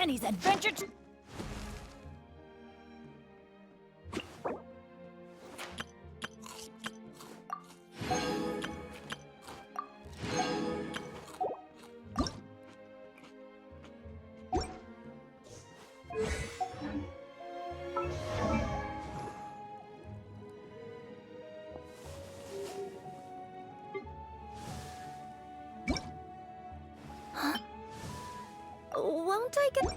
Danny's adventure. Won't I get...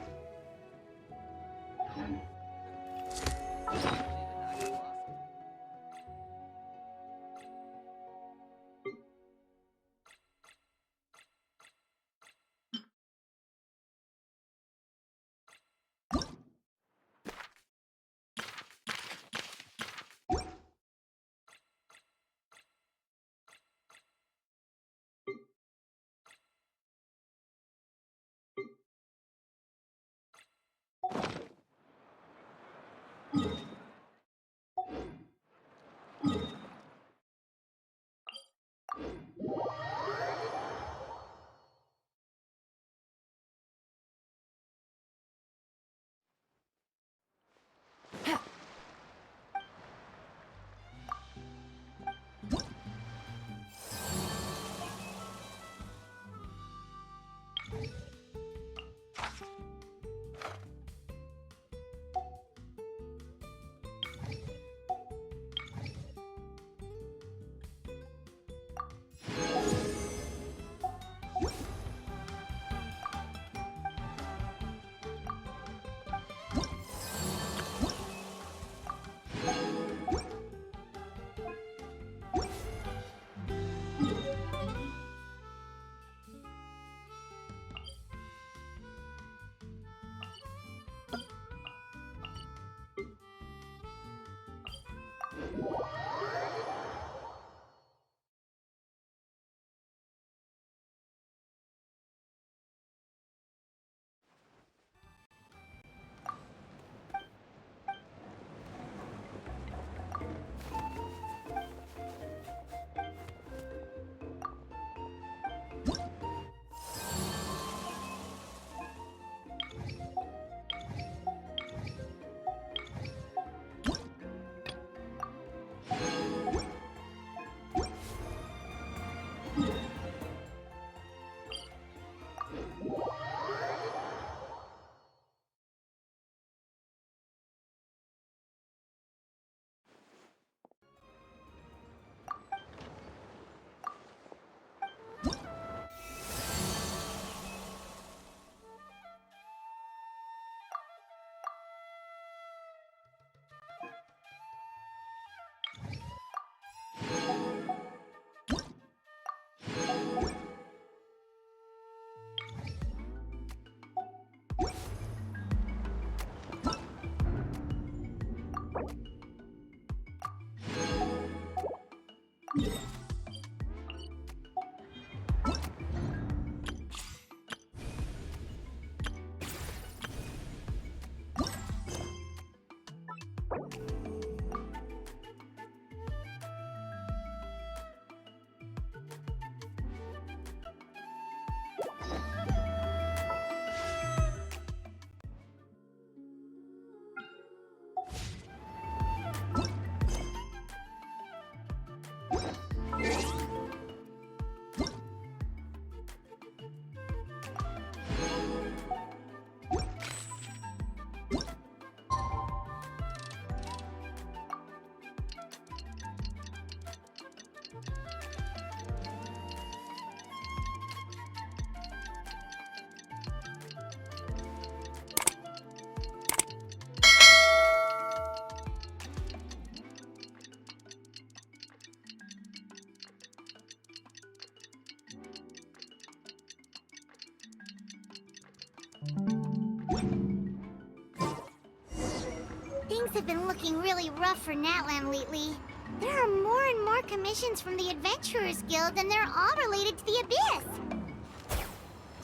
Things have been looking really rough for Natlan lately. There are more and more commissions from the Adventurers Guild, and they're all related to the Abyss.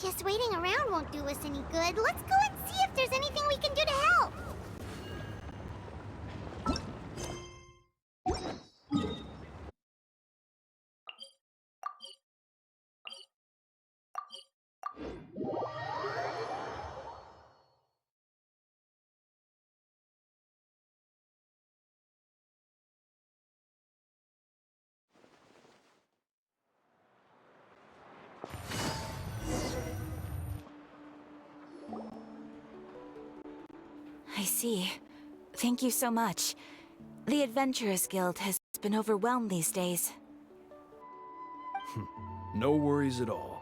Just waiting around won't do us any good. Let's go and see if there's anything we can do to help. I see. Thank you so much. The Adventurers Guild has been overwhelmed these days. No worries at all.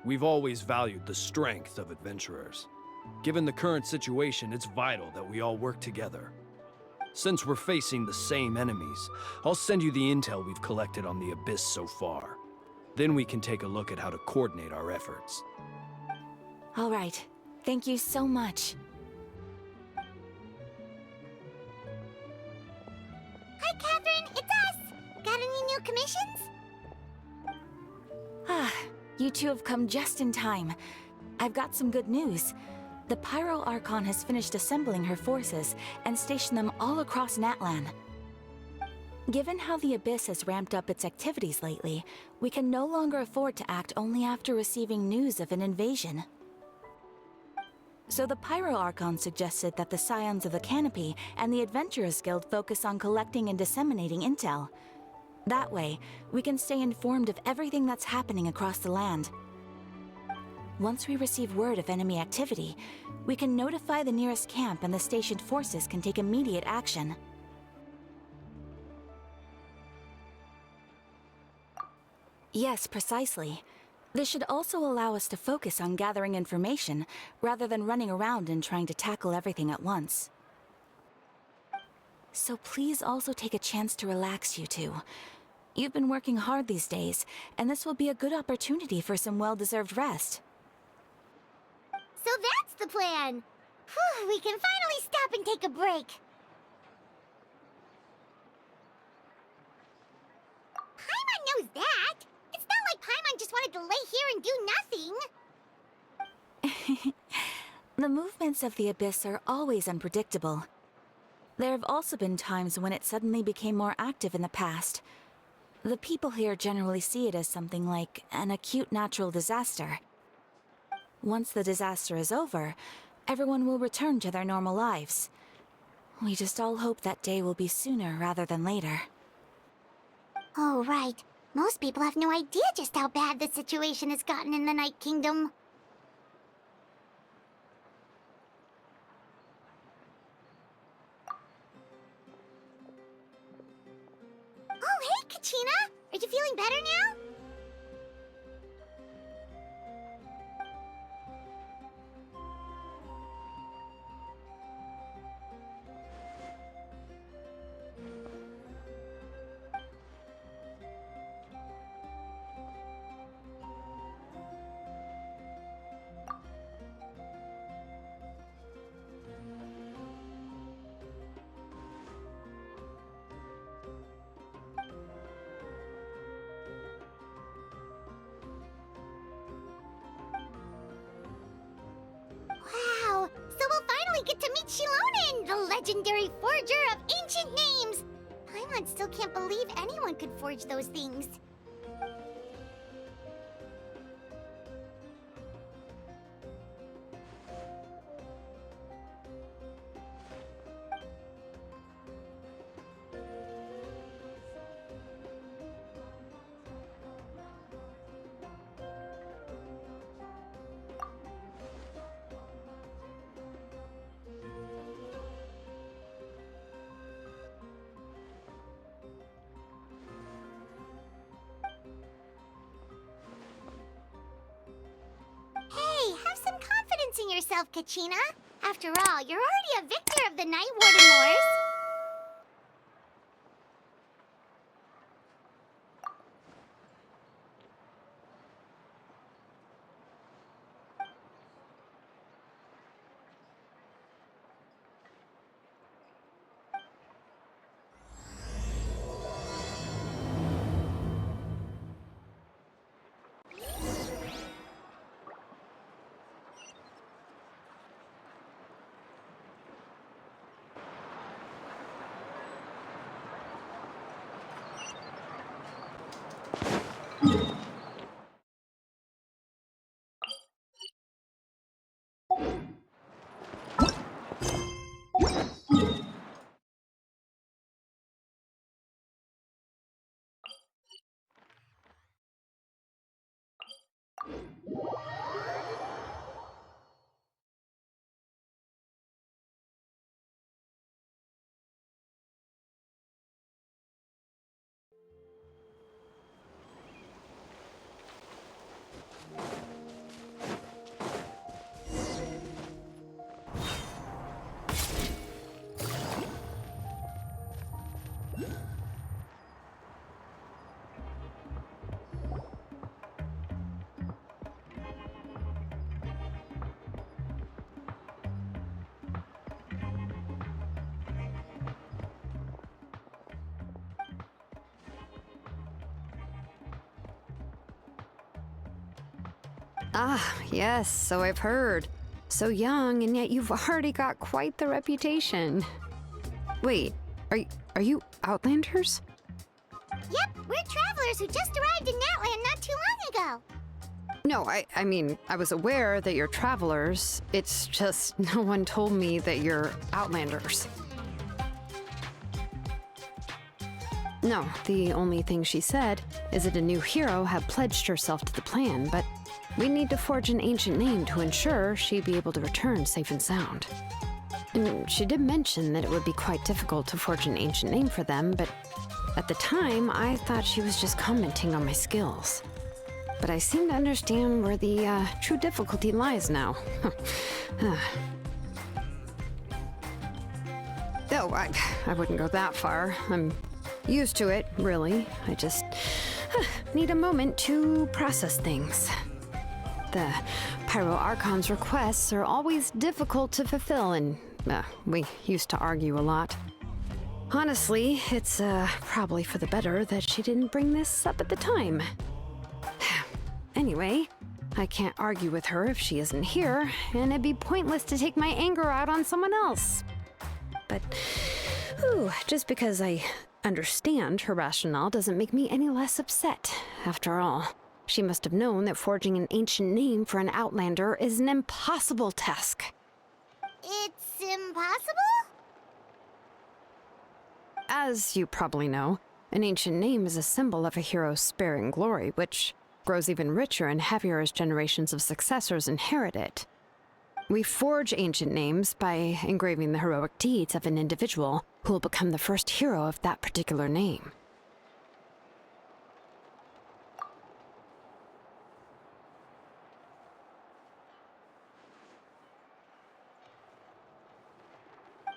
We've always valued the strength of adventurers. Given the current situation, it's vital that we all work together. Since we're facing the same enemies, I'll send you the intel we've collected on the Abyss so far. Then we can take a look at how to coordinate our efforts. All right. Thank you so much. Hi, Catherine, it's us! Got any new commissions? Ah, you two have come just in time. I've got some good news. The Pyro Archon has finished assembling her forces and stationed them all across Natlan. Given how the Abyss has ramped up its activities lately, we can no longer afford to act only after receiving news of an invasion. So the Pyro Archon suggested that the Scions of the Canopy and the Adventurers Guild focus on collecting and disseminating intel. That way, we can stay informed of everything that's happening across the land. Once we receive word of enemy activity, we can notify the nearest camp and the stationed forces can take immediate action. Yes, precisely. This should also allow us to focus on gathering information, rather than running around and trying to tackle everything at once. So please also take a chance to relax, you two. You've been working hard these days, and this will be a good opportunity for some well-deserved rest. So that's the plan! Whew, we can finally stop and take a break! Paimon knows that! It's not like Paimon just wanted to lay here and do nothing! The movements of the Abyss are always unpredictable. There have also been times when it suddenly became more active in the past. The people here generally see it as something like an acute natural disaster. Once the disaster is over, everyone will return to their normal lives. We just all hope that day will be sooner rather than later. Oh, right. Most people have no idea just how bad the situation has gotten in the Night Kingdom. Oh, hey, Kachina! Are you feeling better now? Wow! So we'll finally get to meet Shilonen, the legendary forger of ancient names! Paimon still can't believe anyone could forge those things. Hey, have some confidence in yourself, Kachina. After all, you're already a victor of the Night Warden Wars. Ah, yes, so I've heard. So young, and yet you've already got quite the reputation. Wait, are you Outlanders? Yep, we're travelers who just arrived in Natland not too long ago. No, I mean, I was aware that you're travelers. It's just no one told me that you're Outlanders. No, the only thing she said is that a new hero had pledged herself to the plan, but we need to forge an ancient name to ensure she'd be able to return safe and sound. And she did mention that it would be quite difficult to forge an ancient name for them, but at the time, I thought she was just commenting on my skills. But I seem to understand where the true difficulty lies now. Oh, I wouldn't go that far. I'm used to it, really. I just need a moment to process things. The Pyro Archon's requests are always difficult to fulfill, and we used to argue a lot. Honestly, it's probably for the better that she didn't bring this up at the time. Anyway, I can't argue with her if she isn't here, and it'd be pointless to take my anger out on someone else. But, just because I understand her rationale doesn't make me any less upset. After all, she must have known that forging an ancient name for an Outlander is an impossible task. It's impossible? As you probably know, an ancient name is a symbol of a hero's sparing glory, which grows even richer and heavier as generations of successors inherit it. We forge ancient names by engraving the heroic deeds of an individual who will become the first hero of that particular name.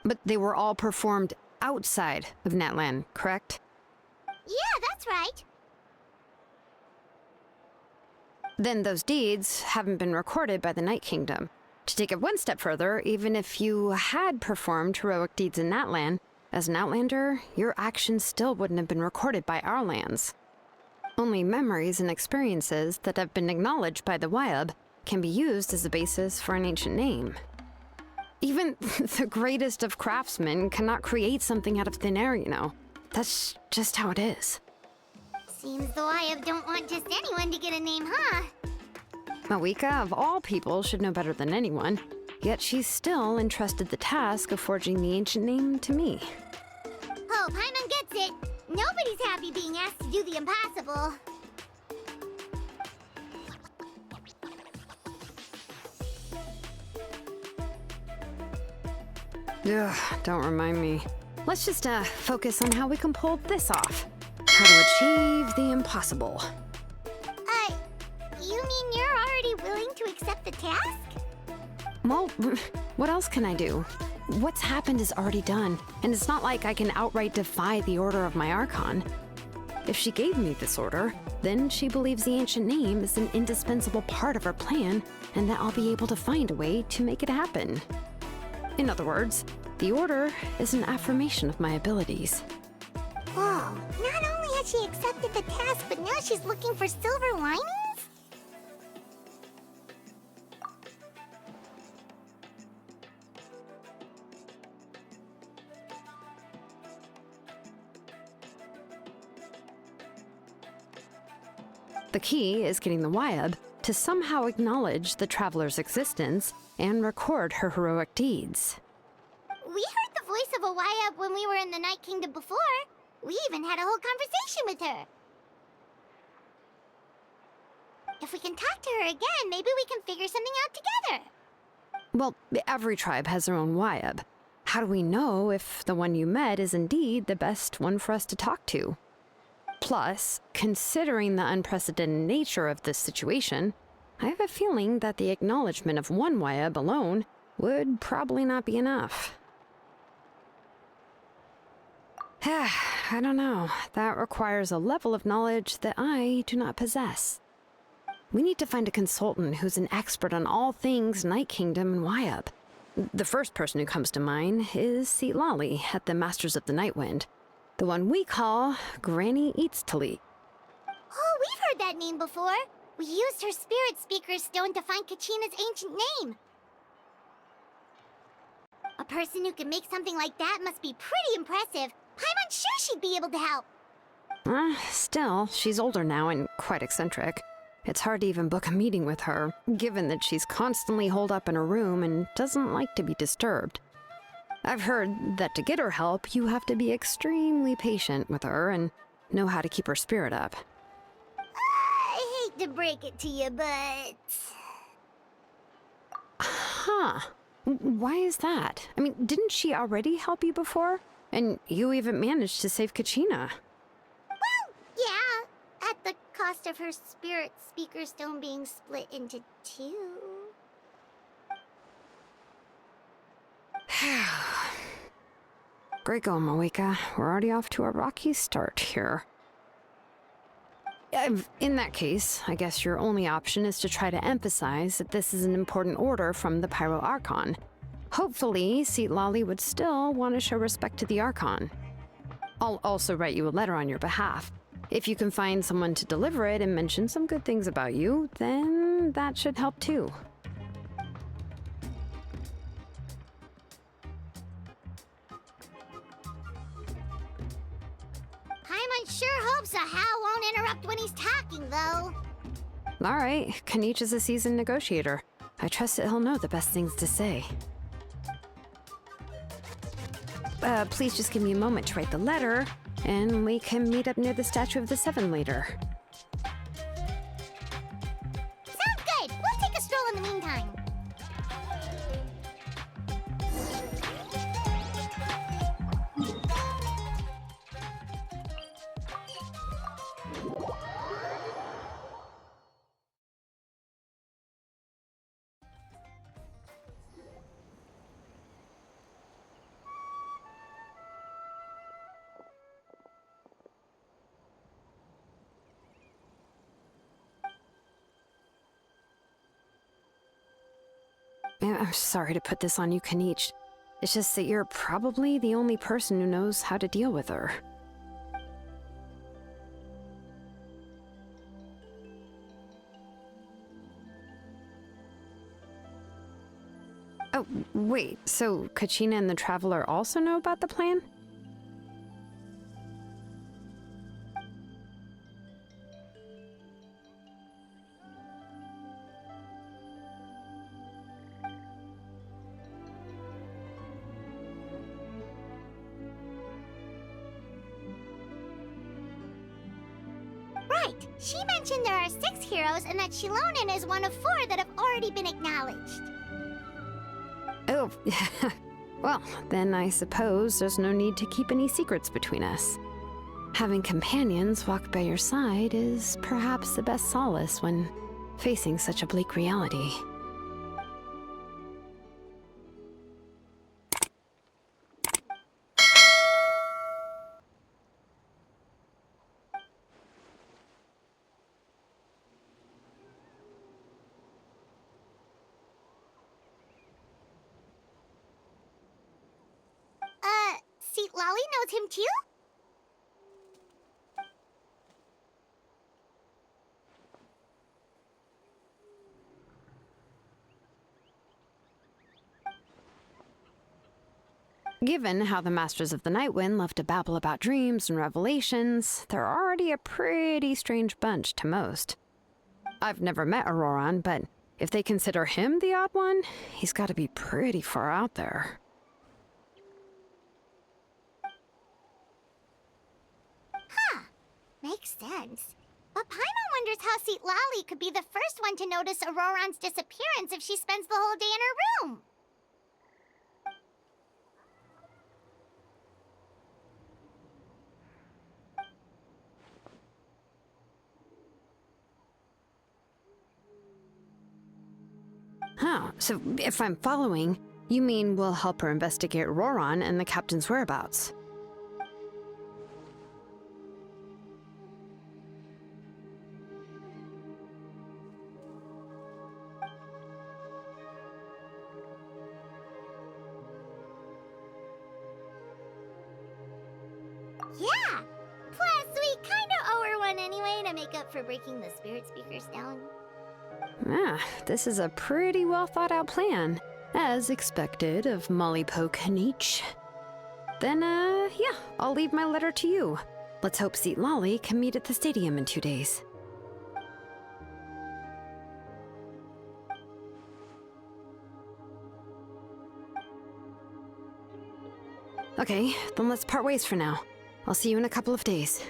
But they were all performed outside of Natland, correct? Yeah, that's right. Then those deeds haven't been recorded by the Night Kingdom. To take it one step further, even if you had performed heroic deeds in Natland, as an Outlander, your actions still wouldn't have been recorded by our lands. Only memories and experiences that have been acknowledged by the Wyab can be used as a basis for an ancient name. Even the greatest of craftsmen cannot create something out of thin air, you know. That's just how it is. Seems the Wyab don't want just anyone to get a name, huh? Mawika, of all people, should know better than anyone, yet she's still entrusted the task of forging the ancient name to me. Oh, Paimon gets it. Nobody's happy being asked to do the impossible. Ugh, don't remind me. Let's just focus on how we can pull this off. How to achieve the impossible. You mean you're already willing to accept the task? Well, what else can I do? What's happened is already done, and it's not like I can outright defy the order of my Archon. If she gave me this order, then she believes the ancient name is an indispensable part of her plan, and that I'll be able to find a way to make it happen. In other words, the order is an affirmation of my abilities. Whoa, not only has she accepted the task, but now she's looking for silver linings? The key is getting the Wyab to somehow acknowledge the traveler's existence and record her heroic deeds. We heard the voice of a Wyab when we were in the Night Kingdom before. We even had a whole conversation with her. If we can talk to her again, maybe we can figure something out together. Well, every tribe has their own Wyab. How do we know if the one you met is indeed the best one for us to talk to? Plus, considering the unprecedented nature of this situation, I have a feeling that the acknowledgement of one Wyab alone would probably not be enough. I don't know. That requires a level of knowledge that I do not possess. We need to find a consultant who's an expert on all things Night Kingdom and Wyup. The first person who comes to mind is Lali at the Masters of the Nightwind, the one we call Granny Eatstali. Oh, we've heard that name before. We used her Spirit Speaker Stone to find Kachina's ancient name. A person who can make something like that must be pretty impressive. I'm unsure she'd be able to help. Still, she's older now and quite eccentric. It's hard to even book a meeting with her, given that she's constantly holed up in her room and doesn't like to be disturbed. I've heard that to get her help, you have to be extremely patient with her and know how to keep her spirit up. I hate to break it to you, but... Huh. Why is that? I mean, didn't she already help you before? And you even managed to save Kachina. Well, yeah. At the cost of her Spirit Speaker Stone being split into two. Great going, Moeka. We're already off to a rocky start here. In that case, I guess your only option is to try to emphasize that this is an important order from the Pyro Archon. Hopefully, Lali would still want to show respect to the Archon. I'll also write you a letter on your behalf. If you can find someone to deliver it and mention some good things about you, then that should help too. Paimon sure hopes a Hal won't interrupt when he's talking, though. All right, Kanich is a seasoned negotiator. I trust that he'll know the best things to say. Please just give me a moment to write the letter, and we can meet up near the Statue of the Seven later. Sounds good. We'll take a stroll in the meantime. I'm sorry to put this on you, Kanich. It's just that you're probably the only person who knows how to deal with her. Oh, wait, so Kachina and the Traveler also know about the plan? Right. She mentioned there are 6 heroes and that Shilonen is one of 4 that have already been acknowledged. Oh, well, then I suppose there's no need to keep any secrets between us. Having companions walk by your side is perhaps the best solace when facing such a bleak reality. Lali knows him too? Given how the Masters of the Nightwind love to babble about dreams and revelations, they're already a pretty strange bunch to most. I've never met Auroran, but if they consider him the odd one, he's got to be pretty far out there. Huh. Makes sense. But Paimon wonders how Lali could be the first one to notice Auroran's disappearance if she spends the whole day in her room. Huh, so if I'm following, you mean we'll help her investigate Auroran and the captain's whereabouts? Yeah! Plus, we kinda owe her one anyway to make up for breaking the spirit speakers down. Ah, this is a pretty well thought out plan, as expected of Molly Poke Nietzsche. Then, yeah, I'll leave my letter to you. Let's hope Seat Lolly can meet at the stadium in 2 days. Okay, then let's part ways for now. I'll see you in a couple of days.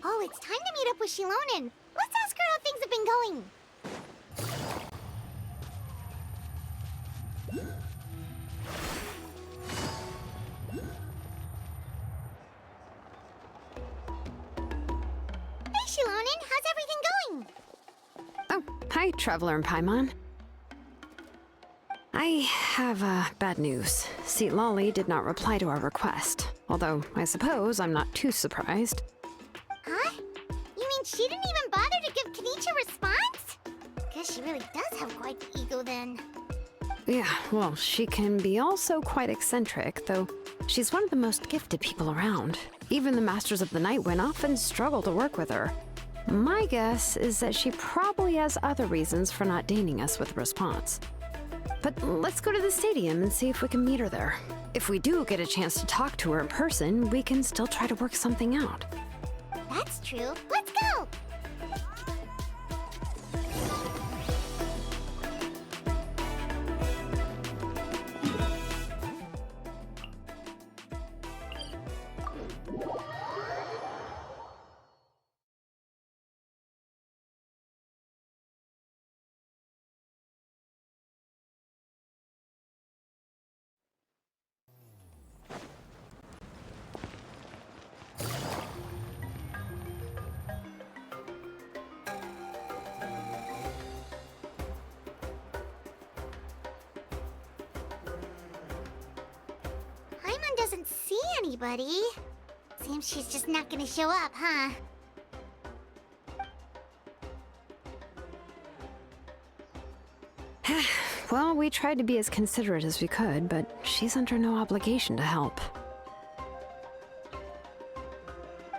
Oh, it's time to meet up with Shilonen. Let's ask her how things have been going. Hey, Shilonen, how's everything going? Oh, hi, Traveler and Paimon. I have, bad news. Seat Lolly did not reply to our request, although I suppose I'm not too surprised. Huh? You mean she didn't even bother to give Kenichi a response? Guess she really does have quite the ego then. Yeah, well, she can be also quite eccentric, though she's one of the most gifted people around. Even the Masters of the Nightwind often struggle to work with her. My guess is that she probably has other reasons for not deigning us with a response. But let's go to the stadium and see if we can meet her there. If we do get a chance to talk to her in person, we can still try to work something out. That's true. Let's go! Paimon doesn't see anybody. Seems she's just not gonna show up, huh? Well, we tried to be as considerate as we could, but she's under no obligation to help.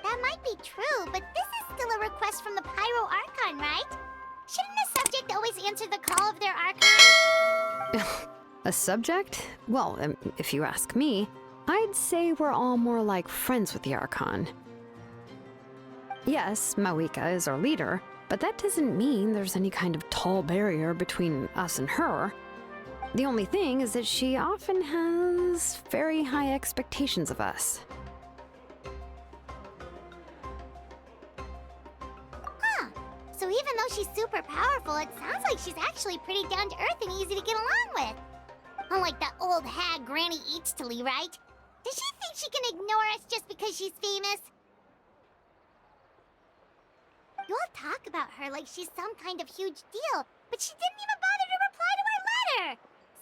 That might be true, but this is still a request from the Pyro Archon, right? Shouldn't a subject always answer the call of their Archon? A subject? Well, if you ask me, I'd say we're all more like friends with the Archon. Yes, Mawika is our leader, but that doesn't mean there's any kind of tall barrier between us and her. The only thing is that she often has very high expectations of us. Huh. So even though she's super powerful, it sounds like she's actually pretty down to earth and easy to get along with. Unlike that old hag Granny Eatstily, right? Does she think she can ignore us just because she's famous? You all talk about her like she's some kind of huge deal, but she didn't even bother to reply to our letter!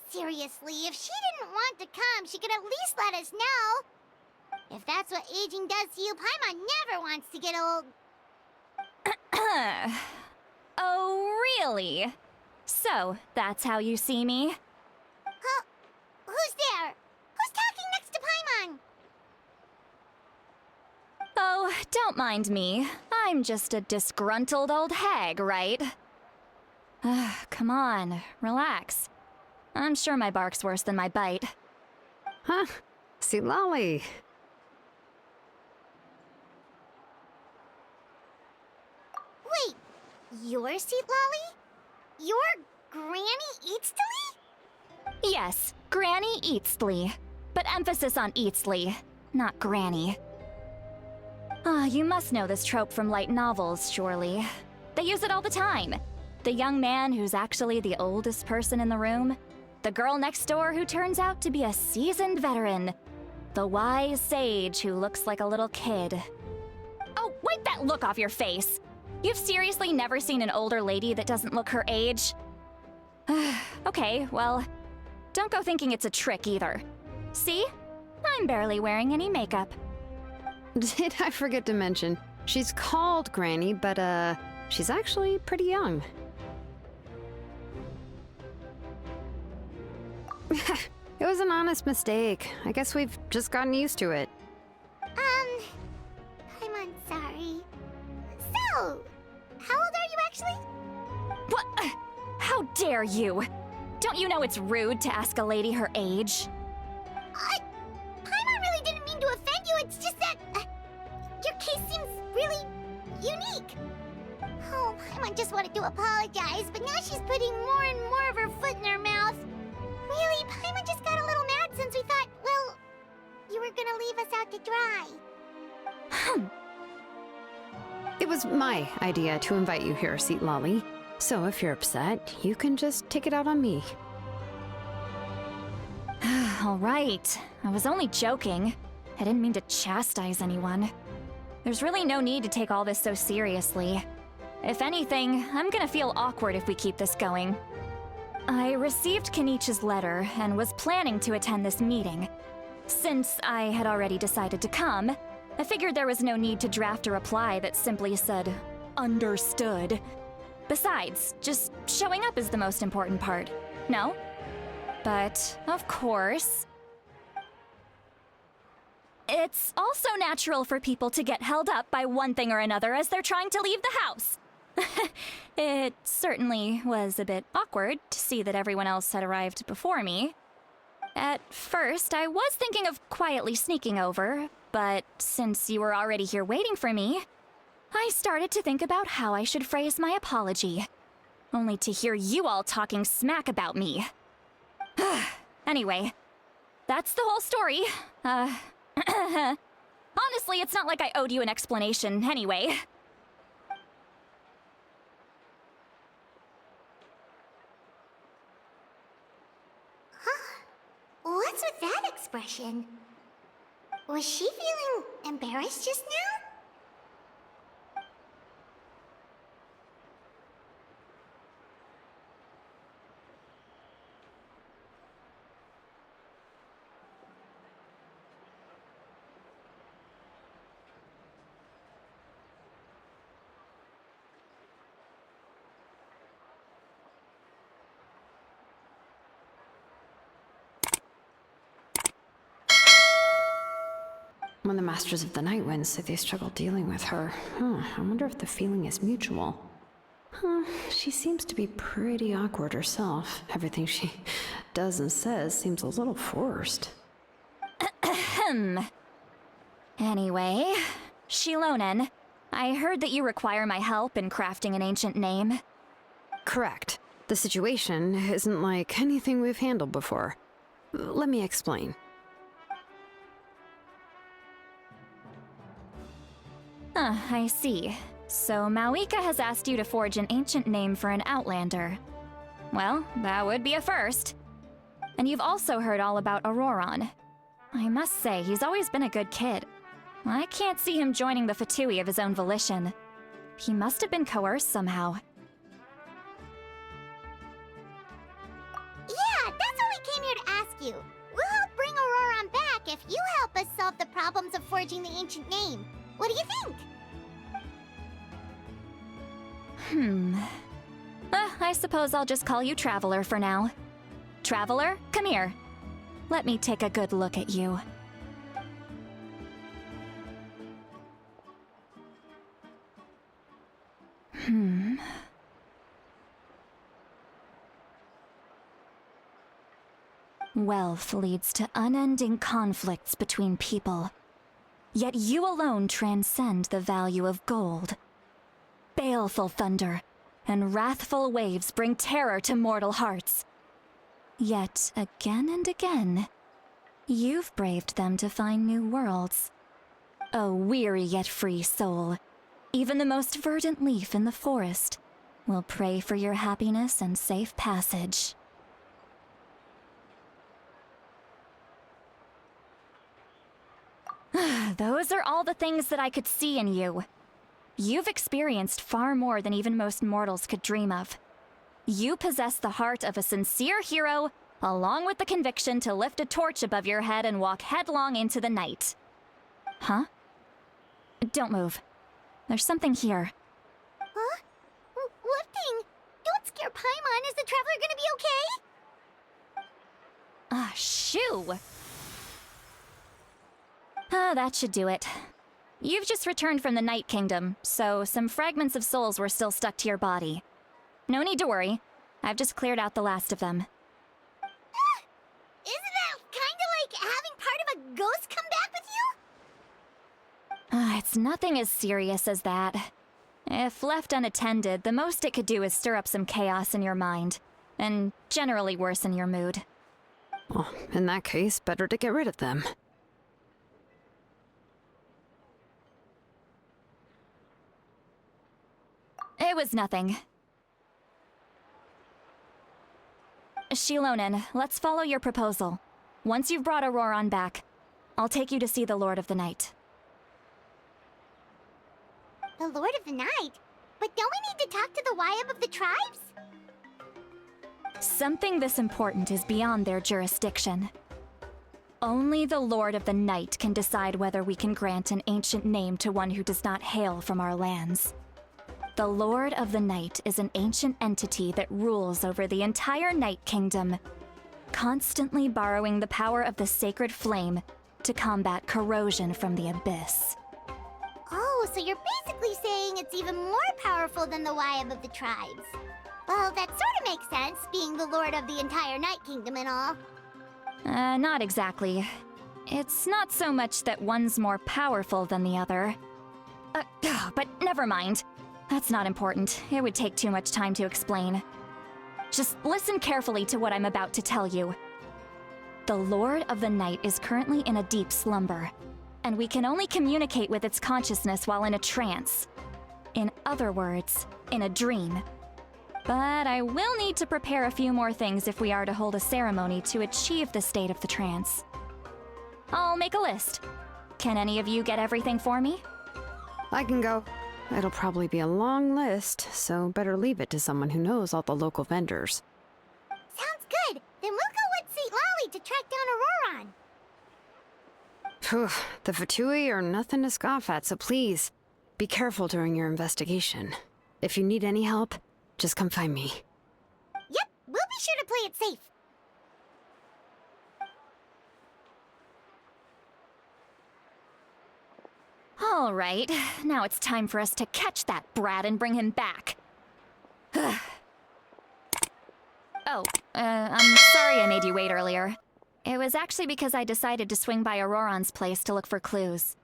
Seriously, if she didn't want to come, she could at least let us know. If that's what aging does to you, Paimon never wants to get old. Oh, really? So, that's how you see me? Huh? Who's there? Who's talking next to Paimon? Oh, don't mind me. I'm just a disgruntled old hag, right? Come on, relax. I'm sure my bark's worse than my bite. Huh? Seat Lolly. Wait, you're Seat Lolly? You're Granny Eatstily? Yes, Granny Eatsley. But emphasis on Eatsley, not Granny. Ah, you must know this trope from light novels, surely. They use it all the time. The young man who's actually the oldest person in the room. The girl next door who turns out to be a seasoned veteran. The wise sage who looks like a little kid. Oh, wipe that look off your face! You've seriously never seen an older lady that doesn't look her age? Okay, well, don't go thinking it's a trick either. See? I'm barely wearing any makeup. Did I forget to mention, she's called Granny, but she's actually pretty young. It was an honest mistake. I guess we've just gotten used to it. I'm sorry. So, how old are you actually? What? How dare you? Don't you know it's rude to ask a lady her age? Paimon really didn't mean to offend you, it's just that your case seems really unique. Oh, Paimon just wanted to apologize, but now she's putting more and more of her foot in her mouth. Really, Paimon just got a little mad since we thought, well, you were gonna leave us out to dry. It was my idea to invite you here, Seat Lolly. So if you're upset, you can just take it out on me. All right. I was only joking. I didn't mean to chastise anyone. There's really no need to take all this so seriously. If anything, I'm gonna feel awkward if we keep this going. I received Kenichi's letter and was planning to attend this meeting. Since I had already decided to come, I figured there was no need to draft a reply that simply said, "Understood." Besides, just showing up is the most important part, no? But, of course, it's also natural for people to get held up by one thing or another as they're trying to leave the house. It certainly was a bit awkward to see that everyone else had arrived before me. At first, I was thinking of quietly sneaking over, but since you were already here waiting for me, I started to think about how I should phrase my apology. Only to hear you all talking smack about me. Anyway, that's the whole story. Honestly, it's not like I owed you an explanation anyway. What's with that expression? Was she feeling embarrassed just now? When the Masters of the Night Winds say they struggle dealing with her, I wonder if the feeling is mutual. She seems to be pretty awkward herself. Everything she does and says seems a little forced. Anyway, Shilonen, I heard that you require my help in crafting an ancient name. Correct. The situation isn't like anything we've handled before. Let me explain. I see. So Mawika has asked you to forge an ancient name for an Outlander. Well, that would be a first. And you've also heard all about Auroron. I must say, he's always been a good kid. I can't see him joining the Fatui of his own volition. He must have been coerced somehow. Yeah, that's what we came here to ask you. We'll help bring Auroron back if you help us solve the problems of forging the ancient name. What do you think? I suppose I'll just call you Traveler for now. Traveler, come here. Let me take a good look at you. Wealth leads to unending conflicts between people. Yet you alone transcend the value of gold. Baleful thunder and wrathful waves bring terror to mortal hearts. Yet, again and again, you've braved them to find new worlds. O weary yet free soul, even the most verdant leaf in the forest will pray for your happiness and safe passage. Those are all the things that I could see in you. You've experienced far more than even most mortals could dream of. You possess the heart of a sincere hero, along with the conviction to lift a torch above your head and walk headlong into the night. Huh? Don't move. There's something here. Huh? What thing? Don't scare Paimon. Is the traveler gonna be okay? Ah, shoo! That should do it. You've just returned from the Night Kingdom, so some fragments of souls were still stuck to your body. No need to worry. I've just cleared out the last of them. Isn't that kinda like having part of a ghost come back with you? It's nothing as serious as that. If left unattended, the most it could do is stir up some chaos in your mind, and generally worsen your mood. Well, in that case, better to get rid of them. It was nothing. Shilonen, let's follow your proposal. Once you've brought Auroron back, I'll take you to see the Lord of the Night. The Lord of the Night? But don't we need to talk to the Wyab of the tribes? Something this important is beyond their jurisdiction. Only the Lord of the Night can decide whether we can grant an ancient name to one who does not hail from our lands. The Lord of the Night is an ancient entity that rules over the entire Night Kingdom, constantly borrowing the power of the sacred flame to combat corrosion from the abyss. Oh, so you're basically saying it's even more powerful than the Wyab of the tribes. Well, that sort of makes sense, being the lord of the entire Night Kingdom and all. Not exactly. It's not so much that one's more powerful than the other. But never mind. That's not important. It would take too much time to explain. Just listen carefully to what I'm about to tell you. The Lord of the Night is currently in a deep slumber, and we can only communicate with its consciousness while in a trance. In other words, in a dream. But I will need to prepare a few more things if we are to hold a ceremony to achieve the state of the trance. I'll make a list. Can any of you get everything for me? I can go. It'll probably be a long list, so better leave it to someone who knows all the local vendors. Sounds good. Then we'll go with St. Lolly to track down Auroron. Phew, the Fatui are nothing to scoff at, so please, be careful during your investigation. If you need any help, just come find me. Yep, we'll be sure to play it safe. All right, now it's time for us to catch that brat and bring him back. I'm sorry I made you wait earlier. It was actually because I decided to swing by Auroron's place to look for clues.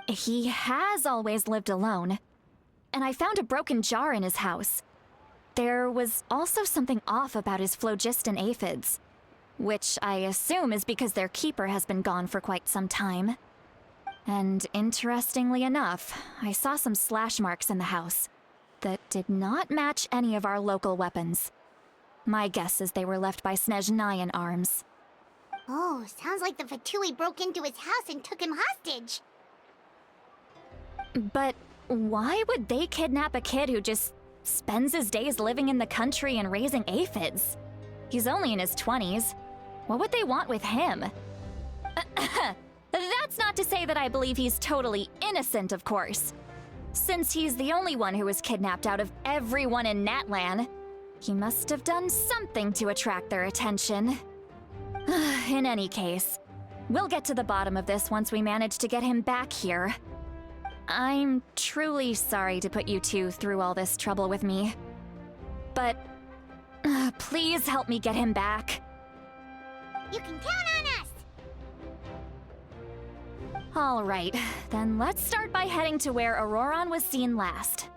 He has always lived alone, and I found a broken jar in his house. There was also something off about his phlogiston aphids, which I assume is because their keeper has been gone for quite some time. And interestingly enough, I saw some slash marks in the house that did not match any of our local weapons. My guess is they were left by Snezhnayan arms. Oh, sounds like the Fatui broke into his house and took him hostage. But why would they kidnap a kid who just spends his days living in the country and raising aphids? He's only in his 20s. What would they want with him? That's not to say that I believe he's totally innocent, of course. Since he's the only one who was kidnapped out of everyone in Natlan, he must have done something to attract their attention. In any case, we'll get to the bottom of this once we manage to get him back here. I'm truly sorry to put you two through all this trouble with me. But please help me get him back. You can count on us! All right, then let's start by heading to where Auroron was seen last.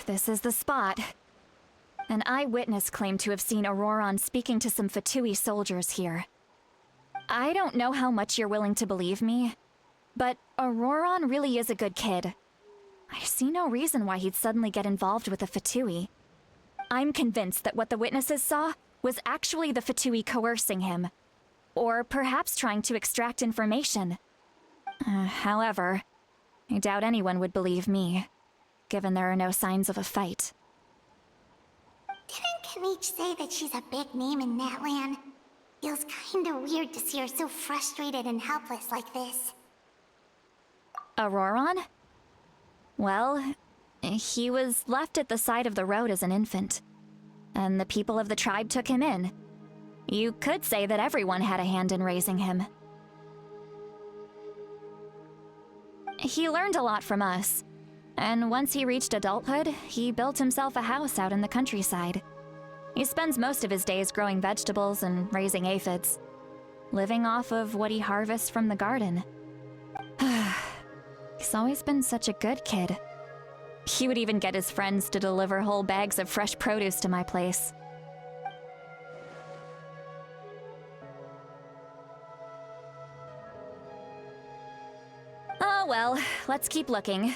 This is the spot. An eyewitness claimed to have seen Auroron speaking to some Fatui soldiers here. I don't know how much you're willing to believe me, but Auroron really is a good kid. I see no reason why he'd suddenly get involved with the Fatui. I'm convinced that what the witnesses saw was actually the Fatui coercing him, or perhaps trying to extract information. However, I doubt anyone would believe me, given there are no signs of a fight. Didn't Kanich say that she's a big name in Natlan? Feels kinda weird to see her so frustrated and helpless like this. Auroron? Well, he was left at the side of the road as an infant, and the people of the tribe took him in. You could say that everyone had a hand in raising him. He learned a lot from us, and once he reached adulthood, he built himself a house out in the countryside. He spends most of his days growing vegetables and raising aphids, living off of what he harvests from the garden. He's always been such a good kid. He would even get his friends to deliver whole bags of fresh produce to my place. Oh well, let's keep looking.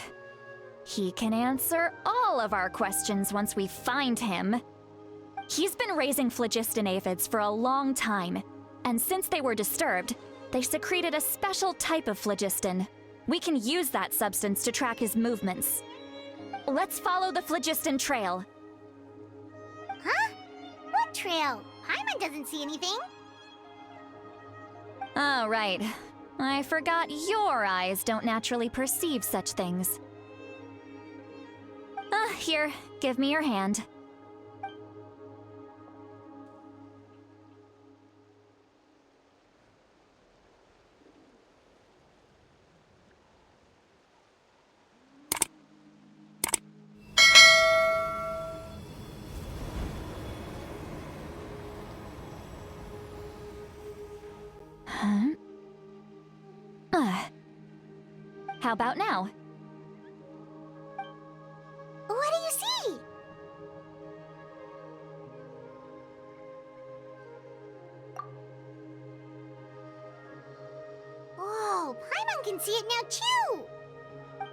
He can answer all of our questions once we find him. He's been raising phlogiston aphids for a long time, and since they were disturbed, they secreted a special type of phlogiston. We can use that substance to track his movements. Let's follow the phlogiston trail. Huh? What trail? Paimon doesn't see anything. Oh, right. I forgot your eyes don't naturally perceive such things. Here, give me your hand. How about now? What do you see? Whoa, Paimon can see it now too!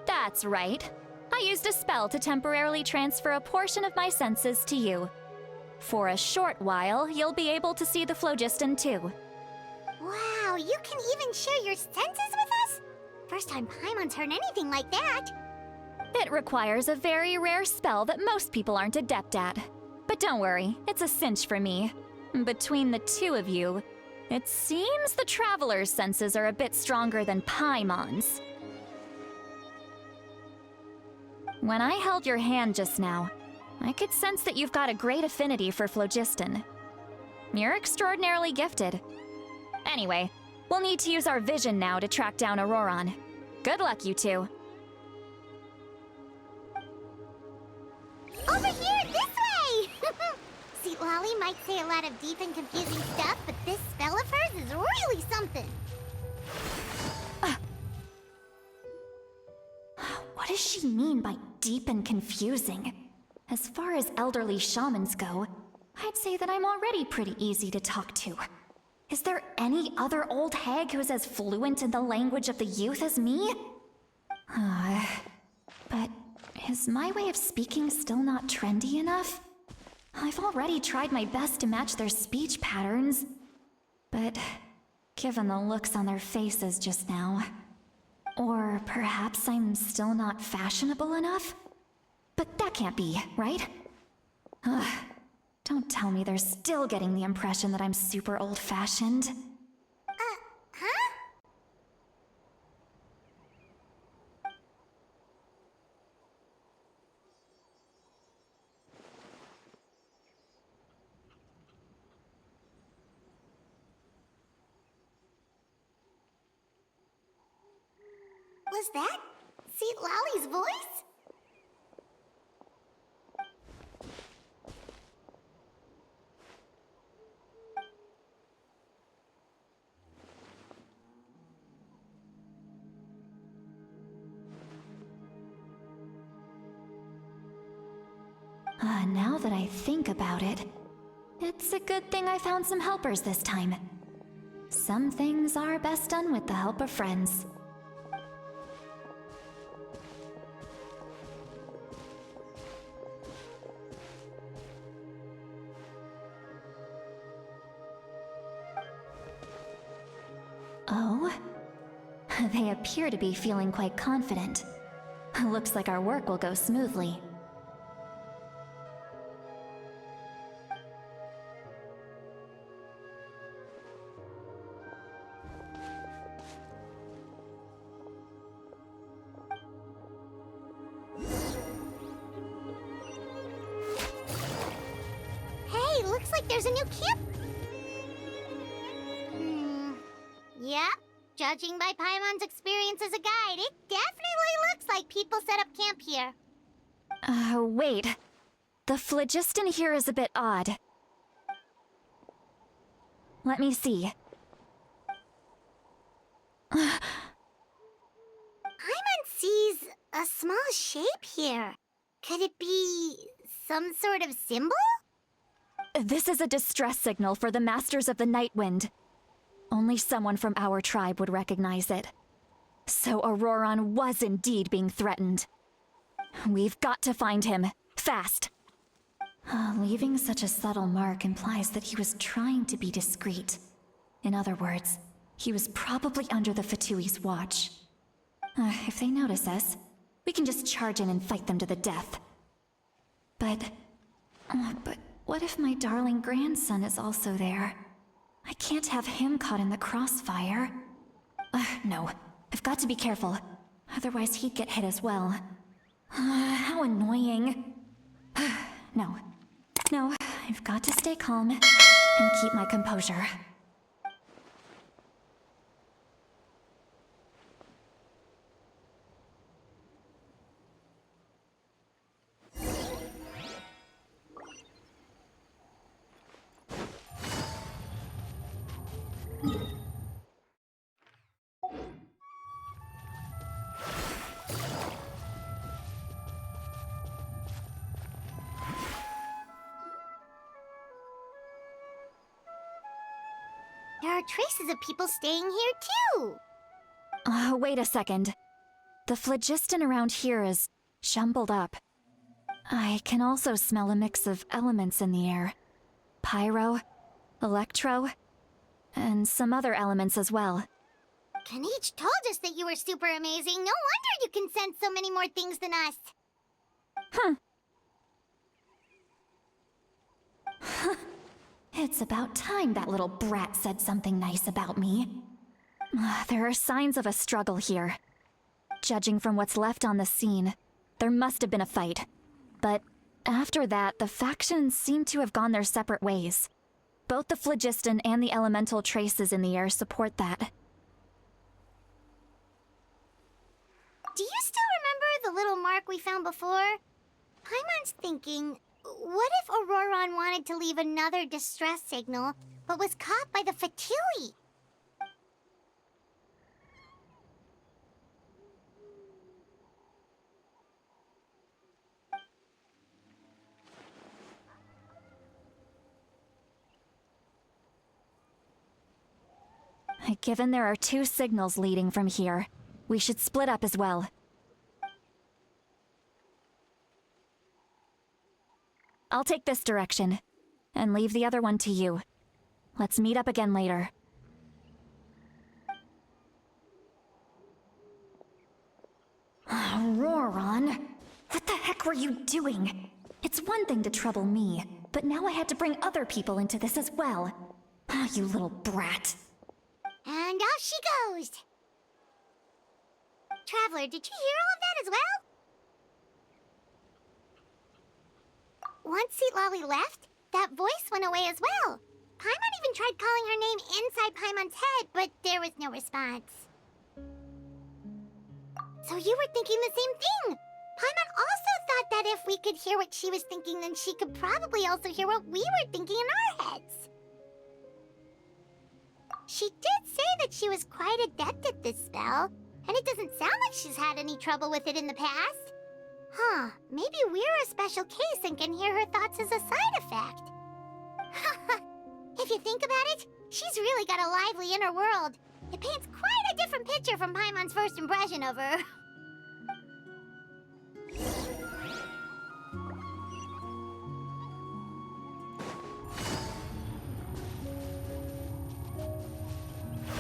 That's right. I used a spell to temporarily transfer a portion of my senses to you. For a short while, you'll be able to see the phlogiston too. Wow, you can even share your senses with us? First time Paimon's heard anything like that. It requires a very rare spell that most people aren't adept at. But don't worry, it's a cinch for me. Between the two of you, it seems the Traveler's senses are a bit stronger than Paimon's. When I held your hand just now, I could sense that you've got a great affinity for phlogiston. You're extraordinarily gifted. Anyway, we'll need to use our vision now to track down Auroron. Good luck, you two. Over here, this way! See, Lolly might say a lot of deep and confusing stuff, but this spell of hers is really something. What does she mean by deep and confusing? As far as elderly shamans go, I'd say that I'm already pretty easy to talk to. Is there any other old hag who's as fluent in the language of the youth as me? But is my way of speaking still not trendy enough? I've already tried my best to match their speech patterns. But given the looks on their faces just now... Or perhaps I'm still not fashionable enough? But that can't be, right? Don't tell me they're still getting the impression that I'm super old-fashioned. Huh? Was that Seat Lolly's voice? that I think about it, it's a good thing I found some helpers this time. Some things are best done with the help of friends. Oh? They appear to be feeling quite confident. Looks like our work will go smoothly. Hey, looks like there's a new camp. Yep. Judging by Paimon's experience as a guide, it definitely looks like people set up camp here. Wait. The phlogiston here is a bit odd. Let me see. Paimon sees a small shape here. Could it be some sort of symbol? This is a distress signal for the Masters of the Night Wind. Only someone from our tribe would recognize it. So Auroron was indeed being threatened. We've got to find him. Fast! Leaving such a subtle mark implies that he was trying to be discreet. In other words, he was probably under the Fatui's watch. If they notice us, we can just charge in and fight them to the death. But what if my darling grandson is also there? I can't have him caught in the crossfire. No, I've got to be careful. Otherwise he'd get hit as well. How annoying. No, I've got to stay calm and keep my composure. There are traces of people staying here too. Wait a second. The phlogiston around here is jumbled up. I can also smell a mix of elements in the air. Pyro, electro, and some other elements as well. Kanich told us that you were super amazing. No wonder you can sense so many more things than us. It's about time that little brat said something nice about me. There are signs of a struggle here. Judging from what's left on the scene, there must have been a fight. But after that, the factions seem to have gone their separate ways. Both the phlogiston and the elemental traces in the air support that. Do you still remember the little mark we found before? Paimon's thinking, what if Auroron wanted to leave another distress signal, but was caught by the Fatui? Given there are two signals leading from here, we should split up as well. I'll take this direction, and leave the other one to you. Let's meet up again later. Auroron, what the heck were you doing? It's one thing to trouble me, but now I had to bring other people into this as well. You little brat. And off she goes! Traveler, did you hear all of that as well? Once Lolly left, that voice went away as well. Paimon even tried calling her name inside Paimon's head, but there was no response. So you were thinking the same thing! Paimon also thought that if we could hear what she was thinking, then she could probably also hear what we were thinking in our heads. She did say that she was quite adept at this spell, and it doesn't sound like she's had any trouble with it in the past. Huh, maybe we're a special case and can hear her thoughts as a side effect. If you think about it, she's really got a lively inner world. It paints quite a different picture from Paimon's first impression of her.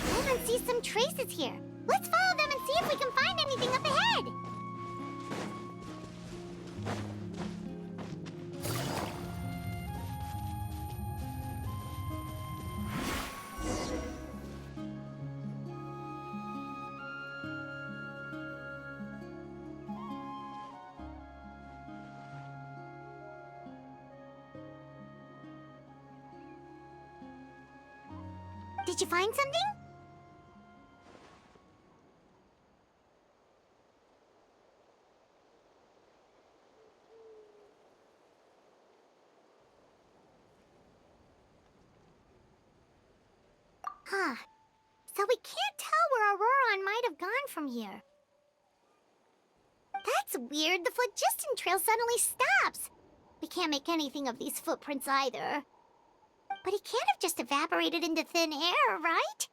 Paimon sees some traces here. Let's follow them and see if we can find anything up ahead. Did you find something? Huh. So we can't tell where Auroron might have gone from here. That's weird. The phlogiston trail suddenly stops. We can't make anything of these footprints either. But he can't have just evaporated into thin air, right?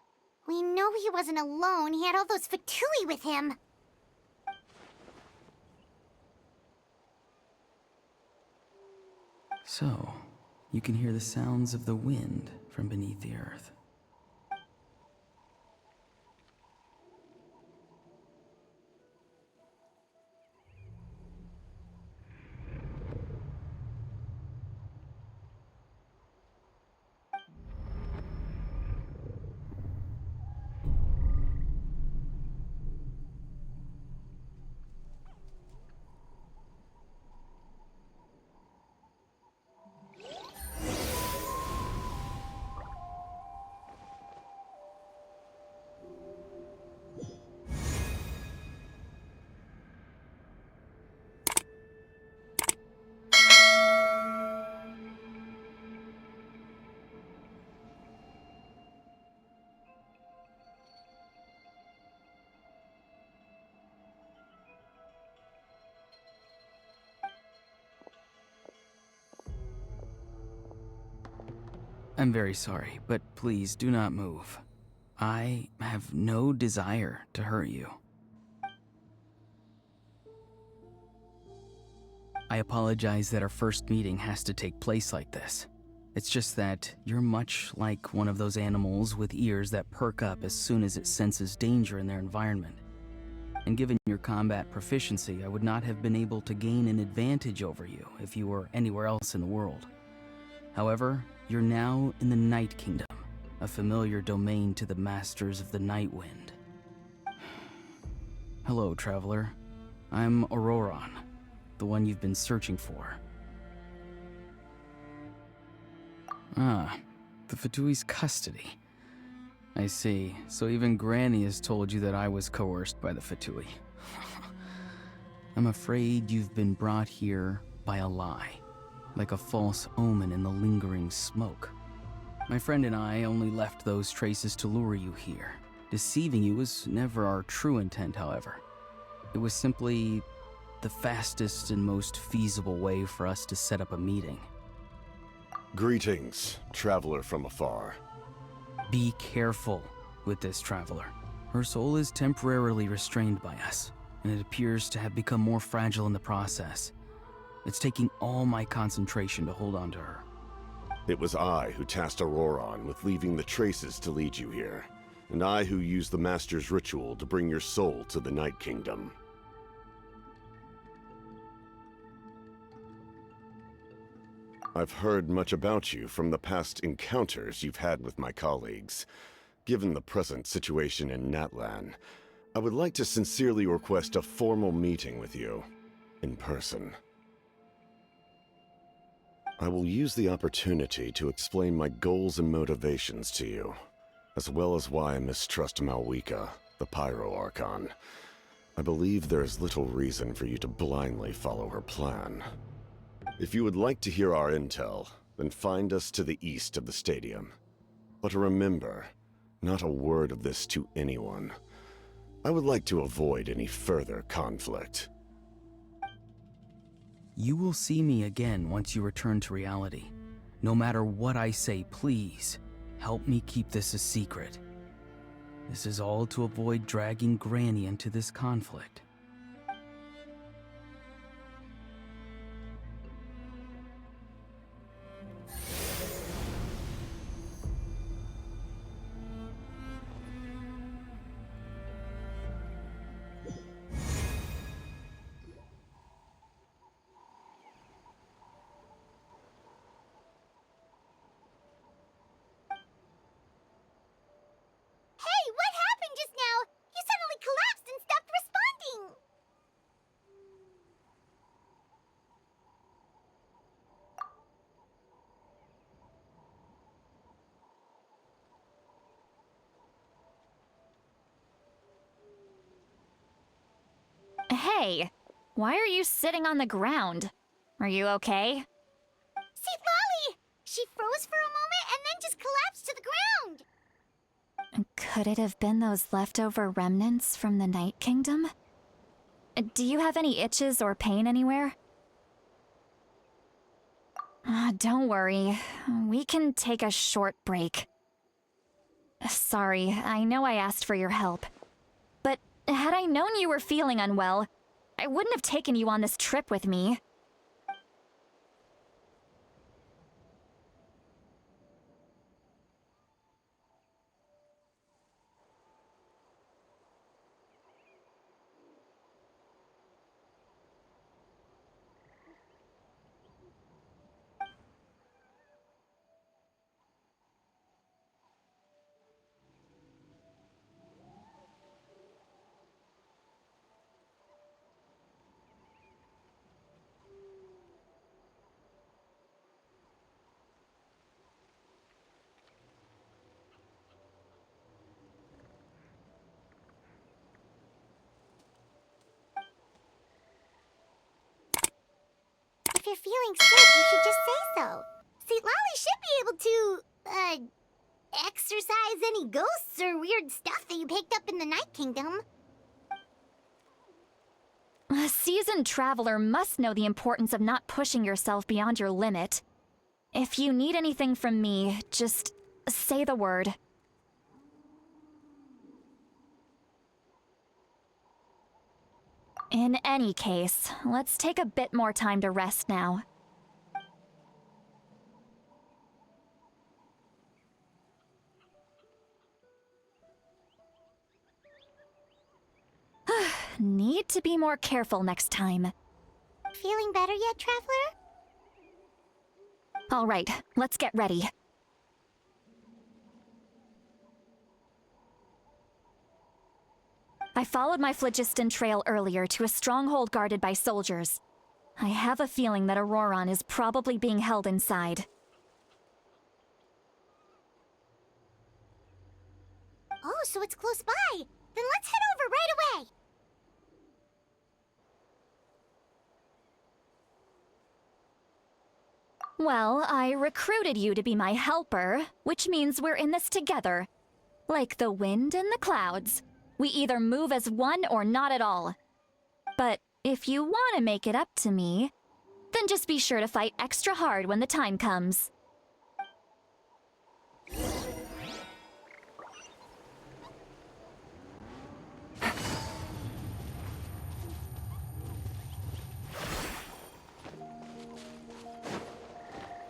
We know he wasn't alone. He had all those Fatui with him. So, you can hear the sounds of the wind from beneath the earth. I'm very sorry, but please do not move. I have no desire to hurt you. I apologize that our first meeting has to take place like this. It's just that you're much like one of those animals with ears that perk up as soon as it senses danger in their environment. And given your combat proficiency, I would not have been able to gain an advantage over you if you were anywhere else in the world. However, you're now in the Night Kingdom, a familiar domain to the Masters of the Night Wind. Hello, traveler. I'm Auroron, the one you've been searching for. Ah, the Fatui's custody. I see. So even Granny has told you that I was coerced by the Fatui. I'm afraid you've been brought here by a lie, like a false omen in the lingering smoke. My friend and I only left those traces to lure you here. Deceiving you was never our true intent, however. It was simply the fastest and most feasible way for us to set up a meeting. Greetings, traveler from afar. Be careful with this traveler. Her soul is temporarily restrained by us, and it appears to have become more fragile in the process. It's taking all my concentration to hold on to her. It was I who tasked Auroron with leaving the traces to lead you here, and I who used the Master's ritual to bring your soul to the Night Kingdom. I've heard much about you from the past encounters you've had with my colleagues. Given the present situation in Natlan, I would like to sincerely request a formal meeting with you, in person. I will use the opportunity to explain my goals and motivations to you, as well as why I mistrust Malwika, the Pyro Archon. I believe there is little reason for you to blindly follow her plan. If you would like to hear our intel, then find us to the east of the stadium. But remember, not a word of this to anyone. I would like to avoid any further conflict. You will see me again once you return to reality. No matter what I say, please, help me keep this a secret. This is all to avoid dragging Granny into this conflict. Hey, what happened just now? You suddenly collapsed and stopped responding. Hey, why are you sitting on the ground? Are you okay? See, Lolly! She froze for a moment and then just collapsed to the ground. Could it have been those leftover remnants from the Night Kingdom? Do you have any itches or pain anywhere? Don't worry. We can take a short break. Sorry, I know I asked for your help. But had I known you were feeling unwell, I wouldn't have taken you on this trip with me. If you're feeling sick, you should just say so. See, Lolly should be able to, exorcise any ghosts or weird stuff that you picked up in the Night Kingdom. A seasoned traveler must know the importance of not pushing yourself beyond your limit. If you need anything from me, just say the word. In any case, let's take a bit more time to rest now. Need to be more careful next time. Feeling better yet, Traveler? All right, let's get ready. I followed my phlogiston trail earlier to a stronghold guarded by soldiers. I have a feeling that Auroron is probably being held inside. Oh, so it's close by. Then let's head over right away. Well, I recruited you to be my helper, which means we're in this together. Like the wind and the clouds. We either move as one or not at all. But if you want to make it up to me, then just be sure to fight extra hard when the time comes.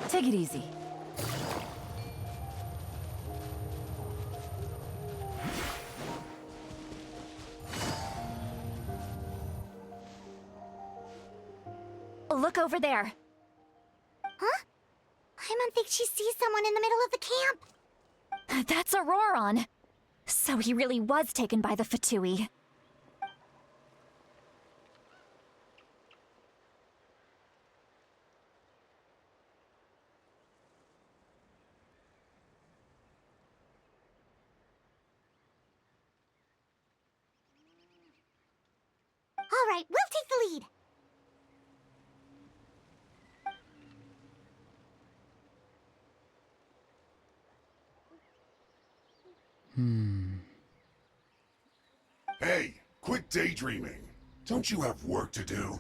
Take it easy. Look over there. Huh? I don't think she sees someone in the middle of the camp. That's Auroron. So he really was taken by the Fatui. All right, we'll take the lead. Hey, quit daydreaming. Don't you have work to do?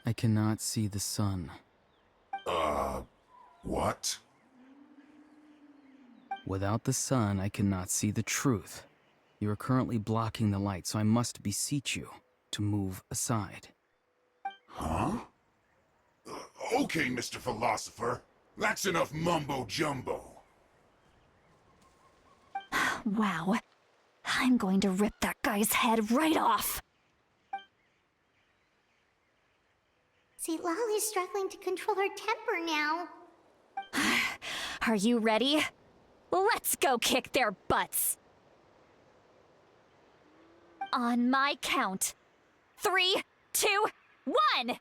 I cannot see the sun. What? Without the sun, I cannot see the truth. You are currently blocking the light, so I must beseech you to move aside. Huh? Okay, Mr. Philosopher. That's enough mumbo-jumbo. Wow. I'm going to rip that guy's head right off. See, Lolly's struggling to control her temper now. Are you ready? Let's go kick their butts. On my count. 3, 2, 1!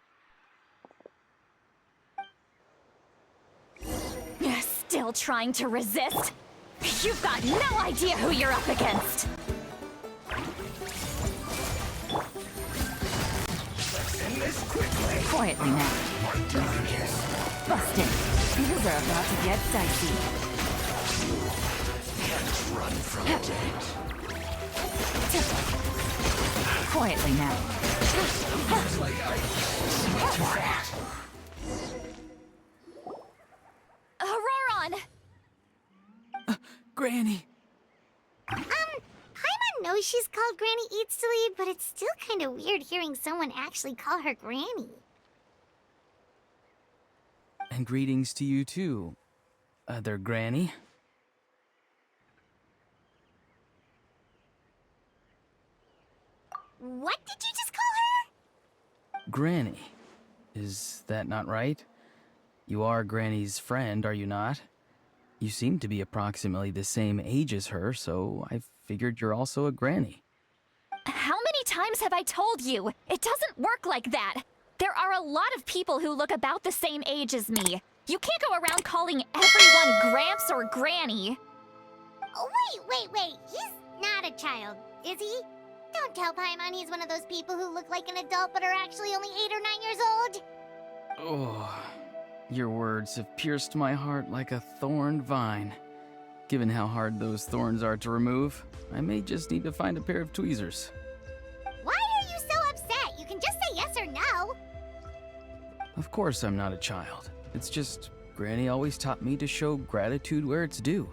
Still trying to resist? You've got no idea who you're up against! Quietly now. Busted. Things are about to get dicey. Run from it. Quietly now. Auroron! Granny! Paimon knows she's called Granny Eats to Lead, but it's still kind of weird hearing someone actually call her Granny. And greetings to you too, other Granny. What did you just call her? Granny. Is that not right? You are Granny's friend, are you not? You seem to be approximately the same age as her, so I figured you're also a Granny. How many times have I told you? It doesn't work like that. There are a lot of people who look about the same age as me. You can't go around calling everyone Gramps or Granny. Oh, wait. He's not a child, is he? Don't tell Paimon he's one of those people who look like an adult but are actually only 8 or 9 years old. Oh, your words have pierced my heart like a thorned vine. Given how hard those thorns are to remove, I may just need to find a pair of tweezers. Why are you so upset? You can just say yes or no. Of course I'm not a child. It's just, Granny always taught me to show gratitude where it's due.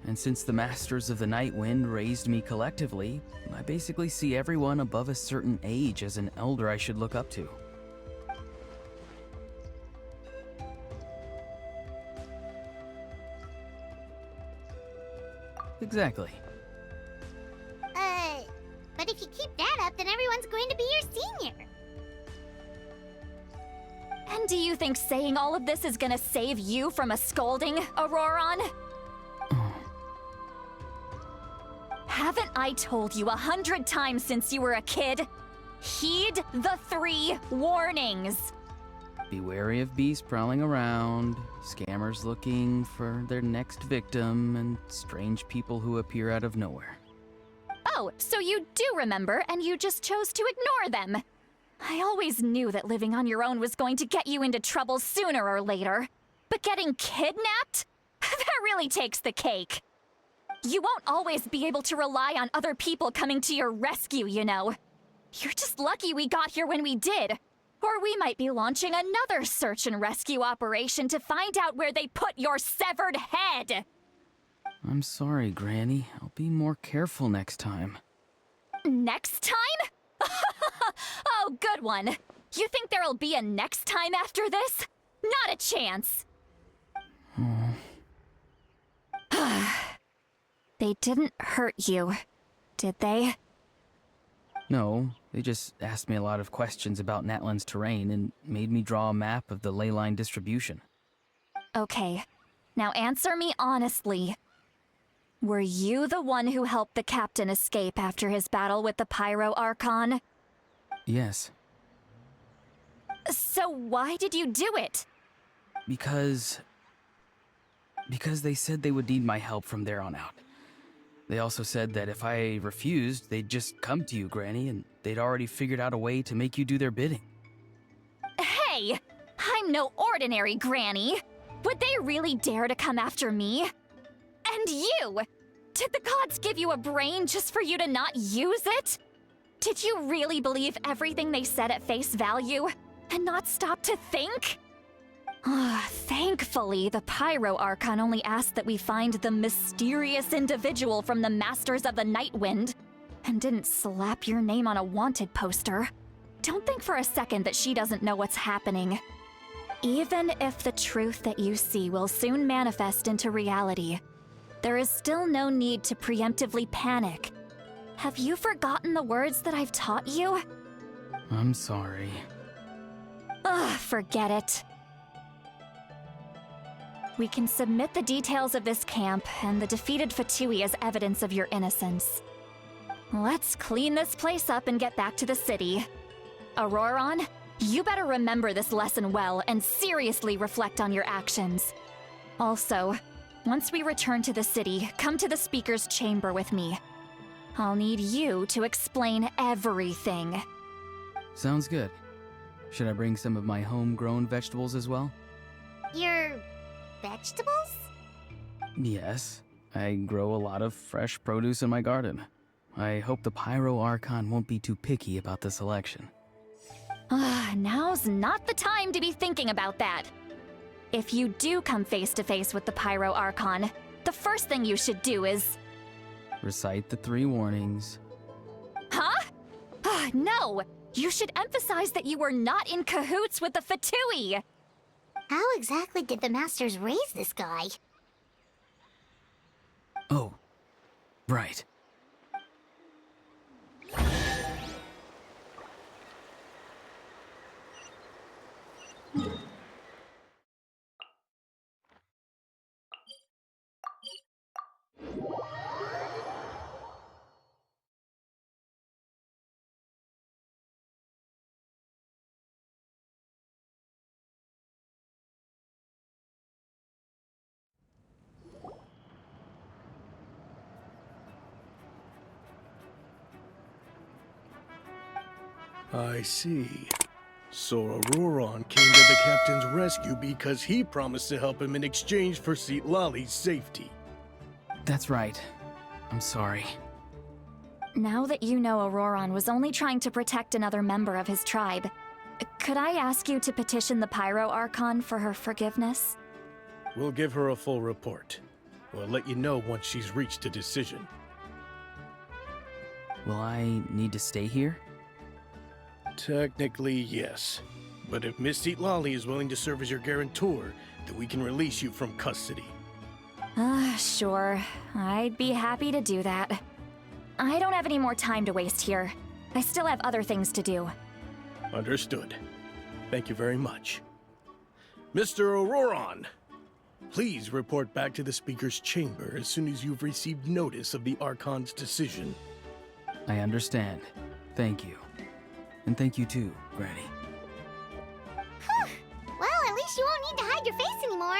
And since the Masters of the Night Wind raised me collectively, I basically see everyone above a certain age as an elder I should look up to. Exactly. But if you keep that up, then everyone's going to be your senior. And do you think saying all of this is gonna save you from a scolding, Auroron? Haven't I told you 100 times since you were a kid? Heed the 3 warnings. Be wary of beasts prowling around, scammers looking for their next victim, and strange people who appear out of nowhere. Oh, so you do remember, and you just chose to ignore them. I always knew that living on your own was going to get you into trouble sooner or later. But getting kidnapped? That really takes the cake. You won't always be able to rely on other people coming to your rescue, you know. You're just lucky we got here when we did. Or we might be launching another search and rescue operation to find out where they put your severed head. I'm sorry, Granny. I'll be more careful next time. Next time? Oh, good one. You think there'll be a next time after this? Not a chance. They didn't hurt you, did they? No, they just asked me a lot of questions about Natlan's terrain and made me draw a map of the ley line distribution. Okay, now answer me honestly. Were you the one who helped the captain escape after his battle with the Pyro Archon? Yes. So why did you do it? Because they said they would need my help from there on out. They also said that if I refused, they'd just come to you, Granny, and they'd already figured out a way to make you do their bidding. Hey! I'm no ordinary Granny! Would they really dare to come after me? And you! Did the gods give you a brain just for you to not use it? Did you really believe everything they said at face value? and not stop to think? Thankfully, the Pyro Archon only asked that we find the mysterious individual from the Masters of the Night Wind, and didn't slap your name on a wanted poster. Don't think for a second that she doesn't know what's happening. Even if the truth that you see will soon manifest into reality, there is still no need to preemptively panic. Have you forgotten the words that I've taught you? I'm sorry. Forget it. We can submit the details of this camp and the defeated Fatui as evidence of your innocence. Let's clean this place up and get back to the city. Auroron, you better remember this lesson well and seriously reflect on your actions. Also, once we return to the city, come to the speaker's chamber with me. I'll need you to explain everything. Sounds good. Should I bring some of my homegrown vegetables as well? Your vegetables? Yes. I grow a lot of fresh produce in my garden. I hope the Pyro Archon won't be too picky about the selection. Now's not the time to be thinking about that. If you do come face to face with the Pyro Archon, the first thing you should do is... Recite the 3 warnings. Huh? No! You should emphasize that you were not in cahoots with the Fatui! How exactly did the Masters raise this guy? Oh, right. I see. So Auroron came to the captain's rescue because he promised to help him in exchange for Citlali's safety. That's right. I'm sorry. Now that you know Auroron was only trying to protect another member of his tribe, could I ask you to petition the Pyro Archon for her forgiveness? We'll give her a full report. We'll let you know once she's reached a decision. Will I need to stay here? Technically, yes. But if Miss Citlali is willing to serve as your guarantor, then we can release you from custody. Sure. I'd be happy to do that. I don't have any more time to waste here. I still have other things to do. Understood. Thank you very much. Mr. Auroron, please report back to the Speaker's chamber as soon as you've received notice of the Archon's decision. I understand. Thank you. And thank you too, Granny. Well, at least you won't need to hide your face anymore.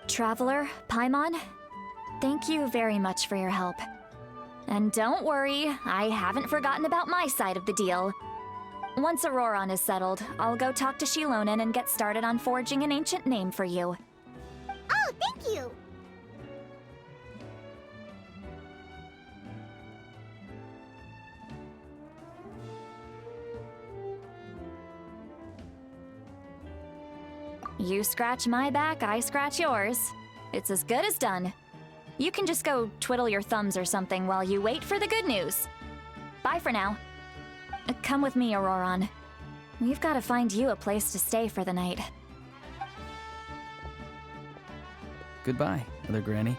Traveler, Paimon, thank you very much for your help. And don't worry, I haven't forgotten about my side of the deal. Once Auroron is settled, I'll go talk to Shilonen and get started on forging an ancient name for you. Oh, thank you! You scratch my back, I scratch yours. It's as good as done. You can just go twiddle your thumbs or something while you wait for the good news. Bye for now. Come with me, Auroron. We've got to find you a place to stay for the night. Goodbye, Mother Granny.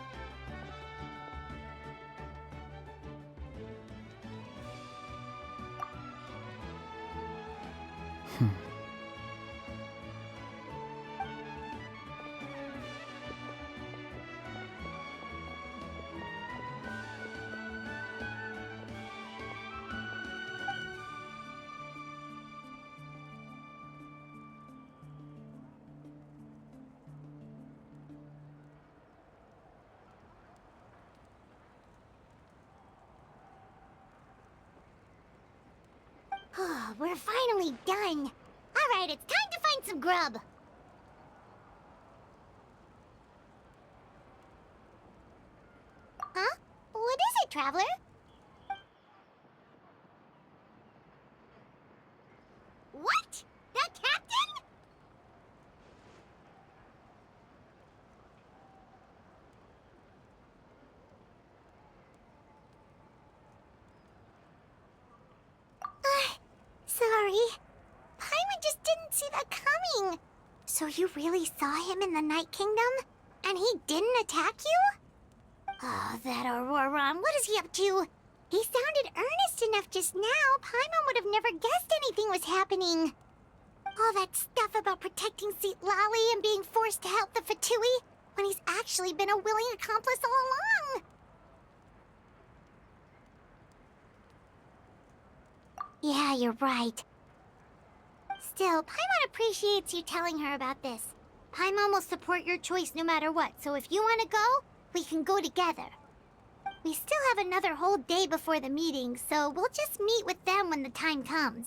We're finally done. All right, it's time to find some grub. Huh? What is it, Traveler? What? That cat? sorry. Paimon just didn't see that coming. So you really saw him in the Night Kingdom? And he didn't attack you? Oh, that Auroron, what is he up to? He sounded earnest enough just now. Paimon would have never guessed anything was happening. All that stuff about protecting Seat Lally and being forced to help the Fatui, when he's actually been a willing accomplice all along. Yeah, you're right. Still, Paimon appreciates you telling her about this. Paimon will support your choice no matter what, so if you want to go, we can go together. We still have another whole day before the meeting, so we'll just meet with them when the time comes.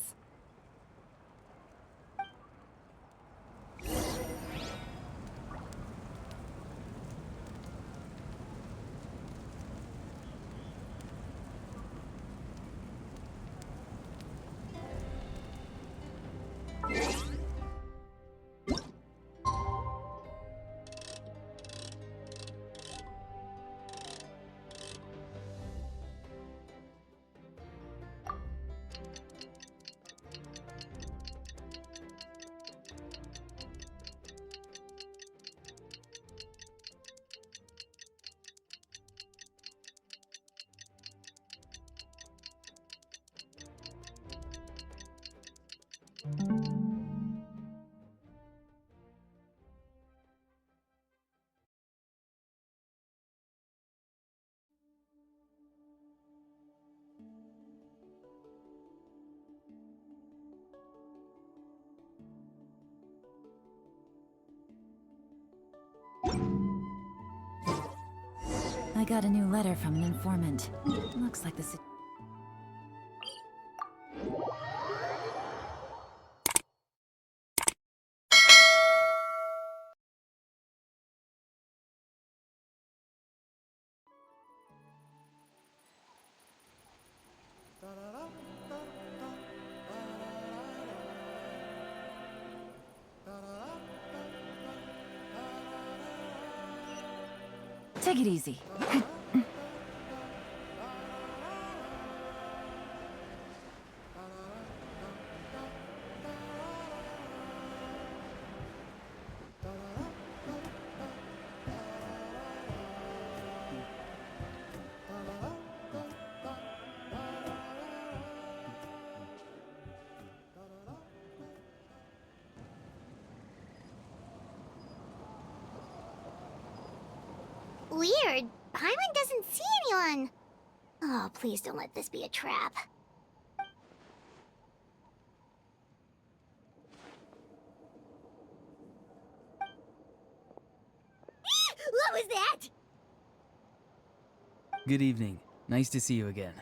I got a new letter from an informant. Looks like the Take it easy. Weird. Paimon doesn't see anyone. Oh, please don't let this be a trap. What was that? Good evening. Nice to see you again.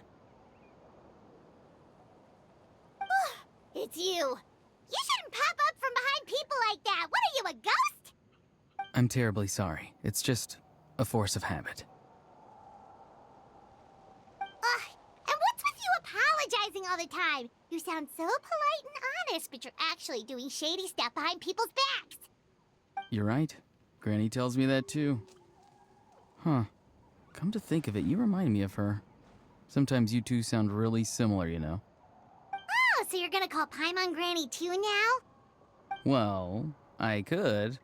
It's you. You shouldn't pop up from behind people like that. What are you, a ghost? I'm terribly sorry. It's just a force of habit. And what's with you apologizing all the time? You sound so polite and honest, but you're actually doing shady stuff behind people's backs. You're right. Granny tells me that too. Huh. Come to think of it, you remind me of her. Sometimes you two sound really similar, you know. Oh, so you're gonna call Paimon Granny too now? Well, I could.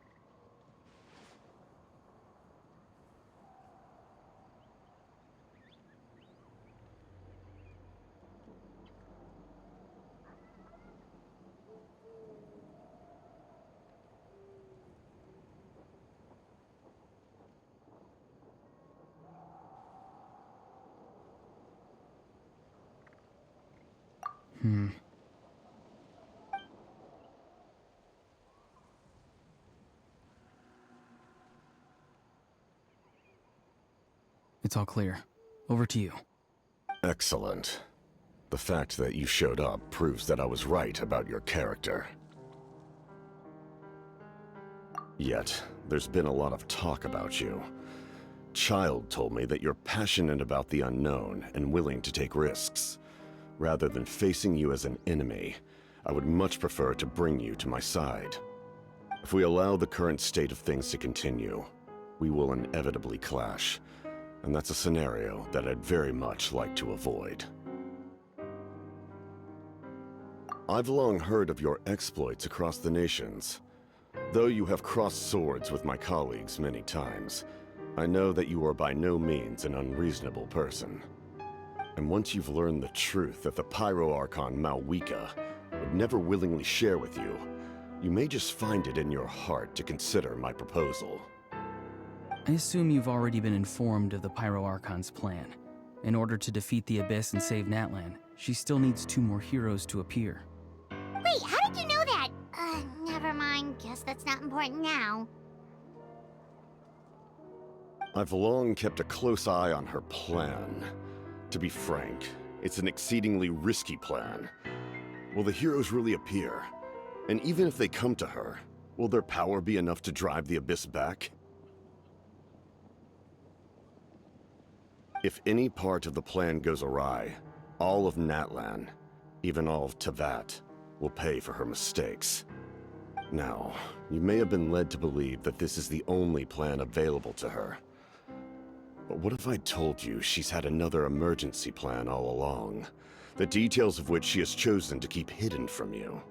It's all clear. Over to you. Excellent. The fact that you showed up proves that I was right about your character. Yet, there's been a lot of talk about you. Child told me that you're passionate about the unknown and willing to take risks. Rather than facing you as an enemy, I would much prefer to bring you to my side. If we allow the current state of things to continue, we will inevitably clash, and that's a scenario that I'd very much like to avoid. I've long heard of your exploits across the nations. Though you have crossed swords with my colleagues many times, I know that you are by no means an unreasonable person. And once you've learned the truth that the Pyro Archon Malwika would never willingly share with you, you may just find it in your heart to consider my proposal. I assume you've already been informed of the Pyro Archon's plan. In order to defeat the Abyss and save Natlan, she still needs 2 more heroes to appear. Wait, how did you know that? Never mind. Guess that's not important now. I've long kept a close eye on her plan. To be frank, it's an exceedingly risky plan. Will the heroes really appear? And even if they come to her, will their power be enough to drive the Abyss back? If any part of the plan goes awry, all of Natlan, even all of Tevat, will pay for her mistakes. Now, you may have been led to believe that this is the only plan available to her. But what if I told you she's had another emergency plan all along, the details of which she has chosen to keep hidden from you?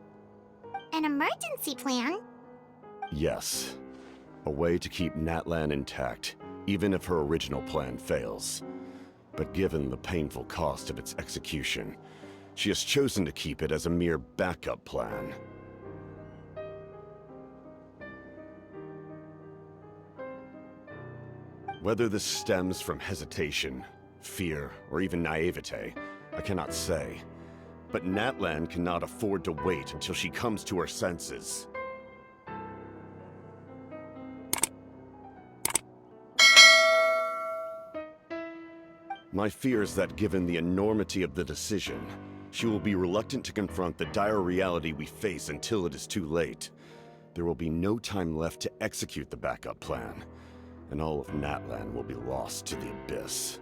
An emergency plan? Yes. A way to keep Natlan intact, even if her original plan fails. But given the painful cost of its execution, she has chosen to keep it as a mere backup plan. Whether this stems from hesitation, fear, or even naivete, I cannot say. But Natlan cannot afford to wait until she comes to her senses. My fear is that given the enormity of the decision, she will be reluctant to confront the dire reality we face until it is too late. There will be no time left to execute the backup plan, and all of Natlan will be lost to the Abyss.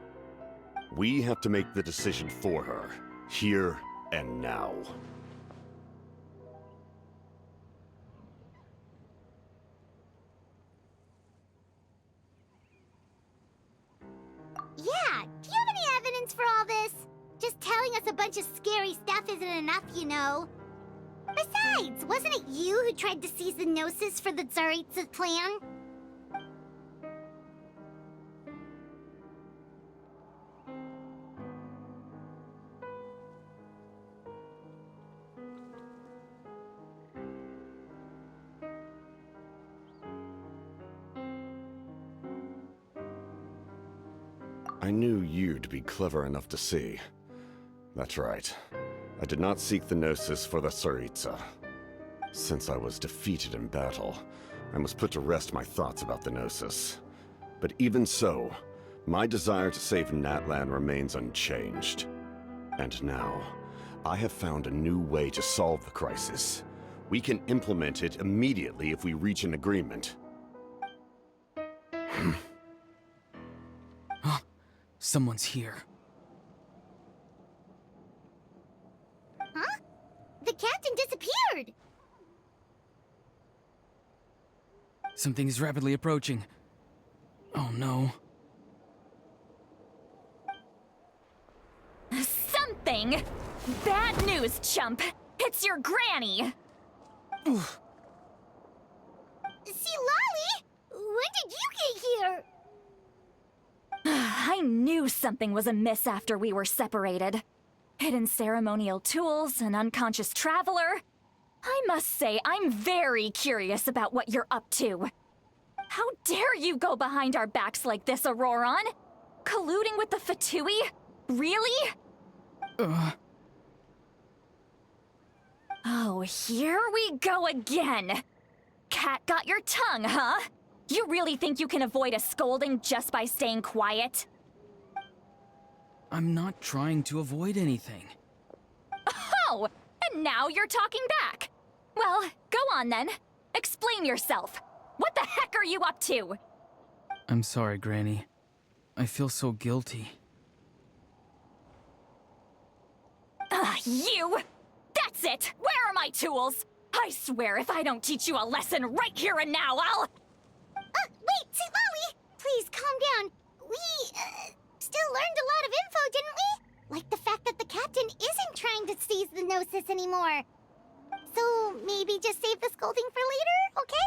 We have to make the decision for her, here and now. Yeah, do you have any evidence for all this? Just telling us a bunch of scary stuff isn't enough, you know. Besides, wasn't it you who tried to seize the Gnosis for the Tsaritsa plan? I knew you'd be clever enough to see. That's right. I did not seek the Gnosis for the Tsaritsa. Since I was defeated in battle, I must put to rest my thoughts about the Gnosis. But even so, my desire to save Natlan remains unchanged. And now, I have found a new way to solve the crisis. We can implement it immediately if we reach an agreement. Someone's here. Huh? The captain disappeared! Something is rapidly approaching. Oh no. Something? Bad news, chump! It's your granny! See, Lolly? When did you get here? I knew something was amiss after we were separated. Hidden ceremonial tools, an unconscious traveler. I must say, I'm very curious about what you're up to. How dare you go behind our backs like this, Auroron? Colluding with the Fatui? Really? Oh, here we go again. Cat got your tongue, huh? You really think you can avoid a scolding just by staying quiet? I'm not trying to avoid anything. Oh, and now you're talking back. Well, go on then. Explain yourself. What the heck are you up to? I'm sorry, Granny. I feel so guilty. You! That's it! Where are my tools? I swear if I don't teach you a lesson right here and now, I'll... Wait, see, Lolly! Please, calm down. We, still learned a lot of info, didn't we? Like the fact that the captain isn't trying to seize the Gnosis anymore. maybe just save the scolding for later, okay?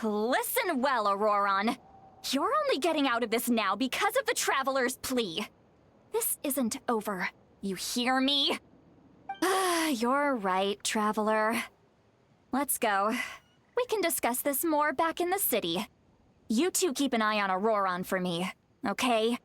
Listen well, Auroron. You're only getting out of this now because of the Traveler's plea. This isn't over. You hear me? You're right, Traveler. Let's go. We can discuss this more back in the city. You two keep an eye on Auroron for me, okay?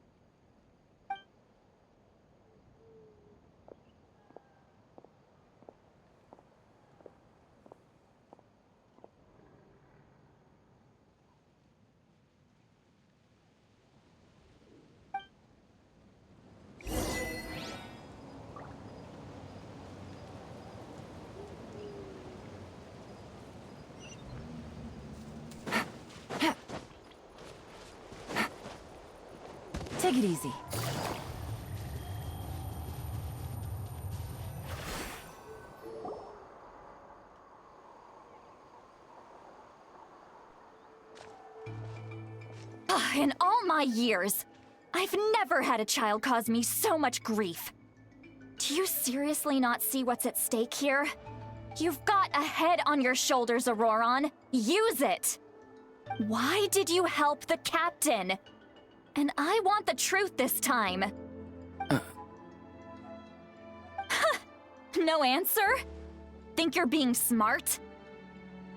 Take it easy. In all my years, I've never had a child cause me so much grief. Do you seriously not see what's at stake here? You've got a head on your shoulders, Auroron. Use it! Why did you help the captain? And I want the truth this time. No answer? Think you're being smart?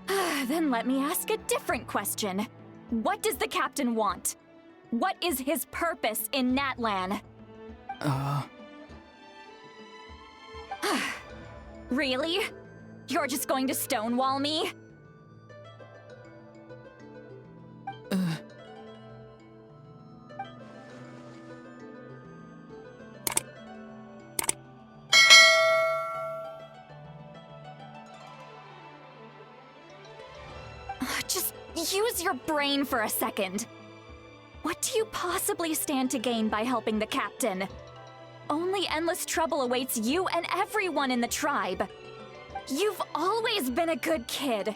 Then let me ask a different question. What does the captain want? What is his purpose in Natlan? Really? You're just going to stonewall me? Just use your brain for a second. What do you possibly stand to gain by helping the captain? Only endless trouble awaits you and everyone in the tribe. You've always been a good kid.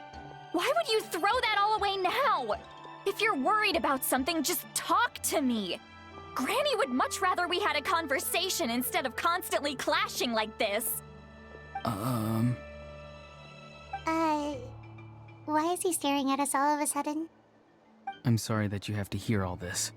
Why would you throw that all away now? If you're worried about something, just talk to me. Granny would much rather we had a conversation instead of constantly clashing like this. Why is he staring at us all of a sudden? I'm sorry that you have to hear all this.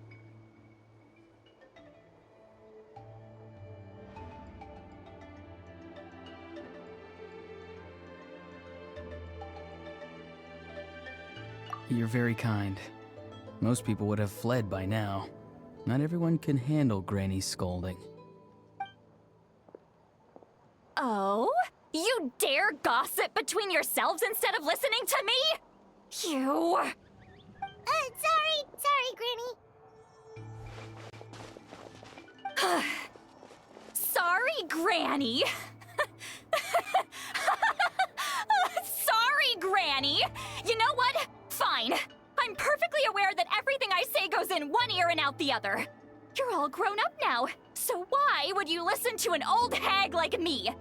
You're very kind. Most people would have fled by now. Not everyone can handle Granny's scolding. Oh? You dare gossip between yourselves instead of listening to me? You... Sorry, Granny. Sorry, Granny. Sorry, Granny. You know what? Fine. I'm perfectly aware that everything I say goes in one ear and out the other. You're all grown up now, so why would you listen to an old hag like me?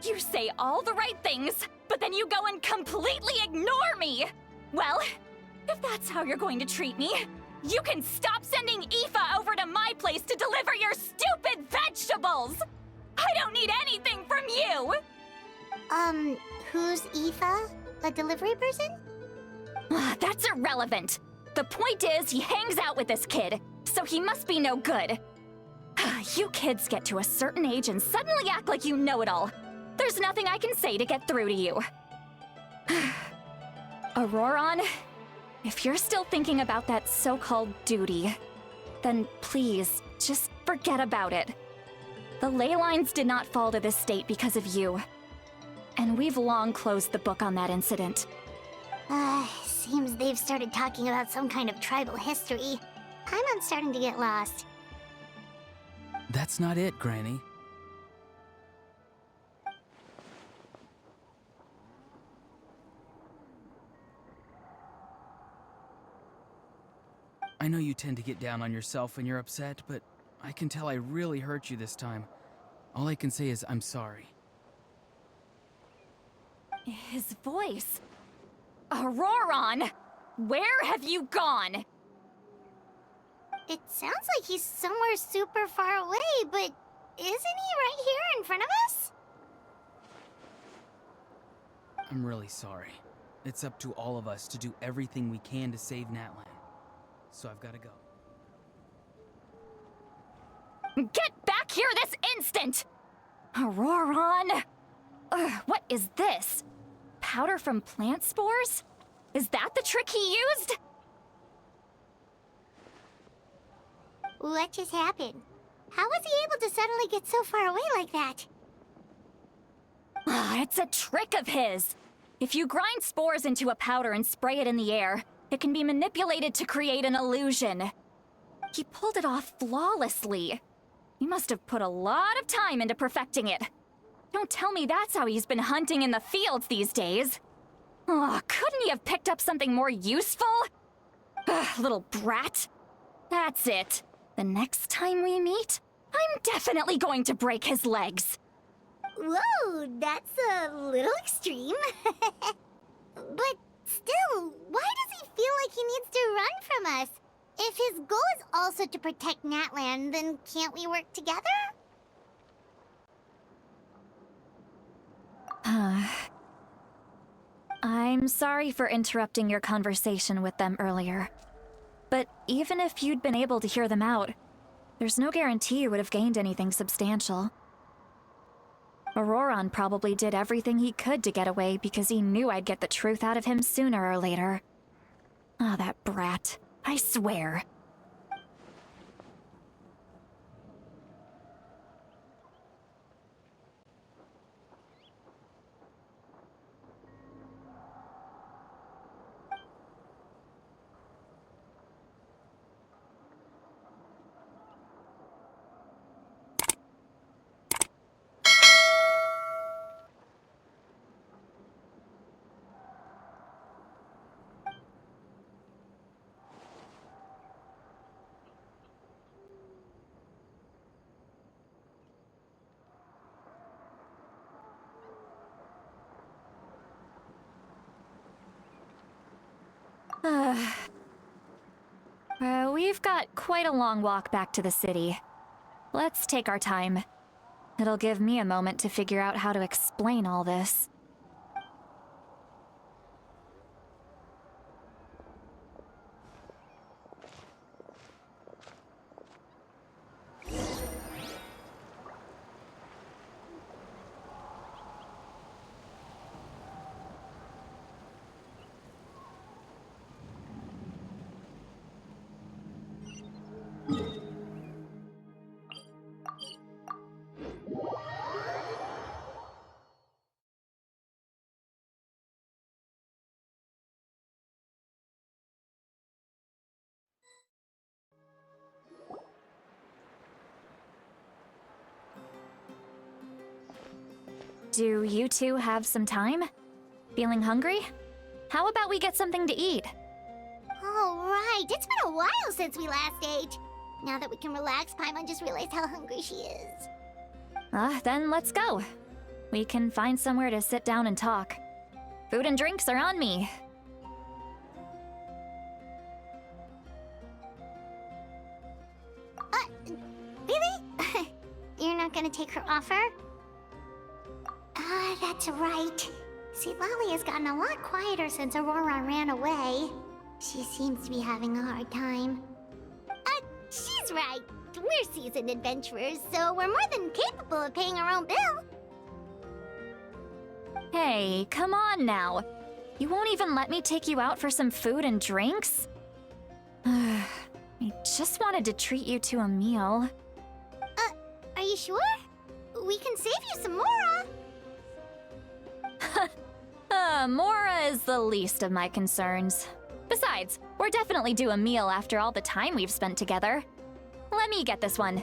You say all the right things, but then you go and completely ignore me! Well, if that's how you're going to treat me, you can stop sending Aoife over to my place to deliver your stupid vegetables! I don't need anything from you! Who's Aoife? A delivery person? That's irrelevant. The point is, he hangs out with this kid, so he must be no good. You kids get to a certain age and suddenly act like you know it all. There's nothing I can say to get through to you. Auroron, if you're still thinking about that so-called duty, then please, just forget about it. The ley lines did not fall to this state because of you. And we've long closed the book on that incident. Seems they've started talking about some kind of tribal history. I'm starting to get lost. That's not it, Granny. I know you tend to get down on yourself when you're upset, but I can tell I really hurt you this time. All I can say is I'm sorry. His voice. Auroron! Where have you gone? It sounds like he's somewhere super far away, but isn't he right here in front of us? I'm really sorry. It's up to all of us to do everything we can to save Natlan. So I've got to go. Get back here this instant! Auroron! Ugh, what is this? Powder from plant spores? Is that the trick he used? What just happened? How was he able to suddenly get so far away like that? It's a trick of his. If you grind spores into a powder and spray it in the air, it can be manipulated to create an illusion. He pulled it off flawlessly. He must have put a lot of time into perfecting it. Don't tell me that's how he's been hunting in the fields these days. Oh, couldn't he have picked up something more useful? Ugh, little brat. That's it. The next time we meet, I'm definitely going to break his legs. Whoa, that's a little extreme. But still, why does he feel like he needs to run from us? If his goal is also to protect Natlan, then can't we work together? I'm sorry for interrupting your conversation with them earlier. But even if you'd been able to hear them out, there's no guarantee you would have gained anything substantial. Auroron probably did everything he could to get away because he knew I'd get the truth out of him sooner or later. Ah, that brat. I swear. We've got quite a long walk back to the city. Let's take our time. It'll give me a moment to figure out how to explain all this. Do you two have some time? Feeling hungry? How about we get something to eat? Oh, right. It's been a while since we last ate. Now that we can relax, Paimon just realized how hungry she is. Then let's go. We can find somewhere to sit down and talk. Food and drinks are on me. Really? You're not gonna take her offer? That's right. See, Lolly has gotten a lot quieter since Aurora ran away. She seems to be having a hard time. She's right. We're seasoned adventurers, so we're more than capable of paying our own bill. Hey, come on now. You won't even let me take you out for some food and drinks? I just wanted to treat you to a meal. Are you sure? We can save you some Mora. Mora is the least of my concerns. Besides, we're definitely due a meal after all the time we've spent together. Let me get this one.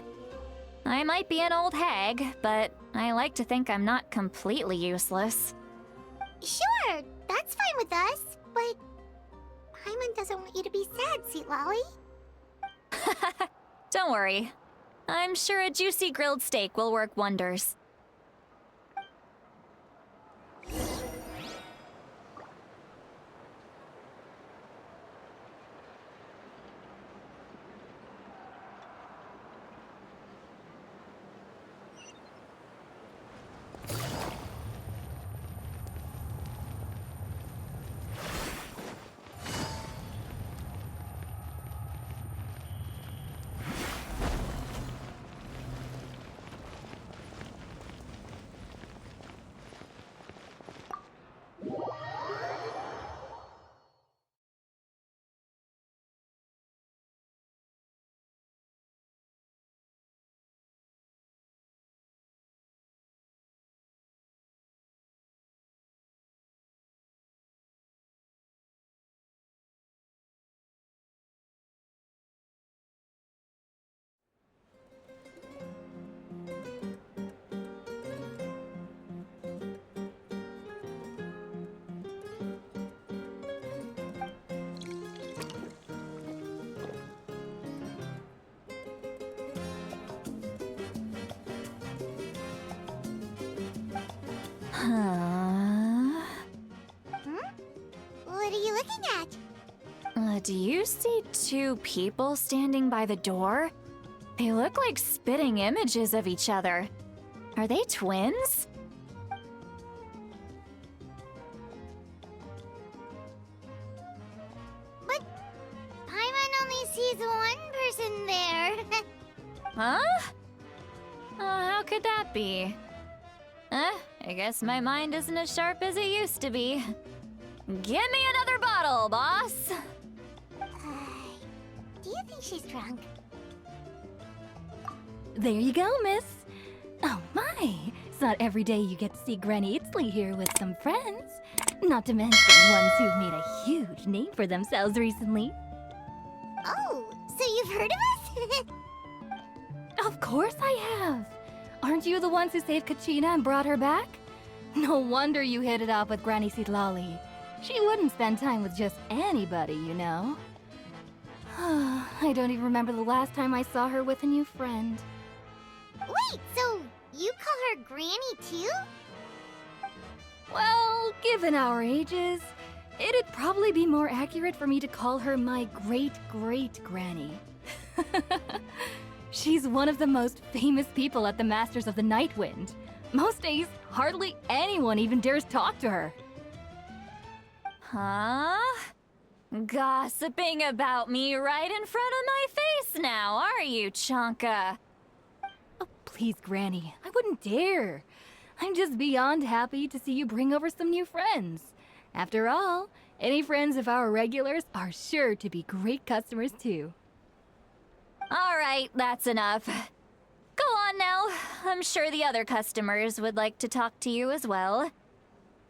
I might be an old hag, but I like to think I'm not completely useless. Sure, that's fine with us, but Paimon doesn't want you to be sad, Sweet Lolly. Don't worry. I'm sure a juicy grilled steak will work wonders. What are you looking at? Do you see two people standing by the door? They look like spitting images of each other. Are they twins? But Paimon only sees one person there. Huh? How could that be? I guess my mind isn't as sharp as it used to be. Give me another bottle, boss! Do you think she's drunk? There you go, miss. Oh my, it's not every day you get to see Granny Itzley here with some friends. Not to mention ones who've made a huge name for themselves recently. Oh, so you've heard of us? Of course I have. Aren't you the ones who saved Kachina and brought her back? No wonder you hit it off with Granny Citlali. She wouldn't spend time with just anybody, you know. I don't even remember the last time I saw her with a new friend. Wait, so you call her Granny too? Well, given our ages, it'd probably be more accurate for me to call her my great-great-granny. She's one of the most famous people at the Masters of the Nightwind. Most days, hardly anyone even dares talk to her. Huh? Gossiping about me right in front of my face now, are you, Chonka? Oh, please, Granny, I wouldn't dare. I'm just beyond happy to see you bring over some new friends. After all, any friends of our regulars are sure to be great customers too. All right, that's enough. Go on now. I'm sure the other customers would like to talk to you as well.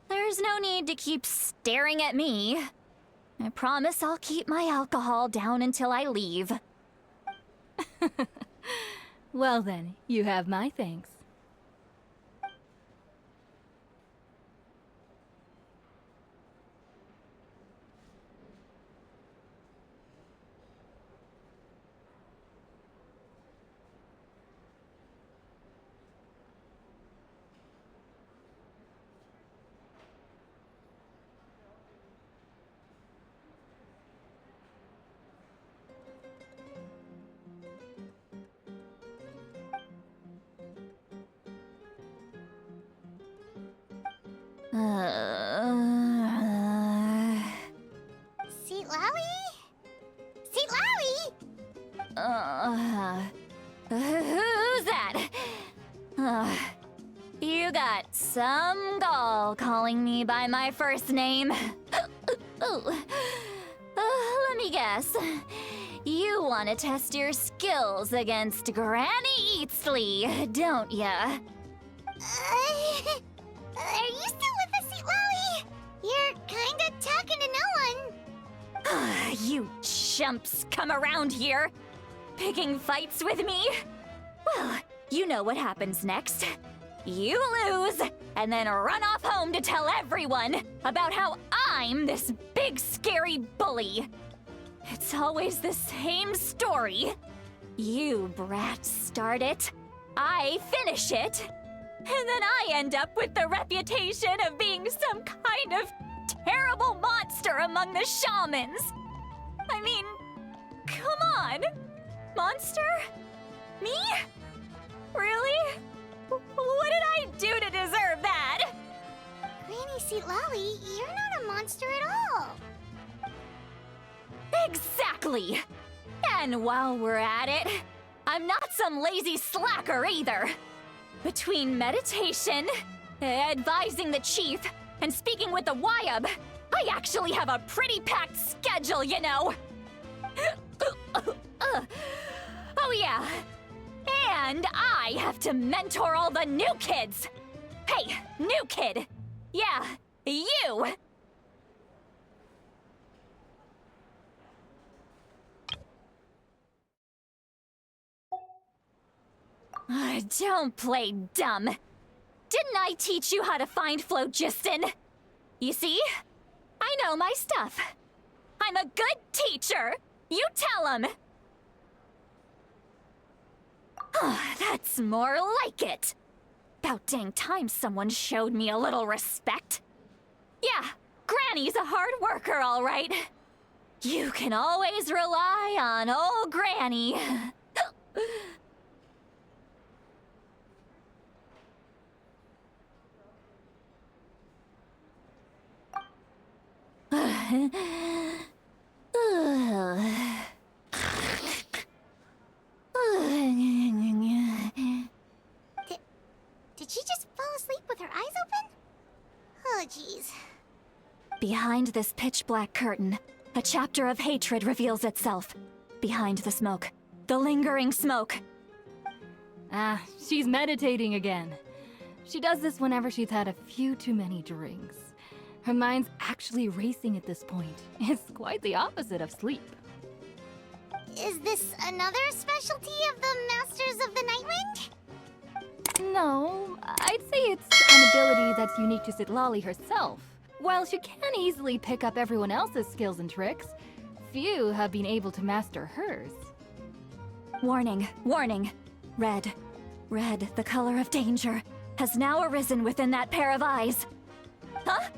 There's no need to keep staring at me. I promise I'll keep my alcohol down until I leave. Well then, you have my thanks. Citlali? Citlali? Who's that? You got some gall calling me by my first name. Let me guess. You want to test your skills against Granny Eatsley, don't ya? Are you still with us, Citlali? You're kinda talking to no one. You chumps come around here, picking fights with me? Well, you know what happens next. You lose, and then run off home to tell everyone about how I'm this big scary bully. It's always the same story. You brats start it, I finish it, and then I end up with the reputation of being some kind of terrible monster among the shamans. I mean, come on. Monster? Me? Really? What did I do to deserve that? Granny Citlali, you're not a monster at all. Exactly! And while we're at it, I'm not some lazy slacker either. Between meditation, advising the chief, and speaking with the Wyab, I actually have a pretty packed schedule, you know! Oh yeah, and I have to mentor all the new kids! Hey, new kid! Yeah, you! Don't play dumb. Didn't I teach you how to find phlogiston? You see? I know my stuff. I'm a good teacher. You tell him. That's more like it. About dang time someone showed me a little respect. Yeah, Granny's a hard worker, all right. You can always rely on old Granny. Did she just fall asleep with her eyes open? Oh, jeez. Behind this pitch-black curtain, a chapter of hatred reveals itself. Behind the smoke. The lingering smoke. Ah, she's meditating again. She does this whenever she's had a few too many drinks. Her mind's actually racing at this point. It's quite the opposite of sleep. Is this another specialty of the Masters of the Nightwind? No, I'd say it's an ability that's unique to Citlali herself. While she can easily pick up everyone else's skills and tricks, few have been able to master hers. Warning, warning. Red, the color of danger, has now arisen within that pair of eyes. Huh?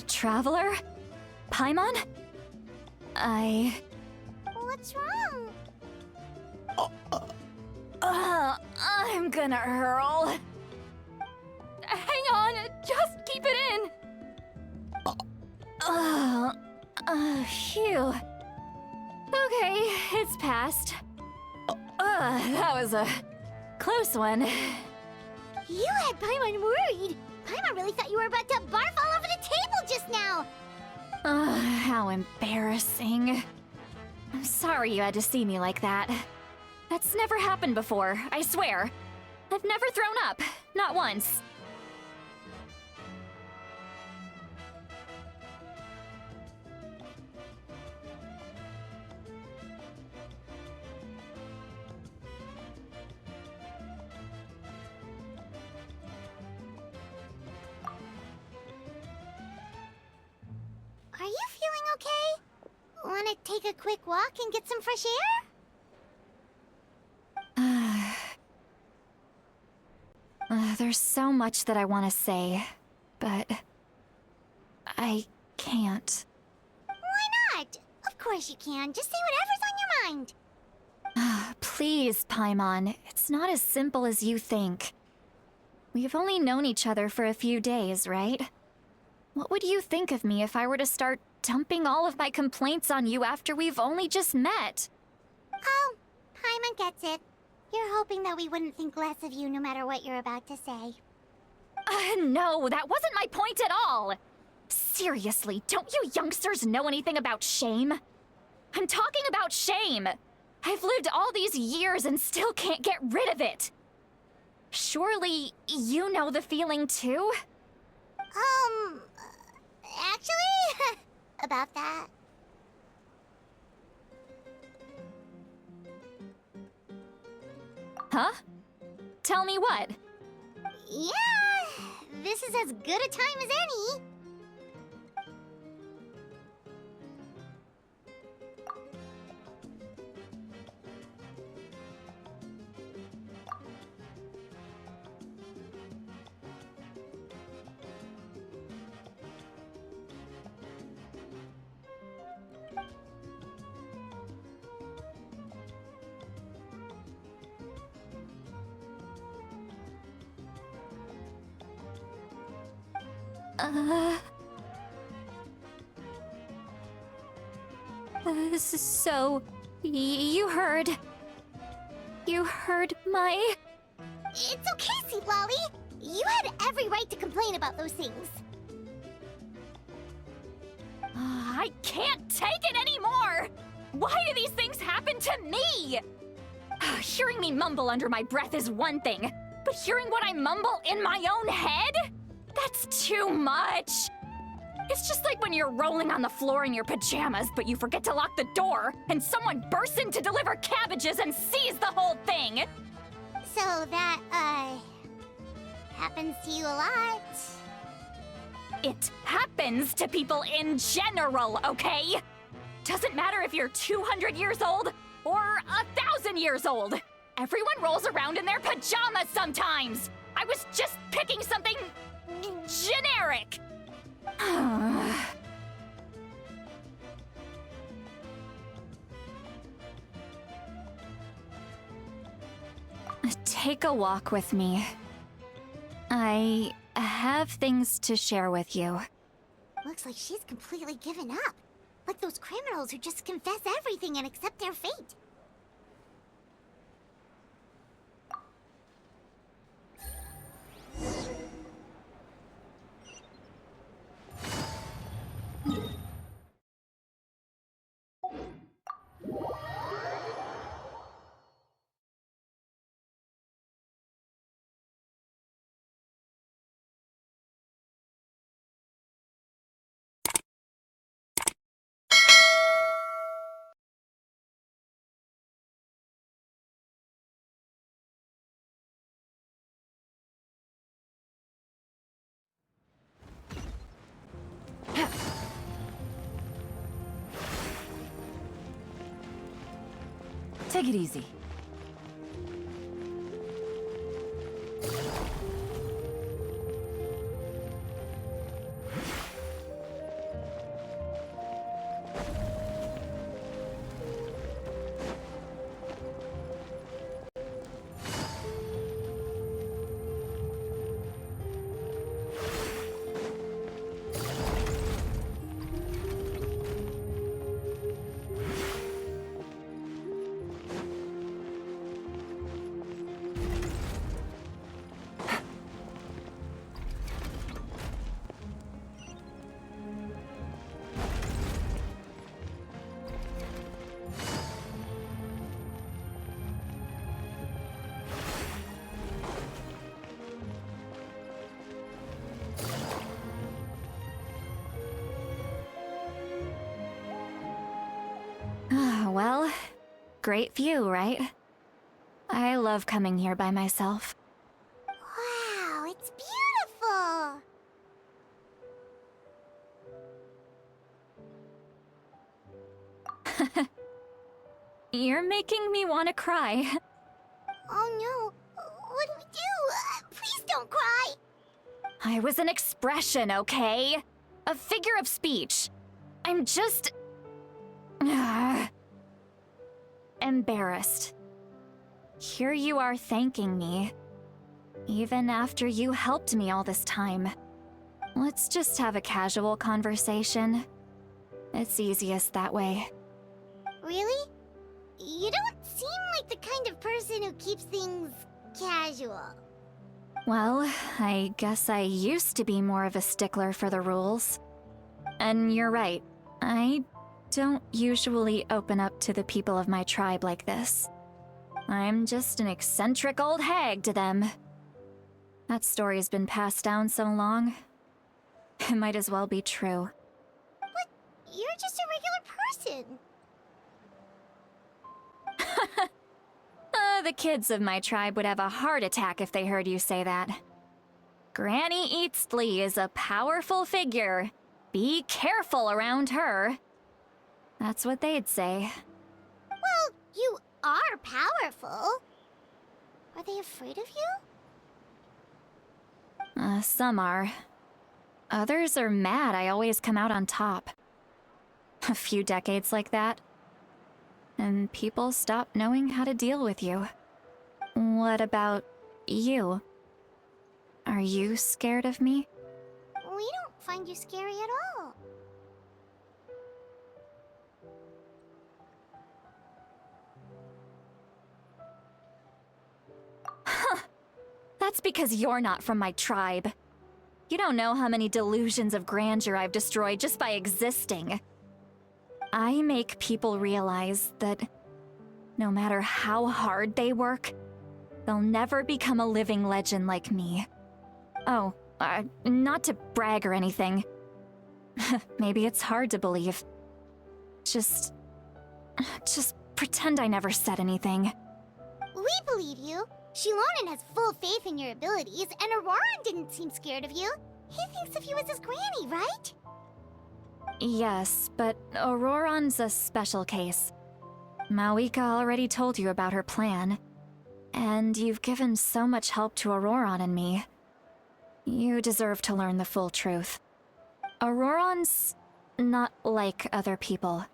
Traveler? Paimon? What's wrong? I'm gonna hurl. Hang on, just keep it in! Phew. Okay, it's passed. That was a close one. You had Paimon worried. Paimon really thought you were about to barf all over the table just now. How embarrassing. I'm sorry you had to see me like that. That's never happened before, I swear. I've never thrown up, not once. Are you feeling okay? Want to take a quick walk and get some fresh air? There's so much that I want to say, but I can't. Why not? Of course you can. Just say whatever's on your mind. Please, Paimon, it's not as simple as you think. We've only known each other for a few days, right? What would you think of me if I were to start dumping all of my complaints on you after we've only just met? Oh, Paimon gets it. You're hoping that we wouldn't think less of you no matter what you're about to say. No, that wasn't my point at all! Seriously, don't you youngsters know anything about shame? I'm talking about shame! I've lived all these years and still can't get rid of it! Surely, you know the feeling too? Actually, about that. Huh? Tell me what? Yeah, this is as good a time as any. So, you heard my... It's okay, Citlali. You had every right to complain about those things. I can't take it anymore! Why do these things happen to me? Hearing me mumble under my breath is one thing, but hearing what I mumble in my own head? That's too much! It's just like when you're rolling on the floor in your pajamas, but you forget to lock the door, and someone bursts in to deliver cabbages and sees the whole thing! So that, happens to you a lot. It happens to people in general, okay? Doesn't matter if you're 200 years old or 1,000 years old. Everyone rolls around in their pajamas sometimes. I was just picking something generic. Take a walk with me. I have things to share with you. Looks like she's completely given up. Like those criminals who just confess everything and accept their fate. Take it easy. Well, great view, right? I love coming here by myself. Wow, it's beautiful! You're making me want to cry. Oh no, what do we do? Please don't cry! I was an expression, okay? A figure of speech. I'm just... embarrassed. Here you are thanking me. Even after you helped me all this time. Let's just have a casual conversation. It's easiest that way. Really? You don't seem like the kind of person who keeps things casual. Well, I guess I used to be more of a stickler for the rules. And you're right, I don't usually open up to the people of my tribe like this. I'm just an eccentric old hag to them. That story's been passed down so long. It might as well be true. But you're just a regular person. The kids of my tribe would have a heart attack if they heard you say that. Granny Eatsley is a powerful figure. Be careful around her. That's what they'd say. Well, you are powerful. Are they afraid of you? Some are. Others are mad I always come out on top. A few decades like that, and people stop knowing how to deal with you. What about you? Are you scared of me? We don't find you scary at all. That's because you're not from my tribe. You don't know how many delusions of grandeur I've destroyed just by existing. I make people realize that no matter how hard they work, they'll never become a living legend like me. Oh, not to brag or anything. Maybe it's hard to believe. Just pretend I never said anything. We believe you. Shilonen has full faith in your abilities, and Auroran didn't seem scared of you. He thinks of you as his granny, right? Yes, but Auroron's a special case. Mawika already told you about her plan. And you've given so much help to Auroron and me. You deserve to learn the full truth. Auroron's not like other people.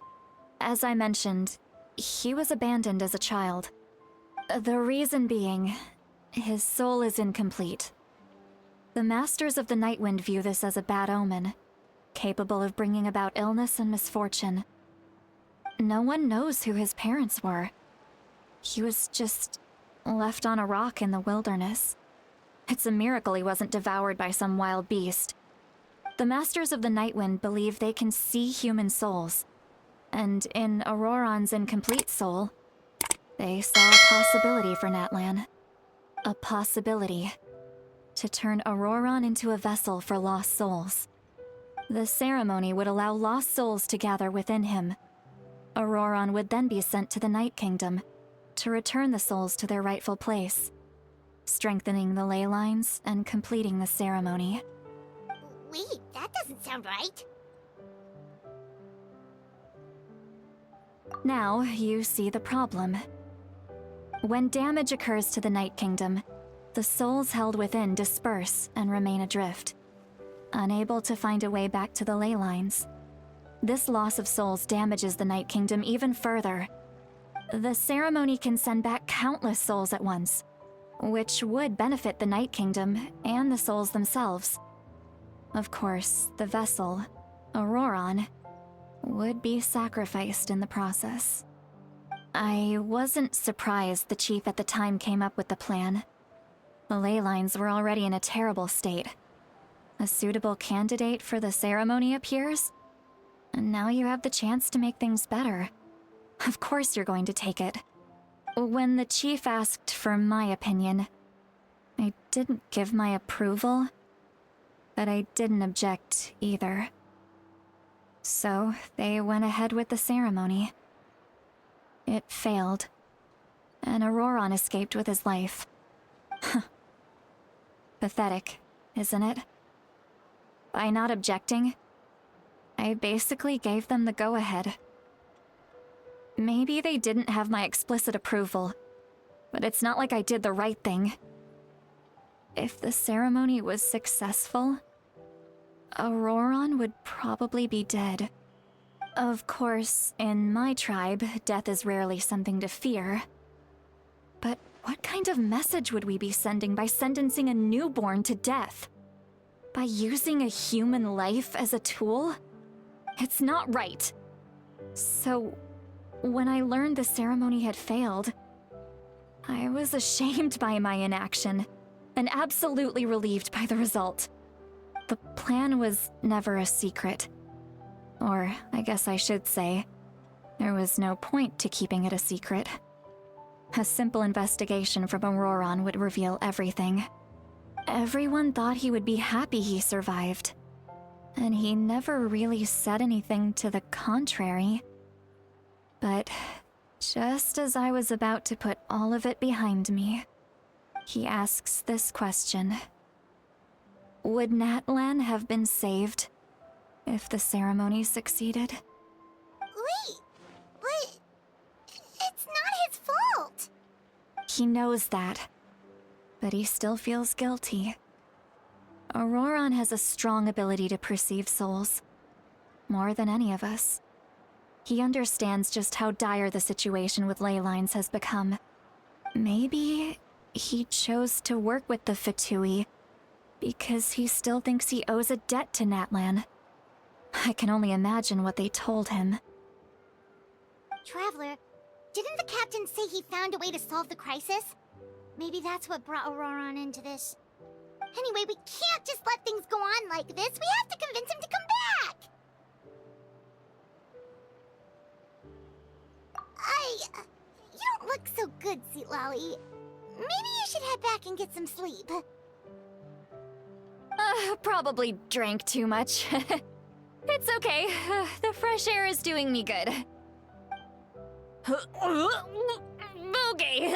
As I mentioned, he was abandoned as a child. The reason being, his soul is incomplete. The Masters of the Nightwind view this as a bad omen, capable of bringing about illness and misfortune. No one knows who his parents were. He was just left on a rock in the wilderness. It's a miracle he wasn't devoured by some wild beast. The Masters of the Nightwind believe they can see human souls, and in Auroron's incomplete soul, they saw a possibility for Natlan. A possibility to turn Auroron into a vessel for lost souls. The ceremony would allow lost souls to gather within him. Auroron would then be sent to the Night Kingdom to return the souls to their rightful place, strengthening the ley lines and completing the ceremony. Wait, that doesn't sound right. Now you see the problem. When damage occurs to the Night Kingdom, the souls held within disperse and remain adrift, unable to find a way back to the ley lines. This loss of souls damages the Night Kingdom even further. The ceremony can send back countless souls at once, which would benefit the Night Kingdom and the souls themselves. Of course, the vessel, Auroron, would be sacrificed in the process. I wasn't surprised the chief at the time came up with the plan. The ley lines were already in a terrible state. A suitable candidate for the ceremony appears, and now you have the chance to make things better. Of course you're going to take it. When the chief asked for my opinion, I didn't give my approval, but I didn't object either. So they went ahead with the ceremony. It failed, and Auroron escaped with his life. Pathetic, isn't it? By not objecting, I basically gave them the go-ahead. Maybe they didn't have my explicit approval, but it's not like I did the right thing. If the ceremony was successful, Auroron would probably be dead. Of course, in my tribe, death is rarely something to fear. But what kind of message would we be sending by sentencing a newborn to death? By using a human life as a tool? It's not right. So, when I learned the ceremony had failed, I was ashamed by my inaction, and absolutely relieved by the result. The plan was never a secret. Or, I guess I should say, there was no point to keeping it a secret. A simple investigation from Auroron would reveal everything. Everyone thought he would be happy he survived, and he never really said anything to the contrary. But just as I was about to put all of it behind me, he asks this question. Would Natlan have been saved if the ceremony succeeded? Wait, but it's not his fault. He knows that, but he still feels guilty. Auroron has a strong ability to perceive souls, more than any of us. He understands just how dire the situation with ley lines has become. Maybe he chose to work with the Fatui because he still thinks he owes a debt to Natlan. I can only imagine what they told him. Traveler, didn't the captain say he found a way to solve the crisis? Maybe that's what brought Auroron into this. Anyway, we can't just let things go on like this. We have to convince him to come back! You don't look so good, Lolly. Maybe you should head back and get some sleep. Probably drank too much. It's okay. The fresh air is doing me good. Okay.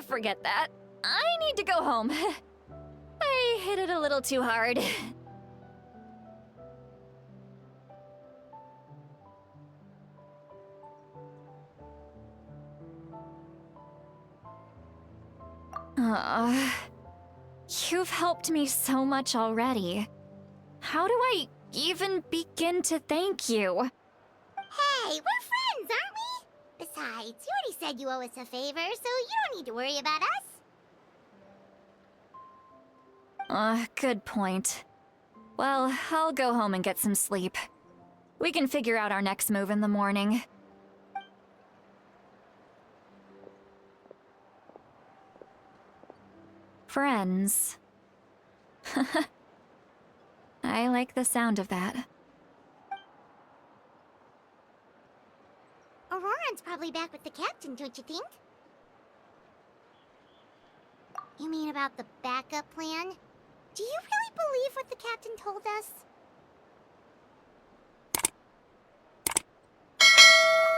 Forget that. I need to go home. I hit it a little too hard. You've helped me so much already. How do I even begin to thank you? Hey, we're friends, aren't we? Besides, you already said you owe us a favor, so you don't need to worry about us. Good point. Well, I'll go home and get some sleep. We can figure out our next move in the morning. Friends. I like the sound of that. Auroran's probably back with the captain, don't you think? You mean about the backup plan? Do you really believe what the captain told us?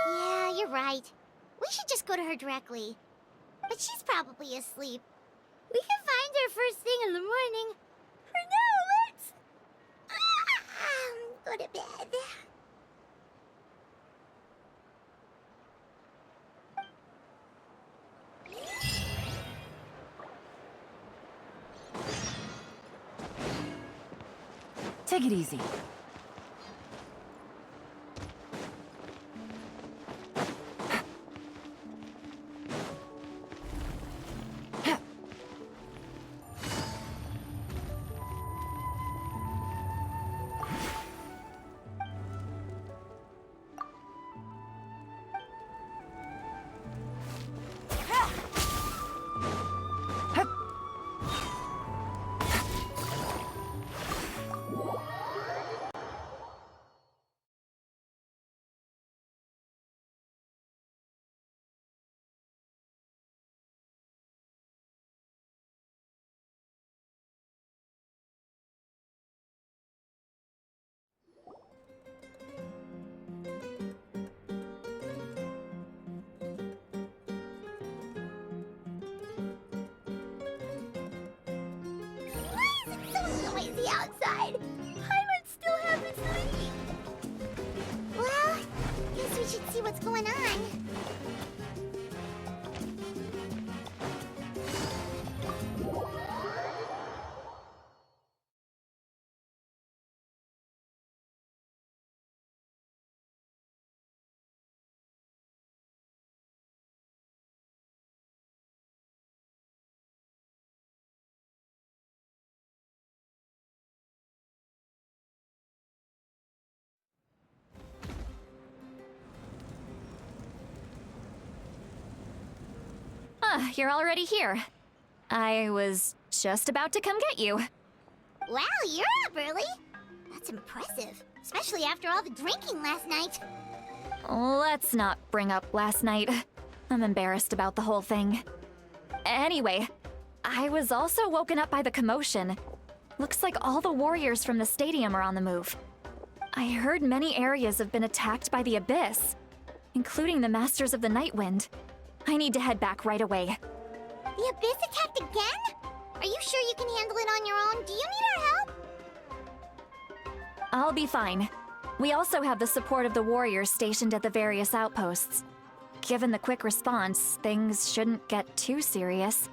Yeah, you're right. We should just go to her directly. But she's probably asleep. We can find her first thing in the morning. For now, let's... go to bed. Take it easy. Noisy outside. Pirates still haven't sleeping. Well, guess we should see what's going on. You're already here. I was just about to come get you. Wow, you're up early. That's impressive, especially after all the drinking last night. Let's not bring up last night. I'm embarrassed about the whole thing. Anyway, I was also woken up by the commotion. Looks like all the warriors from the stadium are on the move. I heard many areas have been attacked by the Abyss, including the Masters of the Nightwind. I need to head back right away. The Abyss attacked again? Are you sure you can handle it on your own? Do you need our help? I'll be fine. We also have the support of the warriors stationed at the various outposts. Given the quick response, things shouldn't get too serious.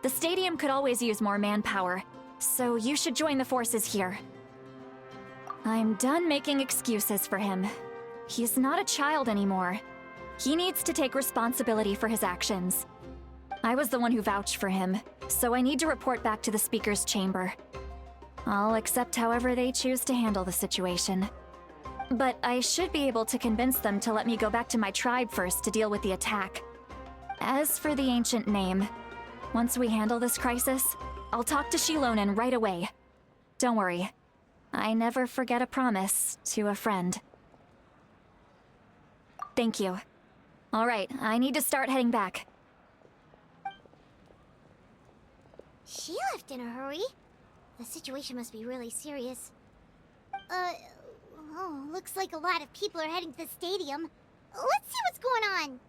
The stadium could always use more manpower, so you should join the forces here. I'm done making excuses for him. He's not a child anymore. He needs to take responsibility for his actions. I was the one who vouched for him, so I need to report back to the Speaker's chamber. I'll accept however they choose to handle the situation. But I should be able to convince them to let me go back to my tribe first to deal with the attack. As for the ancient name, once we handle this crisis, I'll talk to Shilonen right away. Don't worry. I never forget a promise to a friend. Thank you. All right, I need to start heading back. She left in a hurry. The situation must be really serious. Oh, looks like a lot of people are heading to the stadium. Let's see what's going on.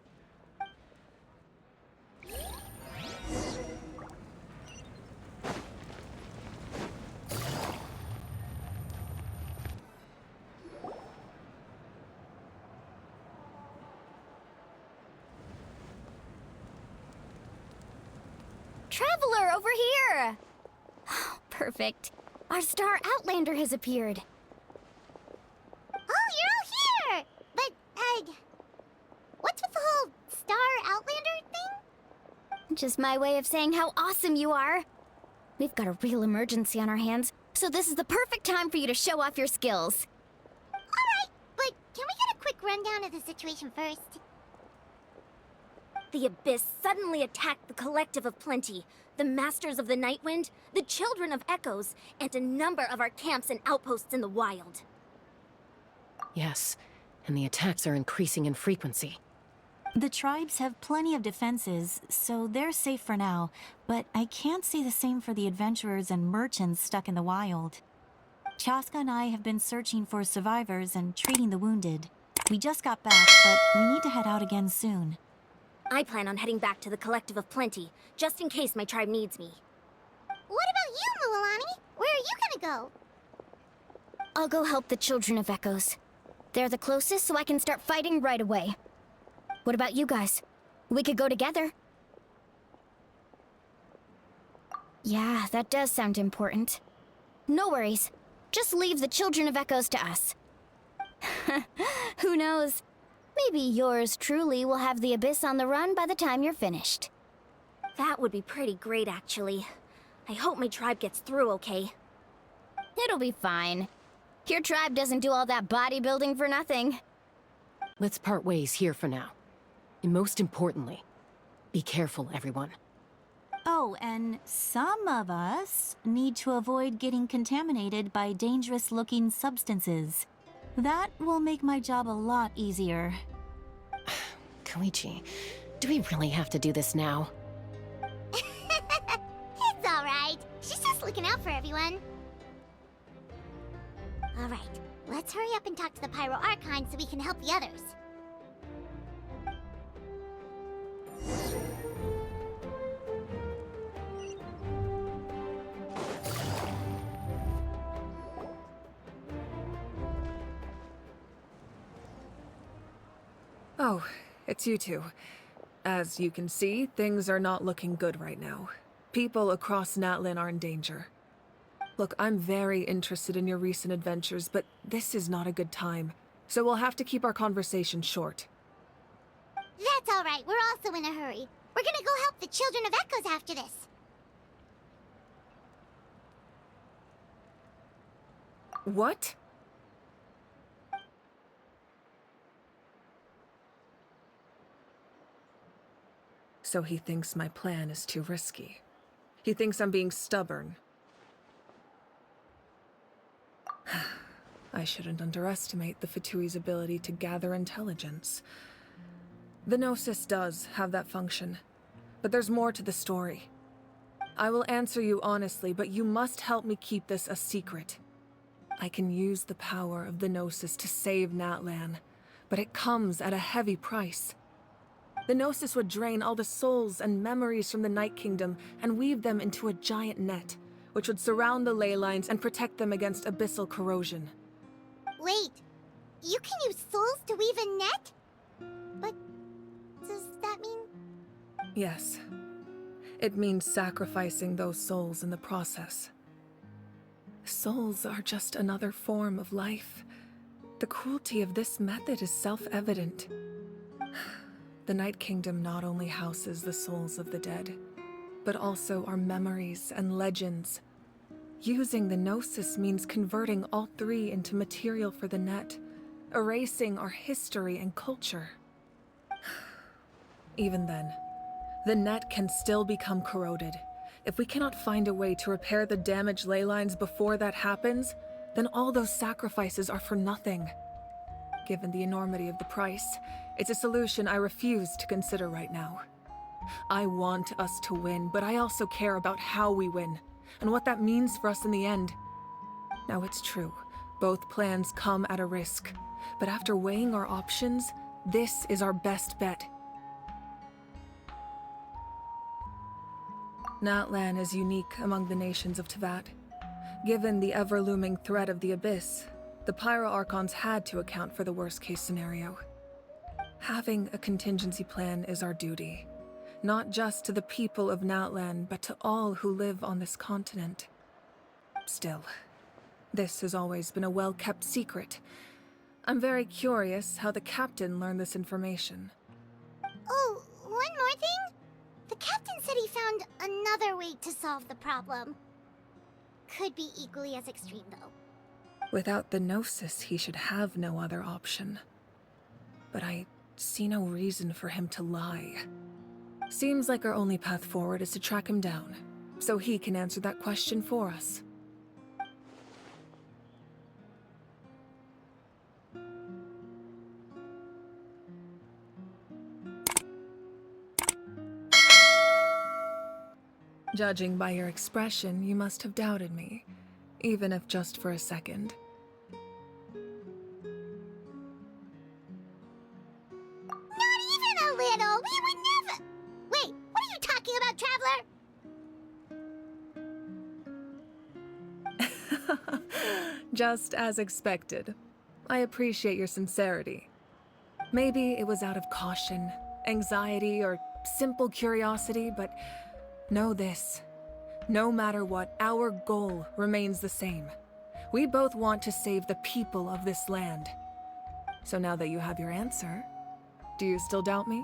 Traveler, over here! Perfect. Our star Outlander has appeared. Oh, you're all here! But, what's with the whole Star Outlander thing? Just my way of saying how awesome you are. We've got a real emergency on our hands, so this is the perfect time for you to show off your skills. Alright, but can we get a quick rundown of the situation first? The Abyss suddenly attacked the Collective of Plenty, the Masters of the Nightwind, the Children of Echoes, and a number of our camps and outposts in the wild. Yes, and the attacks are increasing in frequency. The tribes have plenty of defenses, so they're safe for now, but I can't say the same for the adventurers and merchants stuck in the wild. Chaska and I have been searching for survivors and treating the wounded. We just got back, but we need to head out again soon. I plan on heading back to the Collective of Plenty, just in case my tribe needs me. What about you, Mualani? Where are you gonna go? I'll go help the Children of Echoes. They're the closest, so I can start fighting right away. What about you guys? We could go together. Yeah, that does sound important. No worries. Just leave the Children of Echoes to us. Who knows? Maybe yours truly will have the Abyss on the run by the time you're finished. That would be pretty great, actually. I hope my tribe gets through okay. It'll be fine. Your tribe doesn't do all that bodybuilding for nothing. Let's part ways here for now. And most importantly, be careful, everyone. Oh, and some of us need to avoid getting contaminated by dangerous-looking substances. That will make my job a lot easier. Koichi, do we really have to do this now? It's alright. She's just looking out for everyone. Alright, let's hurry up and talk to the Pyro Archon so we can help the others. Oh, it's you two. As you can see, things are not looking good right now. People across Natlan are in danger. Look, I'm very interested in your recent adventures, but this is not a good time. So we'll have to keep our conversation short. That's alright, we're also in a hurry. We're gonna go help the Children of Echoes after this. What? So he thinks my plan is too risky. He thinks I'm being stubborn. I shouldn't underestimate the Fatui's ability to gather intelligence. The Gnosis does have that function, but there's more to the story. I will answer you honestly, but you must help me keep this a secret. I can use the power of the Gnosis to save Natlan, but it comes at a heavy price. The Gnosis would drain all the souls and memories from the Night Kingdom and weave them into a giant net, which would surround the ley lines and protect them against abyssal corrosion. Wait, you can use souls to weave a net? But does that mean... Yes. It means sacrificing those souls in the process. Souls are just another form of life. The cruelty of this method is self-evident. The Night Kingdom not only houses the souls of the dead, but also our memories and legends. Using the Gnosis means converting all three into material for the net, erasing our history and culture. Even then, the net can still become corroded. If we cannot find a way to repair the damaged ley lines before that happens, then all those sacrifices are for nothing. Given the enormity of the price, it's a solution I refuse to consider right now. I want us to win, but I also care about how we win, and what that means for us in the end. Now it's true, both plans come at a risk, but after weighing our options, this is our best bet. Natlan is unique among the nations of Teyvat. Given the ever-looming threat of the Abyss, the Pyro Archons had to account for the worst-case scenario. Having a contingency plan is our duty. Not just to the people of Natlan, but to all who live on this continent. Still, this has always been a well-kept secret. I'm very curious how the captain learned this information. Oh, one more thing? The captain said he found another way to solve the problem. Could be equally as extreme, though. Without the Gnosis, he should have no other option. But I see no reason for him to lie. Seems like our only path forward is to track him down, so he can answer that question for us. Judging by your expression, you must have doubted me, even if just for a second. Not even a little! We would never— Wait, what are you talking about, Traveler? Just as expected. I appreciate your sincerity. Maybe it was out of caution, anxiety, or simple curiosity, but know this. No matter what, our goal remains the same. We both want to save the people of this land. So now that you have your answer, do you still doubt me?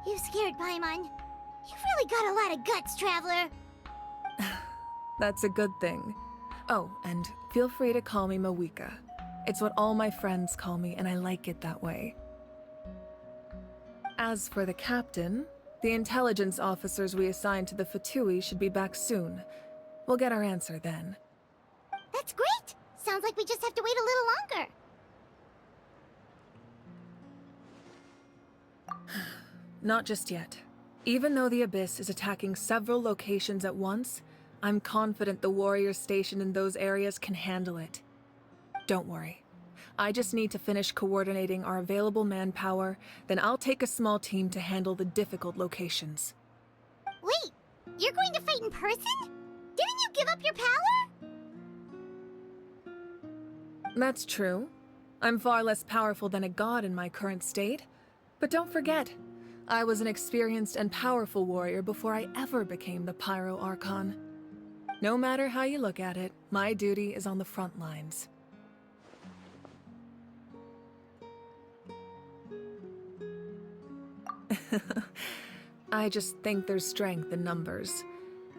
You scared Paimon. You've really got a lot of guts, Traveler. That's a good thing. Oh, and feel free to call me Mawika. It's what all my friends call me, and I like it that way. As for the captain, the intelligence officers we assigned to the Fatui should be back soon. We'll get our answer then. That's great! Sounds like we just have to wait a little longer. Not just yet. Even though the Abyss is attacking several locations at once, I'm confident the warriors stationed in those areas can handle it. Don't worry. I just need to finish coordinating our available manpower, then I'll take a small team to handle the difficult locations. Wait, you're going to fight in person? Didn't you give up your power? That's true. I'm far less powerful than a god in my current state. But don't forget, I was an experienced and powerful warrior before I ever became the Pyro Archon. No matter how you look at it, my duty is on the front lines. I just think there's strength in numbers.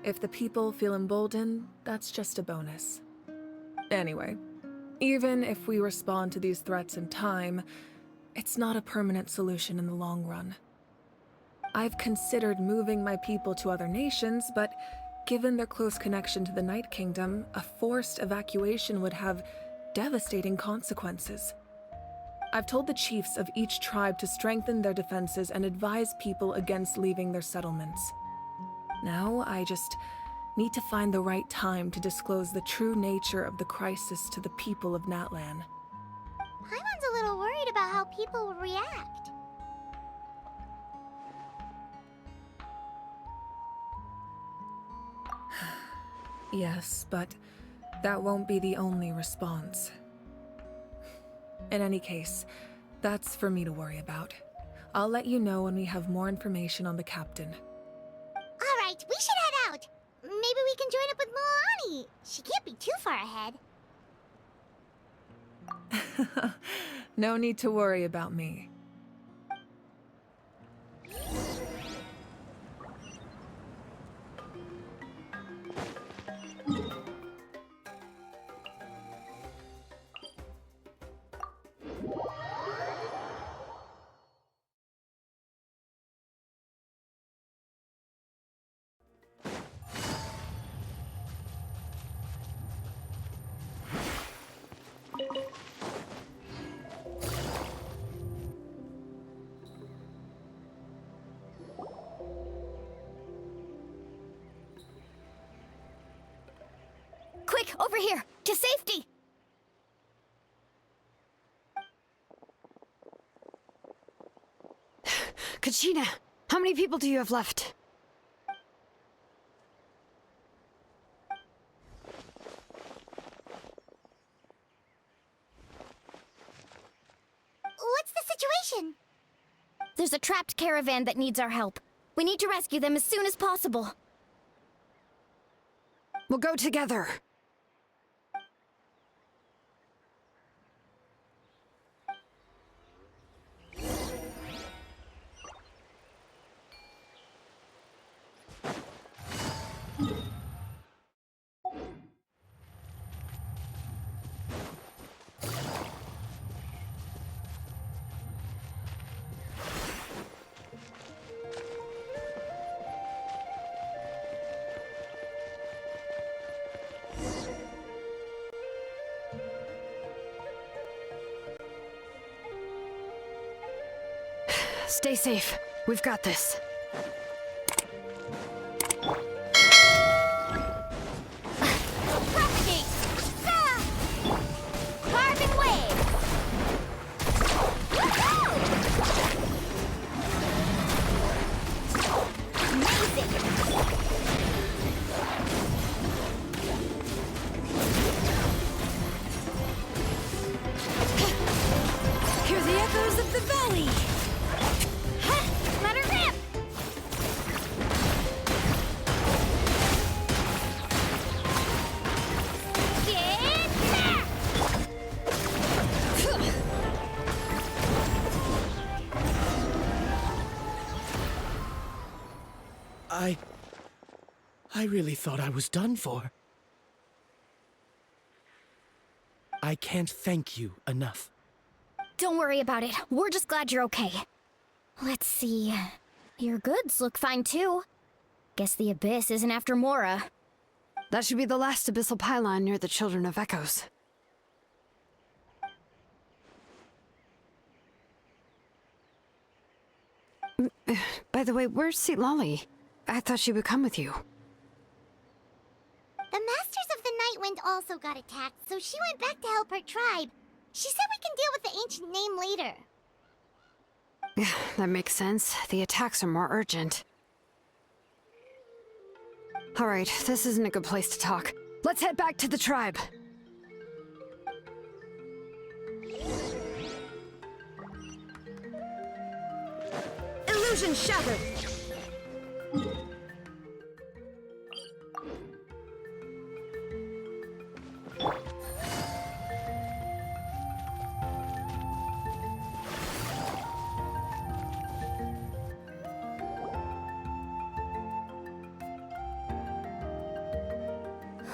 If the people feel emboldened, that's just a bonus. Anyway, even if we respond to these threats in time, it's not a permanent solution in the long run. I've considered moving my people to other nations, but given their close connection to the Night Kingdom, a forced evacuation would have devastating consequences. I've told the chiefs of each tribe to strengthen their defenses and advise people against leaving their settlements. Now, I just need to find the right time to disclose the true nature of the crisis to the people of Natlan. Paimon's a little worried about how people will react. Yes, but that won't be the only response. In any case, that's for me to worry about. I'll let you know when we have more information on the captain. Alright, we should head out. Maybe we can join up with Moani. She can't be too far ahead. No need to worry about me. Quick, over here! To safety! Kachina, how many people do you have left? mission? There's a trapped caravan that needs our help. We need to rescue them as soon as possible. We'll go together. Stay safe. We've got this. Propagate! Ah! Carving wave! Amazing! Hear the echoes of the valley! Let her rip! Get back! I really thought I was done for. I can't thank you enough. Don't worry about it. We're just glad you're okay. Let's see. Your goods look fine too. Guess the Abyss isn't after Mora. That should be the last abyssal pylon near the Children of Echoes. By the way, where's Seat Lolly? I thought she would come with you. The Masters of the Nightwind also got attacked, so she went back to help her tribe. She said we can deal with the ancient name later. Yeah, that makes sense. The attacks are more urgent. Alright, this isn't a good place to talk. Let's head back to the tribe. Illusion shattered!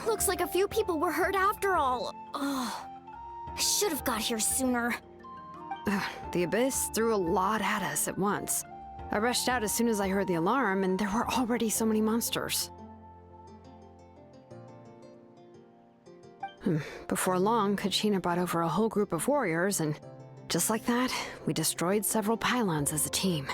Looks like a few people were hurt after all. Oh, I should have got here sooner. The Abyss threw a lot at us at once. I rushed out as soon as I heard the alarm, and there were already so many monsters. Before long, Kachina brought over a whole group of warriors, and just like that, we destroyed several pylons as a team.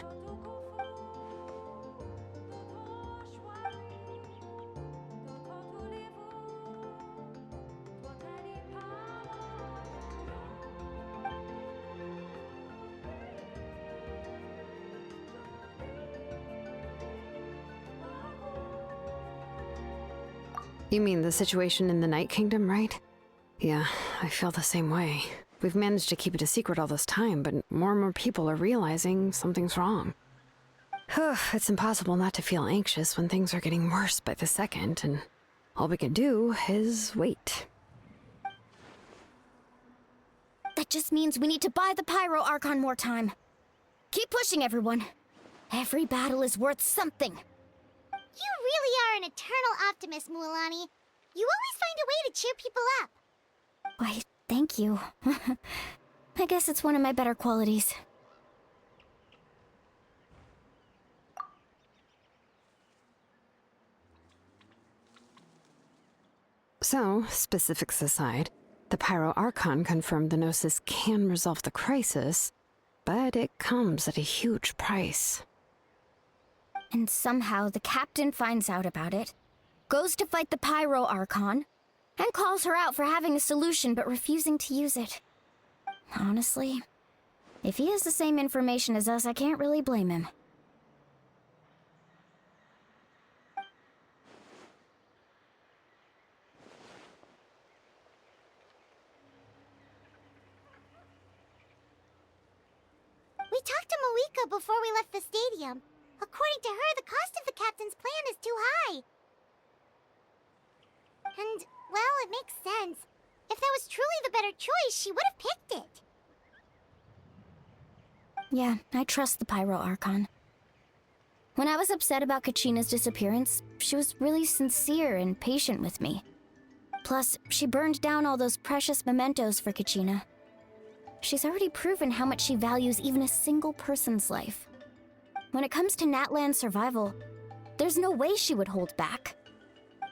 You mean the situation in the Night Kingdom, right? Yeah, I feel the same way. We've managed to keep it a secret all this time, but more and more people are realizing something's wrong. It's impossible not to feel anxious when things are getting worse by the second, and all we can do is wait. That just means we need to buy the Pyro Archon more time. Keep pushing, everyone. Every battle is worth something. You really are an eternal optimist, Mualani. You always find a way to cheer people up. Why, thank you. I guess it's one of my better qualities. So, specifics aside, the Pyro Archon confirmed the Gnosis can resolve the crisis, but it comes at a huge price. And somehow the captain finds out about it, goes to fight the Pyro Archon, and calls her out for having a solution but refusing to use it. Honestly, if he has the same information as us, I can't really blame him. We Mawika before we left the stadium. According to her, the cost of the captain's plan is too high. And, well, it makes sense. If that was truly the better choice, she would have picked it. Yeah, I trust the Pyro Archon. When I was upset about Kachina's disappearance, she was really sincere and patient with me. Plus, she burned down all those precious mementos for Kachina. She's already proven how much she values even a single person's life. When it comes to Natlan's survival, there's no way she would hold back.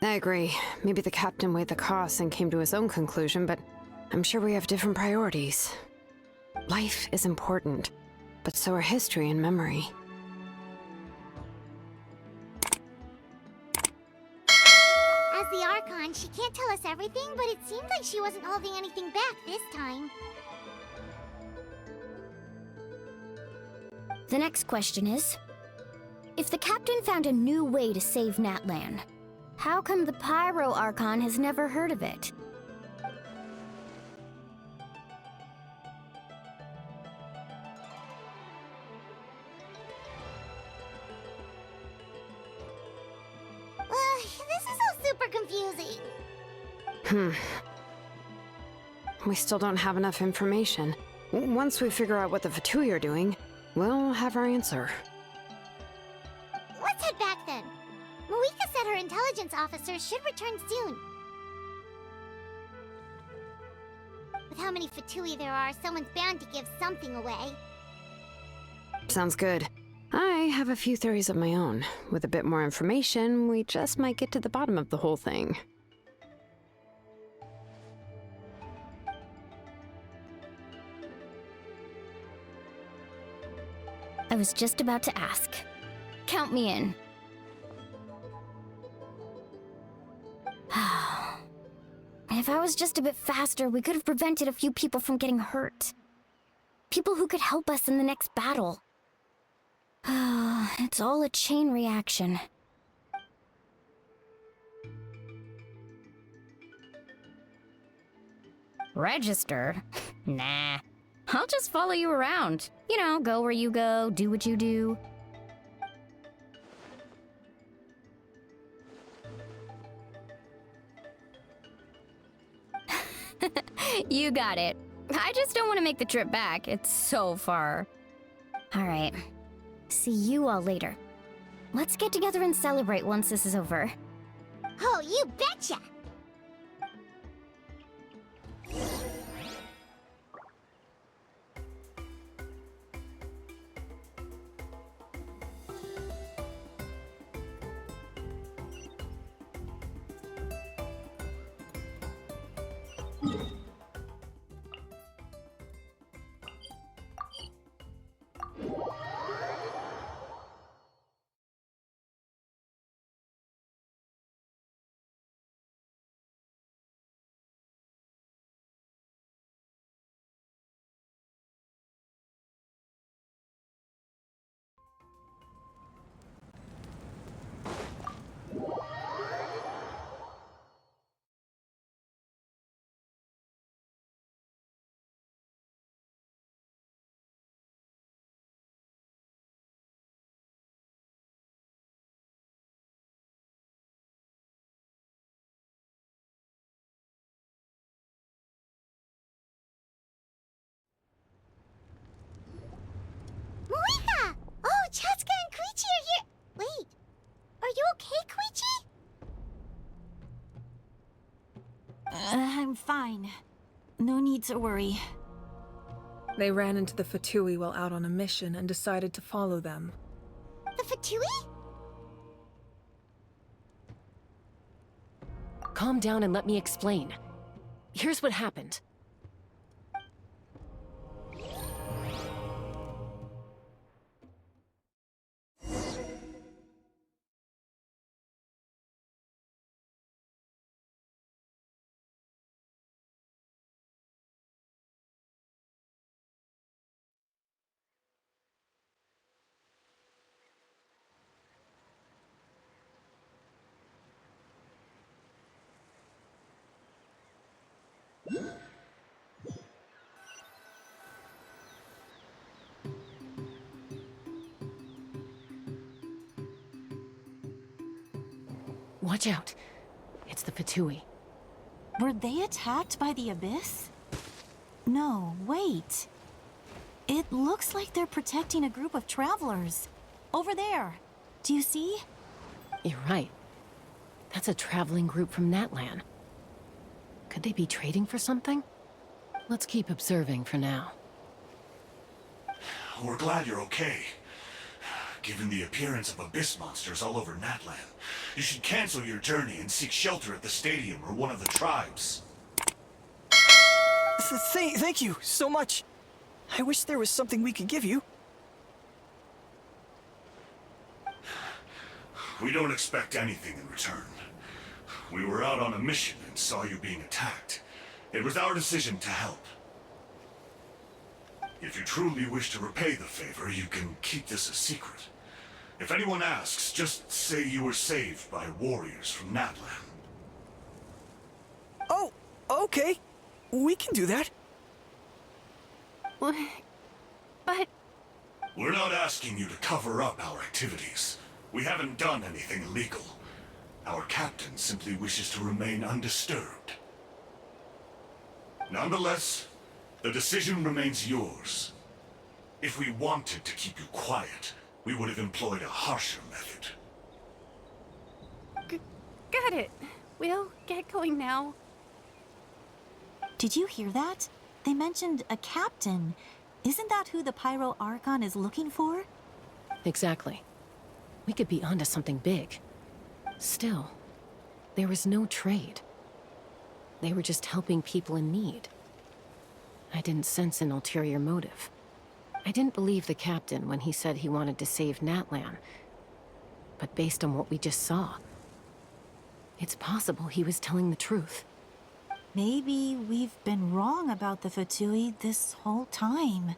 I agree. Maybe the captain weighed the costs and came to his own conclusion, but I'm sure we have different priorities. Life is important, but so are history and memory. As the Archon, she can't tell us everything, but it seemed like she wasn't holding anything back this time. The next question is, if the captain found a new way to save Natlan, how come the Pyro Archon has never heard of it? This is all super confusing. We still don't have enough information. Once we figure out what the Fatui are doing, we'll have our answer. Let's head back then. Mawika said her intelligence officers should return soon. With how many Fatui there are, someone's bound to give something away. Sounds good. I have a few theories of my own. With a bit more information, we just might get to the bottom of the whole thing. I was just about to ask. Count me in. If I was just a bit faster, we could have prevented a few people from getting hurt. People who could help us in the next battle. It's all a chain reaction. Register? Nah. I'll just follow you around. You know, go where you go, do what you do. You got it. I just don't want to make the trip back. It's so far. All right. See you all later. Let's get together and celebrate once this is over. Oh, you betcha! Mawika! Oh, Chaska and Koichi are here! Wait, are you okay, Koichi? I'm fine. No need to worry. They ran into the Fatui while out on a mission and decided to follow them. The Fatui? Calm down and let me explain. Here's what happened. Watch out. It's the Fatui. Were they attacked by the Abyss? No, wait. It looks like they're protecting a group of travelers. Over there. Do you see? You're right. That's a traveling group from Natlan. Could they be trading for something? Let's keep observing for now. We're glad you're okay. Given the appearance of abyss monsters all over Natlan, you should cancel your journey and seek shelter at the stadium or one of the tribes. Thank you so much. I wish there was something we could give you. We don't expect anything in return. We were out on a mission and saw you being attacked. It was our decision to help. If you truly wish to repay the favor, you can keep this a secret. If anyone asks, just say you were saved by warriors from Natlan. Oh, okay. We can do that. But... We're not asking you to cover up our activities. We haven't done anything illegal. Our captain simply wishes to remain undisturbed. Nonetheless, the decision remains yours. If we wanted to keep you quiet, we would have employed a harsher method. Got it. We'll get going now. Did you hear that? They mentioned a captain. Isn't that who the Pyro Archon is looking for? Exactly. We could be onto something big. Still, there was no trade. They were just helping people in need. I didn't sense an ulterior motive. I didn't believe the captain when he said he wanted to save Natlan. But based on what we just saw, it's possible he was telling the truth. Maybe we've been wrong about the Fatui this whole time.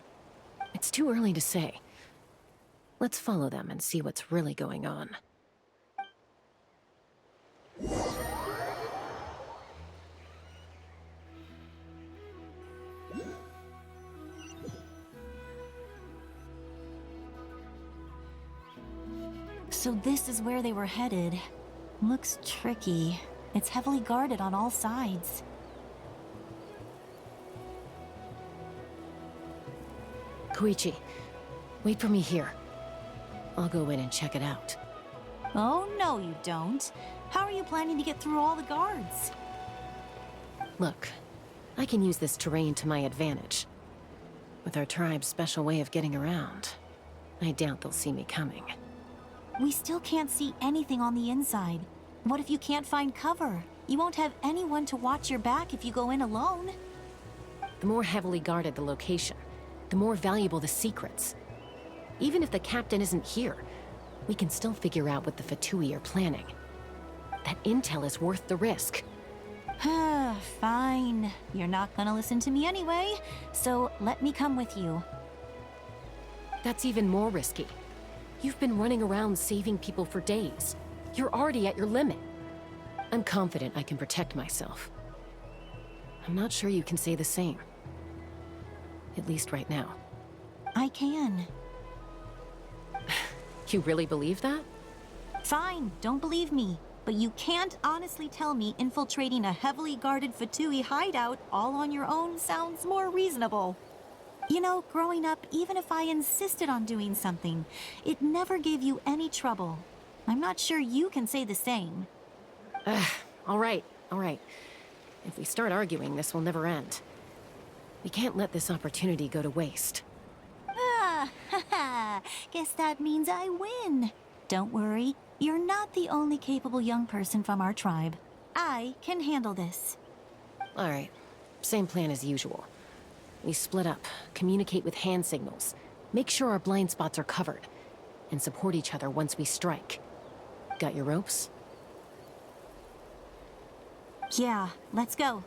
It's too early to say. Let's follow them and see what's really going on. So this is where they were headed. Looks tricky. It's heavily guarded on all sides. Koichi, wait for me here. I'll go in and check it out. Oh, no you don't. How are you planning to get through all the guards? Look, I can use this terrain to my advantage. With our tribe's special way of getting around, I doubt they'll see me coming. We still can't see anything on the inside. What if you can't find cover? You won't have anyone to watch your back if you go in alone. The more heavily guarded the location, the more valuable the secrets. Even if the captain isn't here, we can still figure out what the Fatui are planning. That intel is worth the risk. Fine. You're not gonna listen to me anyway, so let me come with you. That's even more risky. You've been running around saving people for days. You're already at your limit. I'm confident I can protect myself. I'm not sure you can say the same. At least right now. I can. You really believe that? Fine, don't believe me. But you can't honestly tell me infiltrating a heavily guarded Fatui hideout all on your own sounds more reasonable. You know, growing up, even if I insisted on doing something, it never gave you any trouble. I'm not sure you can say the same. All right. If we start arguing, this will never end. We can't let this opportunity go to waste. Guess that means I win. Don't worry, you're not the only capable young person from our tribe. I can handle this. All right, same plan as usual. We split up, communicate with hand signals, make sure our blind spots are covered, and support each other once we strike. Got your ropes? Yeah, let's go.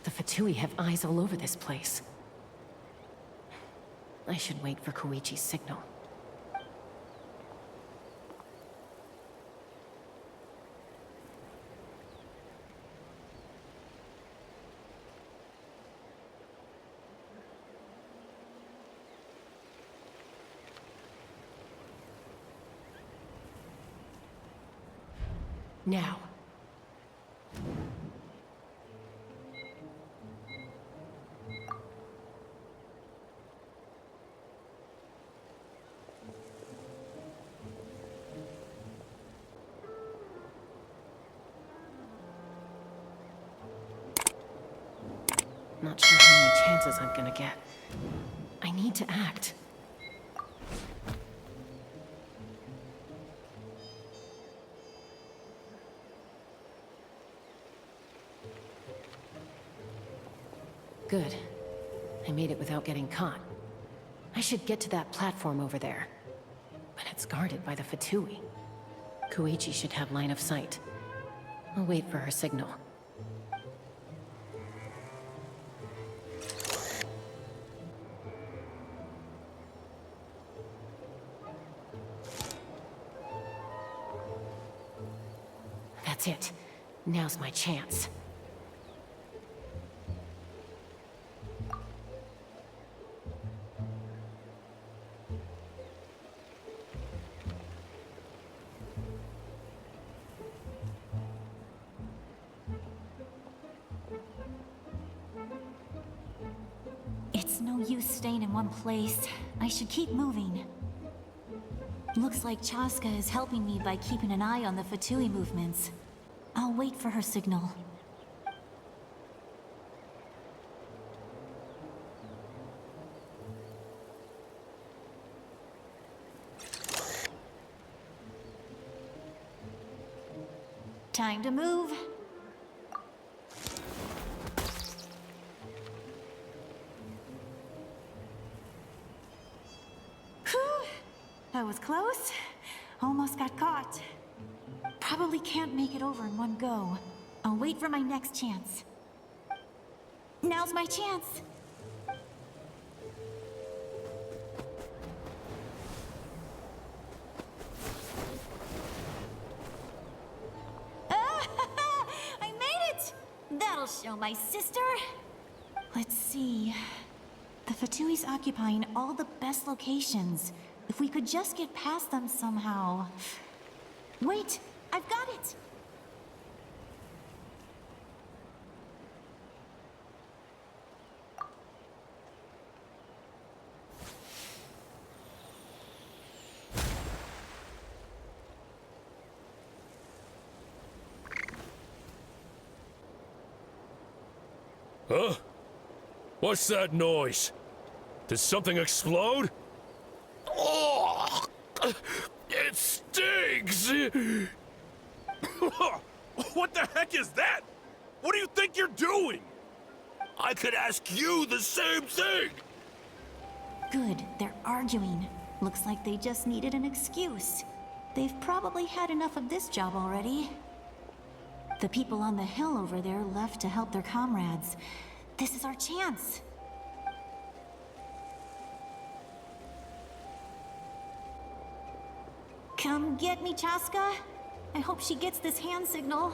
The Fatui have eyes all over this place. I should wait for Koichi's signal. Now. Not sure how many chances I'm gonna get. I need to act. Good. I made it without getting caught. I should get to that platform over there. But it's guarded by the Fatui. Koichi should have line of sight. I'll wait for her signal. That's it. Now's my chance. It's no use staying in one place. I should keep moving. Looks like Chaska is helping me by keeping an eye on the Fatui movements. I'll wait for her signal. Time to move. Whew! That was close. Almost got caught. Probably can't make it over in one go. I'll wait for my next chance. Now's my chance. I made it! That'll show my sister. Let's see. The Fatui's occupying all the best locations. If we could just get past them somehow. Wait! I've got it! Huh? What's that noise? Did something explode? Oh! It stings! What the heck is that? What do you think you're doing? I could ask you the same thing! Good, they're arguing. Looks like they just needed an excuse. They've probably had enough of this job already. The people on the hill over there left to help their comrades. This is our chance. Come get me, Chaska. I hope she gets this hand signal.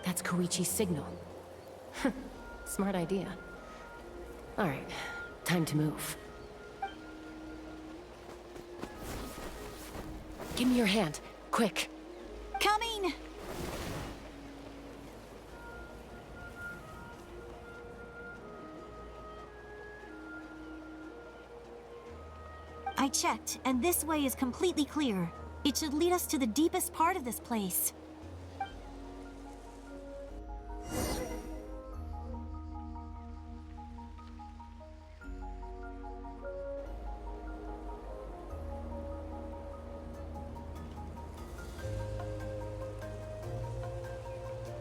That's Koichi's signal. Smart idea. Alright, time to move. Give me your hand, quick. Coming! I checked, and this way is completely clear. It should lead us to the deepest part of this place.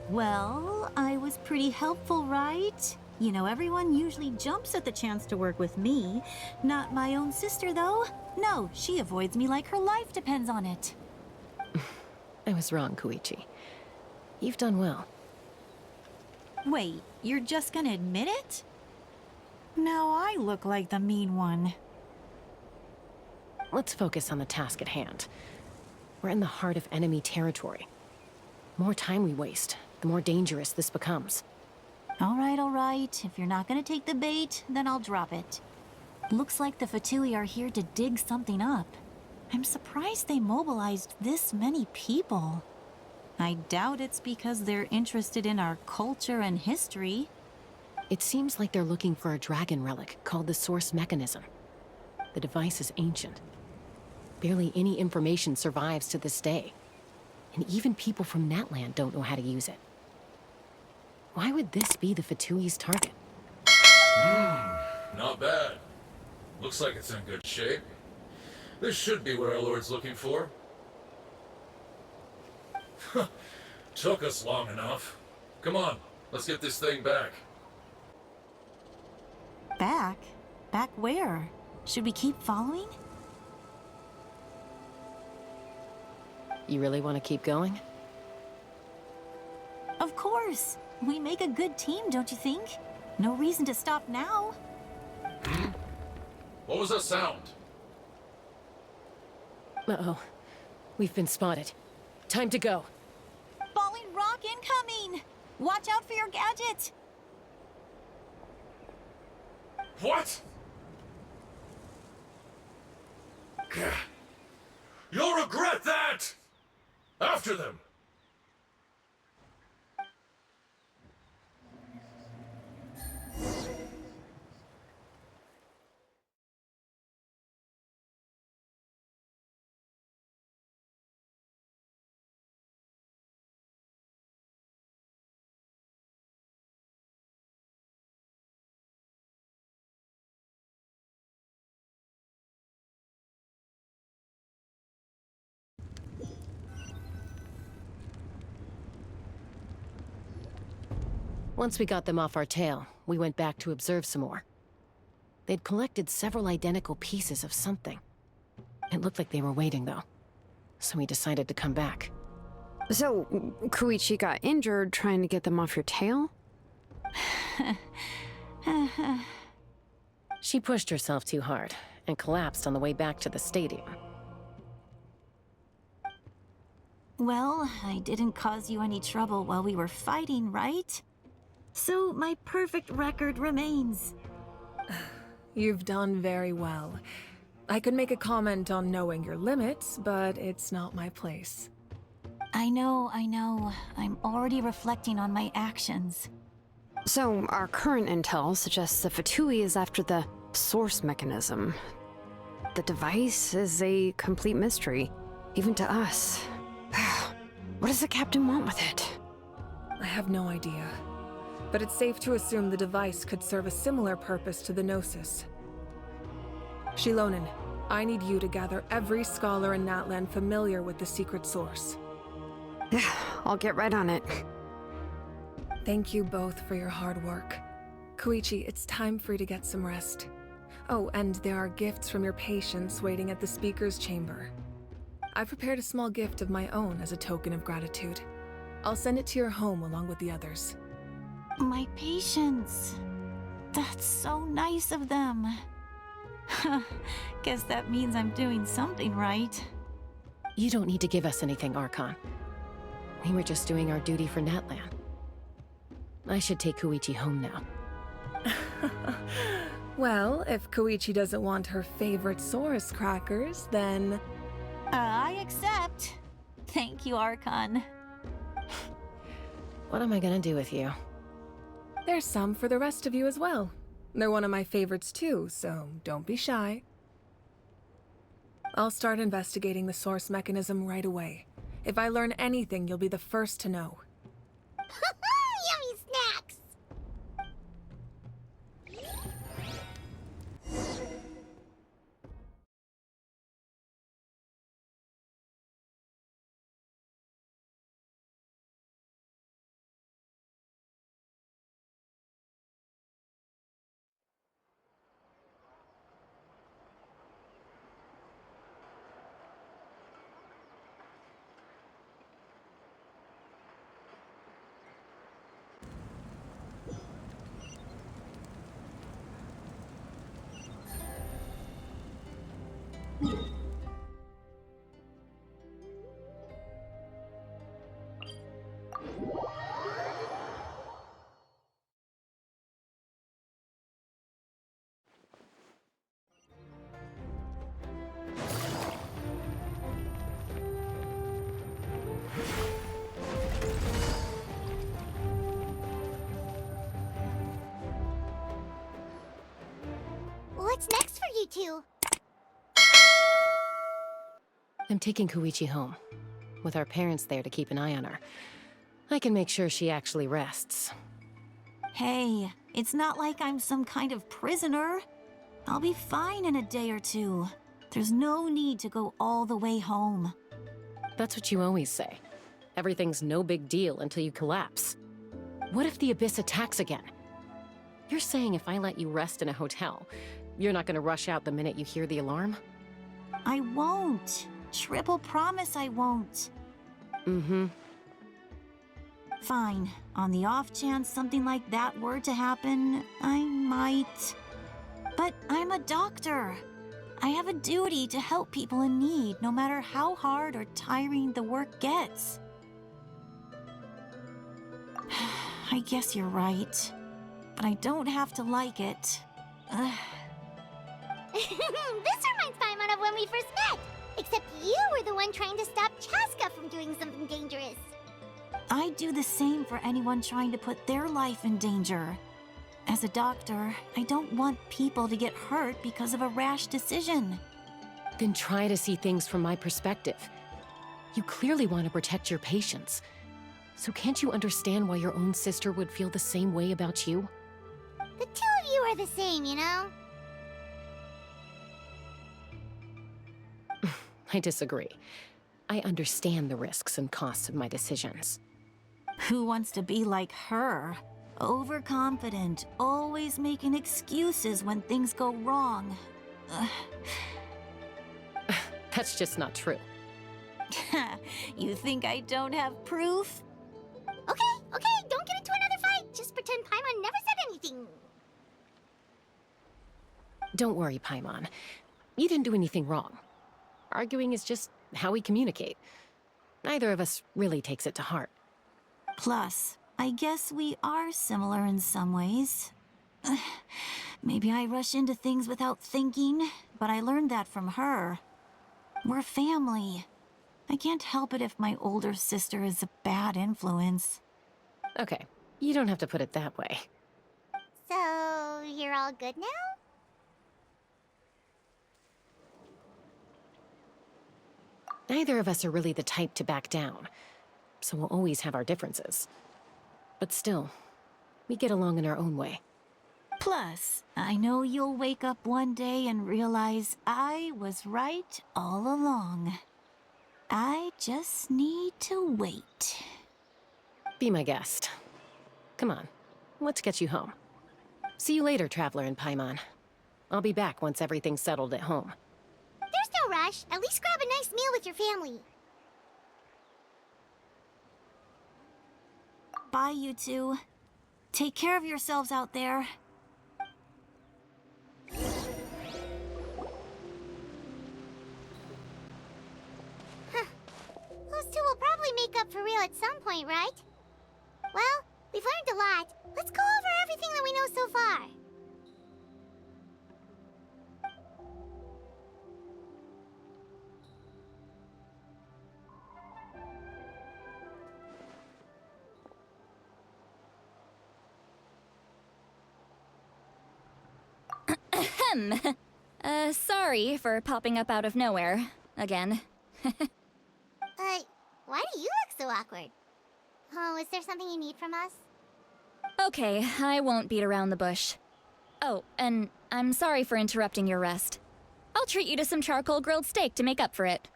Well, I was pretty helpful, right? You know, everyone usually jumps at the chance to work with me. Not my own sister, though. No, she avoids me like her life depends on it. I was wrong, Koichi. You've done well. Wait, You're just gonna admit it? Now I look like the mean one. Let's focus on the task at hand. We're in the heart of enemy territory. The more time we waste, the more dangerous this becomes. All right. If you're not gonna take the bait, then I'll drop it. Looks like the Fatui are here to dig something up. I'm surprised they mobilized this many people. I doubt it's because they're interested in our culture and history. It seems like they're looking for a dragon relic called the Source Mechanism. The device is ancient. Barely any information survives to this day. And even people from Natland don't know how to use it. Why would this be the Fatui's target? Not bad. Looks like it's in good shape. This should be what our Lord's looking for. Took us long enough. Come on, let's get this thing back. Back? Back where? Should we keep following? You really want to keep going? Of course. We make a good team, don't you think? No reason to stop now. What was that sound? Uh-oh. We've been spotted. Time to go. Falling rock incoming! Watch out for your gadget! What? You'll regret that! After them! Once we got them off our tail, we went back to observe some more. They'd collected several identical pieces of something. It looked like they were waiting, though. So we decided to come back. So, Koichi got injured trying to get them off your tail? She pushed herself too hard and collapsed on the way back to the stadium. Well, I didn't cause you any trouble while we were fighting, right? So my perfect record remains. You've done very well. I could make a comment on knowing your limits, but it's not my place. I know. I'm already reflecting on my actions. So, our current intel suggests the Fatui is after the source mechanism. The device is a complete mystery, even to us. What does the captain want with it? I have no idea. But it's safe to assume the device could serve a similar purpose to the Gnosis. Shilonen, I need you to gather every scholar in Natland familiar with the secret source. I'll get right on it. Thank you both for your hard work. Koichi, it's time for you to get some rest. Oh, and there are gifts from your patients waiting at the speaker's chamber. I prepared a small gift of my own as a token of gratitude. I'll send it to your home along with the others. My patience. That's so nice of them. Guess that means I'm doing something right. You don't need to give us anything, Archon. We were just doing our duty for Natland. I should take Koichi home now. Well, if Koichi doesn't want her favorite Saurus crackers, then... I accept. Thank you, Archon. What am I gonna do with you? There's some for the rest of you as well. They're one of my favorites too, so don't be shy. I'll start investigating the source mechanism right away. If I learn anything, you'll be the first to know. Yummy snacks! you two? I'm taking Koichi home. With our parents there to keep an eye on her. I can make sure she actually rests. Hey, it's not like I'm some kind of prisoner. I'll be fine in a day or two. There's no need to go all the way home. That's what you always say. Everything's no big deal until you collapse. What if the Abyss attacks again? You're saying if I let you rest in a hotel, you're not gonna rush out the minute you hear the alarm? I won't. Triple promise I won't. Mm-hmm. Fine. On the off chance something like that were to happen, I might. But I'm a doctor. I have a duty to help people in need, no matter how hard or tiring the work gets. I guess you're right. But I don't have to like it. This reminds Paimon of when we first met. Except you were the one trying to stop Chaska from doing something dangerous. I do the same for anyone trying to put their life in danger. As a doctor, I don't want people to get hurt because of a rash decision. Then try to see things from my perspective. You clearly want to protect your patients. So can't you understand why your own sister would feel the same way about you? The two of you are the same, you know? I disagree. I understand the risks and costs of my decisions. Who wants to be like her? Overconfident, always making excuses when things go wrong. That's just not true. You think I don't have proof? Okay, don't get into another fight. Just pretend Paimon never said anything. Don't worry, Paimon. You didn't do anything wrong. Arguing is just how we communicate. Neither of us really takes it to heart. Plus, I guess we are similar in some ways. Maybe I rush into things without thinking, but I learned that from her. We're family. I can't help it if my older sister is a bad influence. Okay, you don't have to put it that way. So, you're all good now? Neither of us are really the type to back down, so we'll always have our differences. But still, we get along in our own way. Plus, I know you'll wake up one day and realize I was right all along. I just need to wait. Be my guest. Come on, let's get you home. See you later, Traveler and Paimon. I'll be back once everything's settled at home. There's no rush. At least grab a nice meal with your family. Bye, you two. Take care of yourselves out there. Those two will probably make up for real at some point, right? Well, we've learned a lot. Let's go over everything that we know so far. Sorry for popping up out of nowhere. Again. Why do you look so awkward? Oh, is there something you need from us? Okay, I won't beat around the bush. Oh, and I'm sorry for interrupting your rest. I'll treat you to some charcoal grilled steak to make up for it.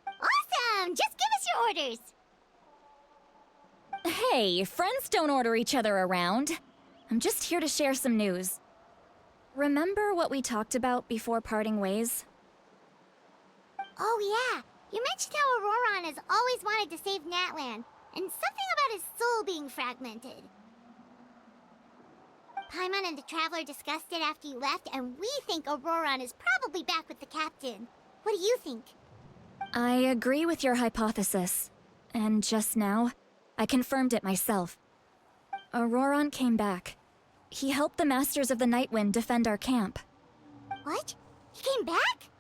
Awesome! Just give us your orders! Hey, friends don't order each other around. I'm just here to share some news. Remember what we talked about before parting ways? Oh yeah, you mentioned how Auroron has always wanted to save Natlan, and something about his soul being fragmented. Paimon and the Traveler discussed it after you left, and we think Auroron is probably back with the Captain. What do you think? I agree with your hypothesis. And just now, I confirmed it myself. Auroron came back. He helped the Masters of the Nightwind defend our camp. What? He came back?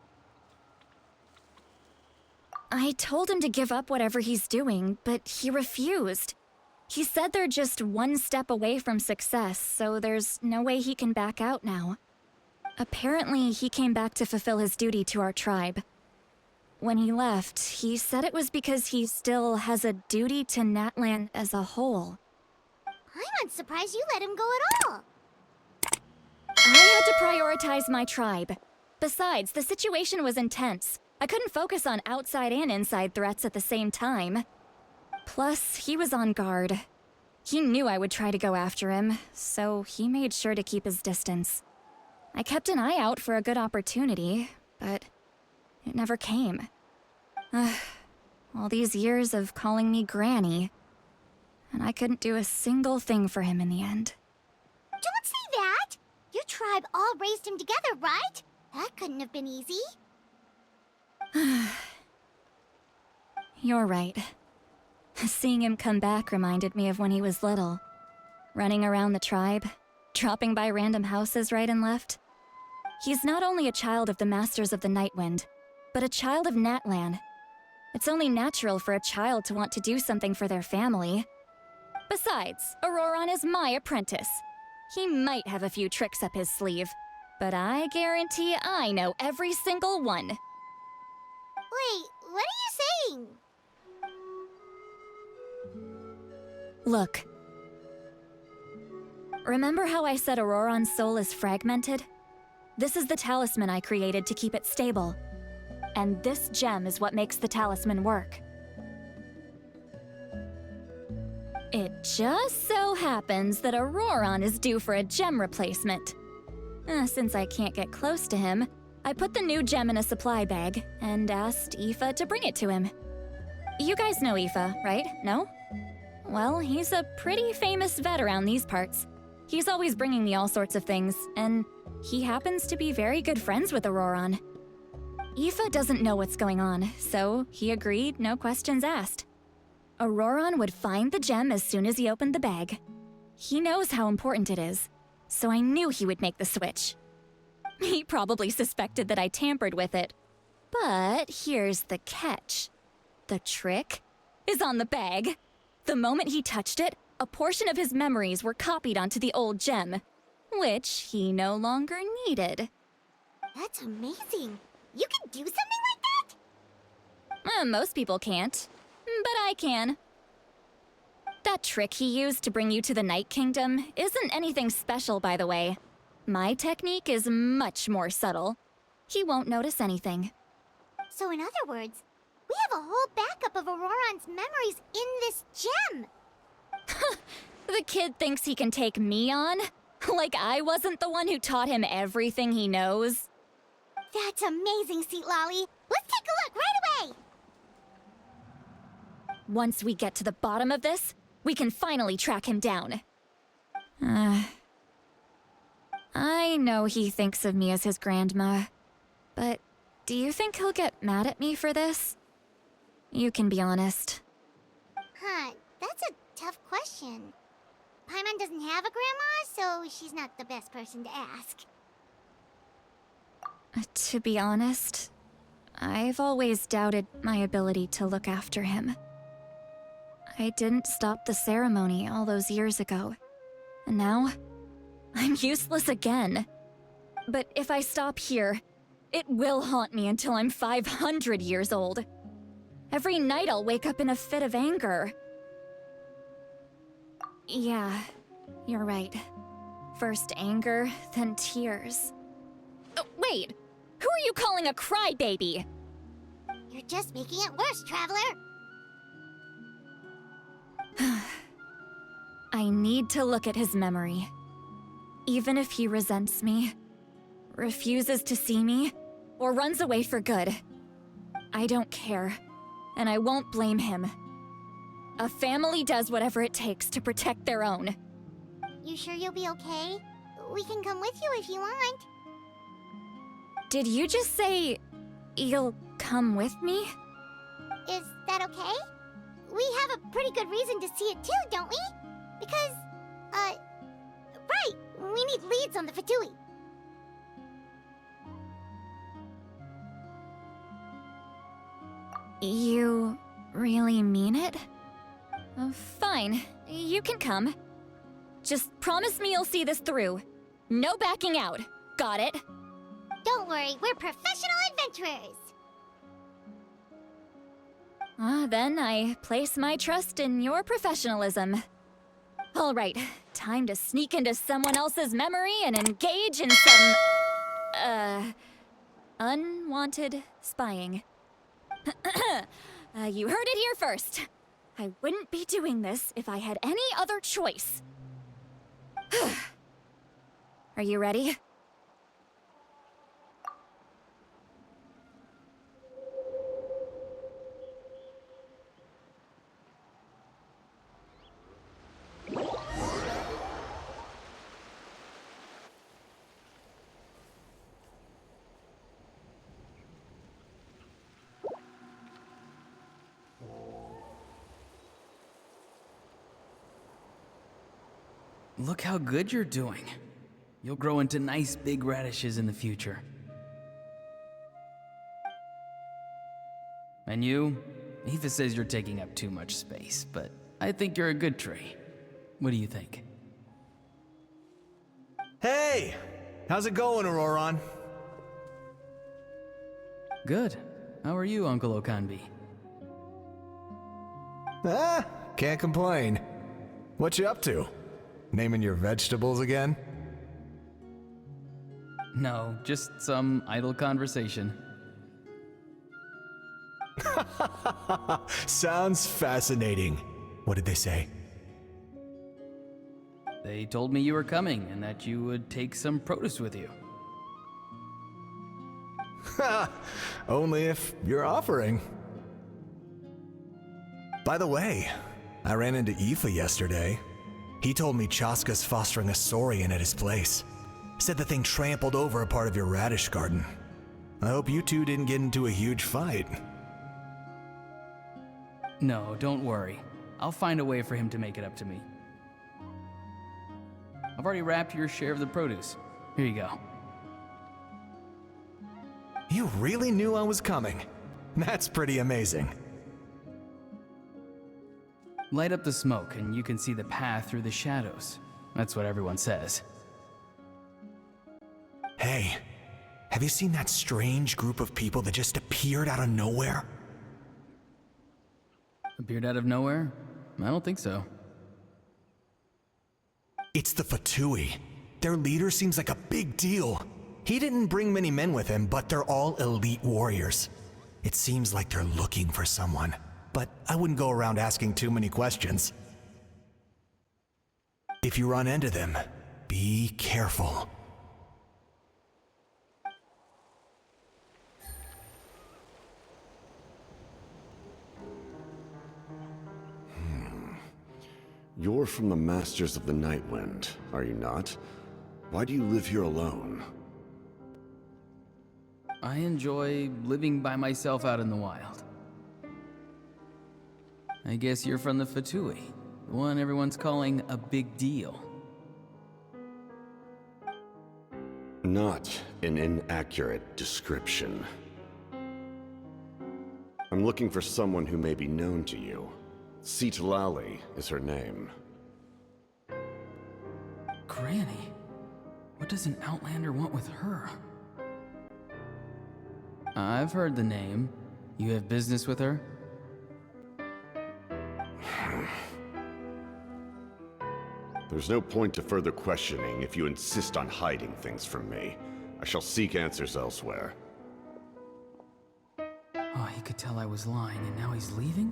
I told him to give up whatever he's doing, but he refused. He said they're just one step away from success, so there's no way he can back out now. Apparently, he came back to fulfill his duty to our tribe. When he left, he said it was because he still has a duty to Natlan as a whole. I'm unsurprised you let him go at all. I had to prioritize my tribe. Besides, the situation was intense. I couldn't focus on outside and inside threats at the same time. Plus, he was on guard. He knew I would try to go after him, so he made sure to keep his distance. I kept an eye out for a good opportunity, but it never came. All these years of calling me Granny, and I couldn't do a single thing for him in the end. Don't say that! Your tribe all raised him together, right? That couldn't have been easy. You're right. Seeing him come back reminded me of when he was little. Running around the tribe, dropping by random houses right and left. He's not only a child of the Masters of the Nightwind, but a child of Natlan. It's only natural for a child to want to do something for their family. Besides, Auroron is my apprentice. He might have a few tricks up his sleeve, but I guarantee I know every single one. Wait, what are you saying? Look. Remember how I said Auroron's soul is fragmented? This is the talisman I created to keep it stable. And this gem is what makes the talisman work. It just so happens that Auroron is due for a gem replacement. Since I can't get close to him, I put the new gem in a supply bag and asked Aoife to bring it to him. You guys know Aoife, right? No? Well, he's a pretty famous vet around these parts. He's always bringing me all sorts of things, and he happens to be very good friends with Auroron. Aoife doesn't know what's going on, so he agreed, no questions asked. Auroron would find the gem as soon as he opened the bag. He knows how important it is, so I knew he would make the switch. He probably suspected that I tampered with it. But here's the catch. The trick is on the bag. The moment he touched it, a portion of his memories were copied onto the old gem, which he no longer needed. That's amazing. You can do something like that? Most people can't, but I can. That trick he used to bring you to the Night Kingdom isn't anything special, by the way. My technique is much more subtle. He won't notice anything. So in other words, we have a whole backup of Auroron's memories in this gem. The kid thinks he can take me on? Like I wasn't the one who taught him everything he knows? That's amazing, Seat Lolly. Let's take a look right away! Once we get to the bottom of this, we can finally track him down. I know he thinks of me as his grandma, but do you think he'll get mad at me for this? You can be honest. Huh, that's a tough question. Paimon doesn't have a grandma, so she's not the best person to ask. To be honest, I've always doubted my ability to look after him. I didn't stop the ceremony all those years ago, and now I'm useless again. But if I stop here, it will haunt me until I'm 500 years old. Every night I'll wake up in a fit of anger. Yeah, you're right. First anger, then tears. Oh, wait! Who are you calling a crybaby? You're just making it worse, Traveler! I need to look at his memory. Even if he resents me, refuses to see me, or runs away for good. I don't care, and I won't blame him. A family does whatever it takes to protect their own. You sure you'll be okay? We can come with you if you want. Did you just say you'll come with me? Is that okay? We have a pretty good reason to see it too, don't we? Because, right, we need leads on the Fatui. You really mean it? Fine, you can come. Just promise me you'll see this through. No backing out. Got it? Don't worry, we're professional adventurers. Then I place my trust in your professionalism. All right, time to sneak into someone else's memory and engage in some, unwanted spying. You heard it here first. I wouldn't be doing this if I had any other choice. Are you ready? Look how good you're doing. You'll grow into nice big radishes in the future. And you? Aoife says you're taking up too much space, but I think you're a good tree. What do you think? Hey! How's it going, Auroron? Good. How are you, Uncle Okanbi? Can't complain. What you up to? Naming your vegetables again? No, just some idle conversation. Sounds fascinating. What did they say? They told me you were coming and that you would take some produce with you. Only if you're offering. By the way, I ran into Aoife yesterday. He told me Chaska's fostering a saurian at his place. Said the thing trampled over a part of your radish garden. I hope you two didn't get into a huge fight. No, don't worry. I'll find a way for him to make it up to me. I've already wrapped your share of the produce. Here you go. You really knew I was coming. That's pretty amazing. Light up the smoke and you can see the path through the shadows. That's what everyone says. Hey, have you seen that strange group of people that just appeared out of nowhere? Appeared out of nowhere? I don't think so. It's the Fatui. Their leader seems like a big deal. He didn't bring many men with him, but they're all elite warriors. It seems like they're looking for someone, but I wouldn't go around asking too many questions. If you run into them, be careful. You're from the Masters of the Nightwind, are you not? Why do you live here alone? I enjoy living by myself out in the wild. I guess you're from the Fatui, the one everyone's calling a big deal. Not an inaccurate description. I'm looking for someone who may be known to you. Citlali is her name. Granny? What does an Outlander want with her? I've heard the name. You have business with her? There's no point to further questioning if you insist on hiding things from me. I shall seek answers elsewhere. Oh, he could tell I was lying and now he's leaving?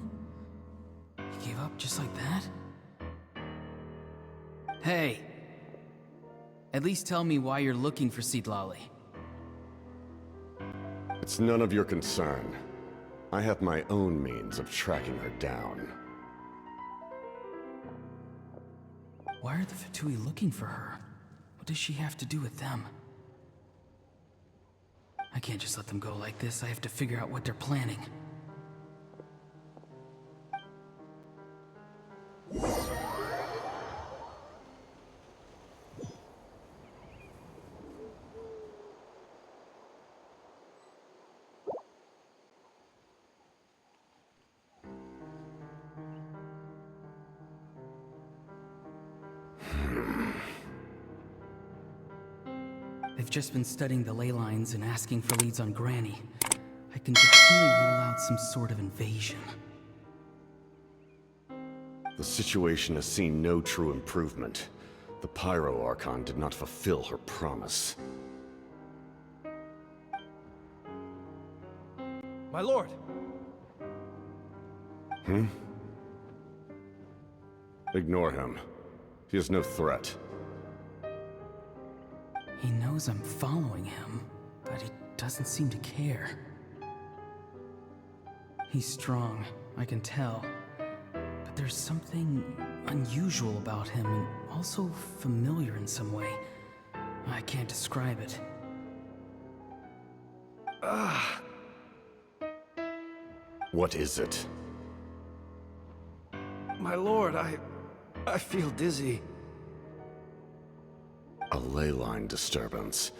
He gave up just like that? Hey! At least tell me why you're looking for Citlali. It's none of your concern. I have my own means of tracking her down. Why are the Fatui looking for her? What does she have to do with them? I can't just let them go like this. I have to figure out what they're planning. They've just been studying the ley lines and asking for leads on Granny, I can definitely rule out some sort of invasion. The situation has seen no true improvement. The Pyro Archon did not fulfill her promise. My lord! Ignore him. He is no threat. He knows I'm following him, but he doesn't seem to care. He's strong, I can tell. But there's something unusual about him, and also familiar in some way. I can't describe it. What is it? My lord, I feel dizzy. A ley line disturbance.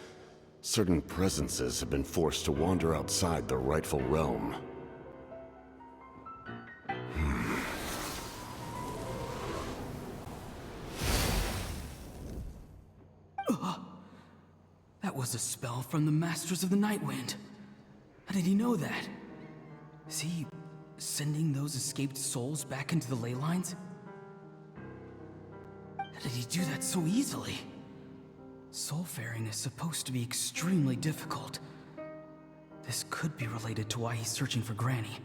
Certain presences have been forced to wander outside their rightful realm. That was a spell from the Masters of the Nightwind. How did he know that? Is he sending those escaped souls back into the ley lines? How did he do that so easily? Soulfaring is supposed to be extremely difficult. This could be related to why he's searching for Granny.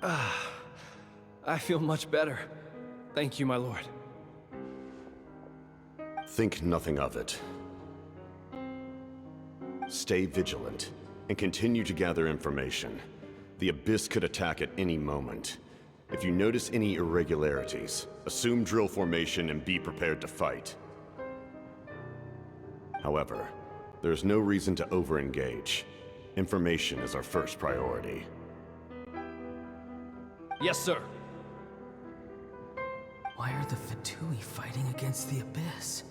I feel much better. Thank you, my lord. Think nothing of it. Stay vigilant, and continue to gather information. The Abyss could attack at any moment. If you notice any irregularities, assume drill formation and be prepared to fight. However, there is no reason to over-engage. Information is our first priority. Yes, sir. Why are the Fatui fighting against the Abyss?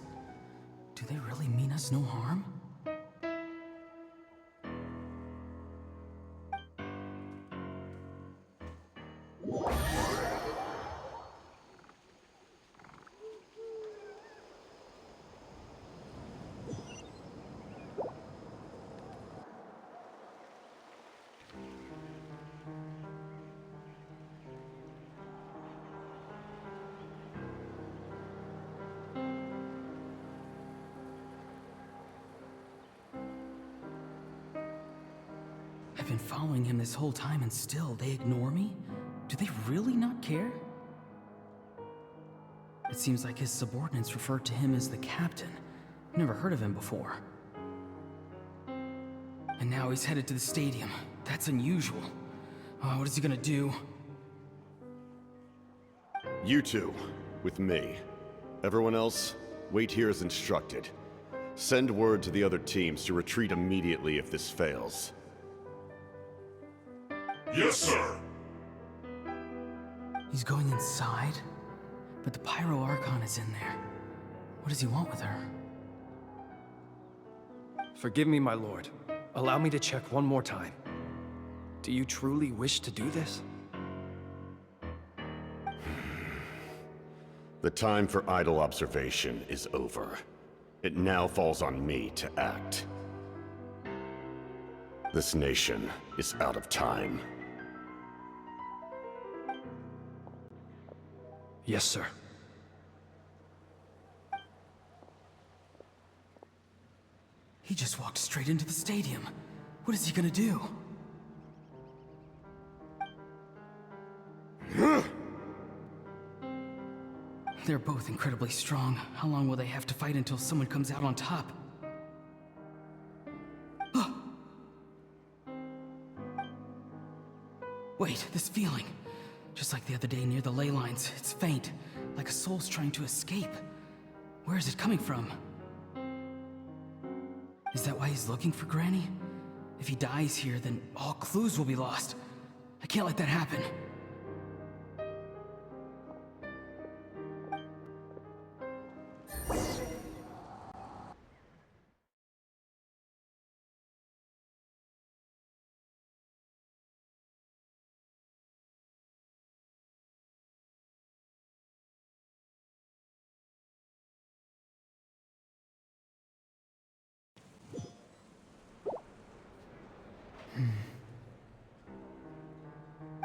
Do they really mean us no harm? I've been following him this whole time and still they ignore me? Do they really not care? It seems like his subordinates refer to him as the captain. Never heard of him before. And now he's headed to the stadium. That's unusual. What is he gonna do? You two, with me. Everyone else, wait here as instructed. Send word to the other teams to retreat immediately if this fails. Yes, sir. He's going inside? But the Pyro Archon is in there. What does he want with her? Forgive me, my lord. Allow me to check one more time. Do you truly wish to do this? The time for idle observation is over. It now falls on me to act. This nation is out of time. Yes, sir. He just walked straight into the stadium. What is he gonna do? They're both incredibly strong. How long will they have to fight until someone comes out on top? Wait, this feeling. Just like the other day near the ley lines, it's faint, like a soul's trying to escape. Where is it coming from? Is that why he's looking for Granny? If he dies here, then all clues will be lost. I can't let that happen.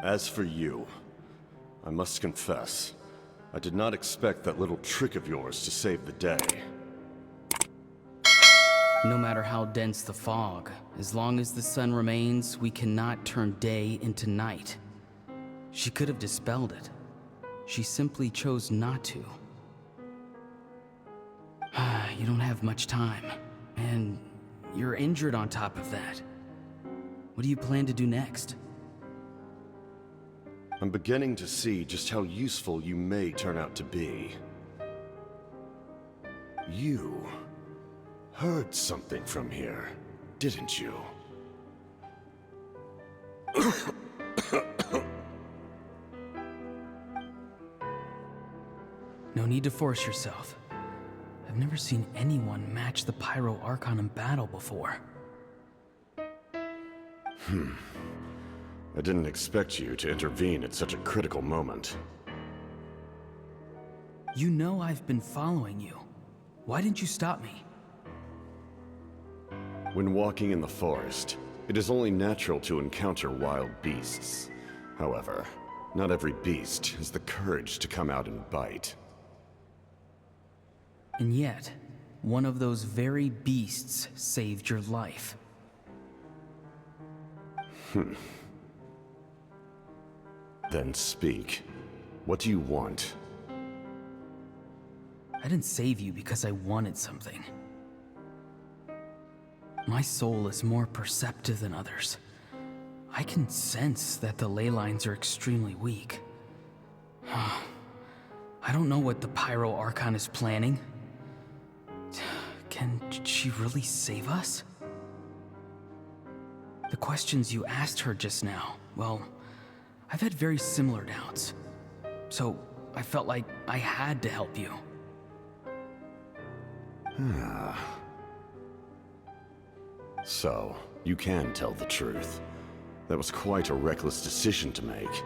As for you, I must confess, I did not expect that little trick of yours to save the day. No matter how dense the fog, as long as the sun remains, we cannot turn day into night. She could have dispelled it. She simply chose not to. You don't have much time, and you're injured on top of that. What do you plan to do next? I'm beginning to see just how useful you may turn out to be. You heard something from here, didn't you? No need to force yourself. I've never seen anyone match the Pyro Archon in battle before. I didn't expect you to intervene at such a critical moment. You know I've been following you. Why didn't you stop me? When walking in the forest, it is only natural to encounter wild beasts. However, not every beast has the courage to come out and bite. And yet, one of those very beasts saved your life. Then speak. What do you want? I didn't save you because I wanted something. My soul is more perceptive than others. I can sense that the ley lines are extremely weak. I don't know what the Pyro Archon is planning. Can she really save us? The questions you asked her just now, well, I've had very similar doubts. So I felt like I had to help you. So, you can tell the truth. That was quite a reckless decision to make.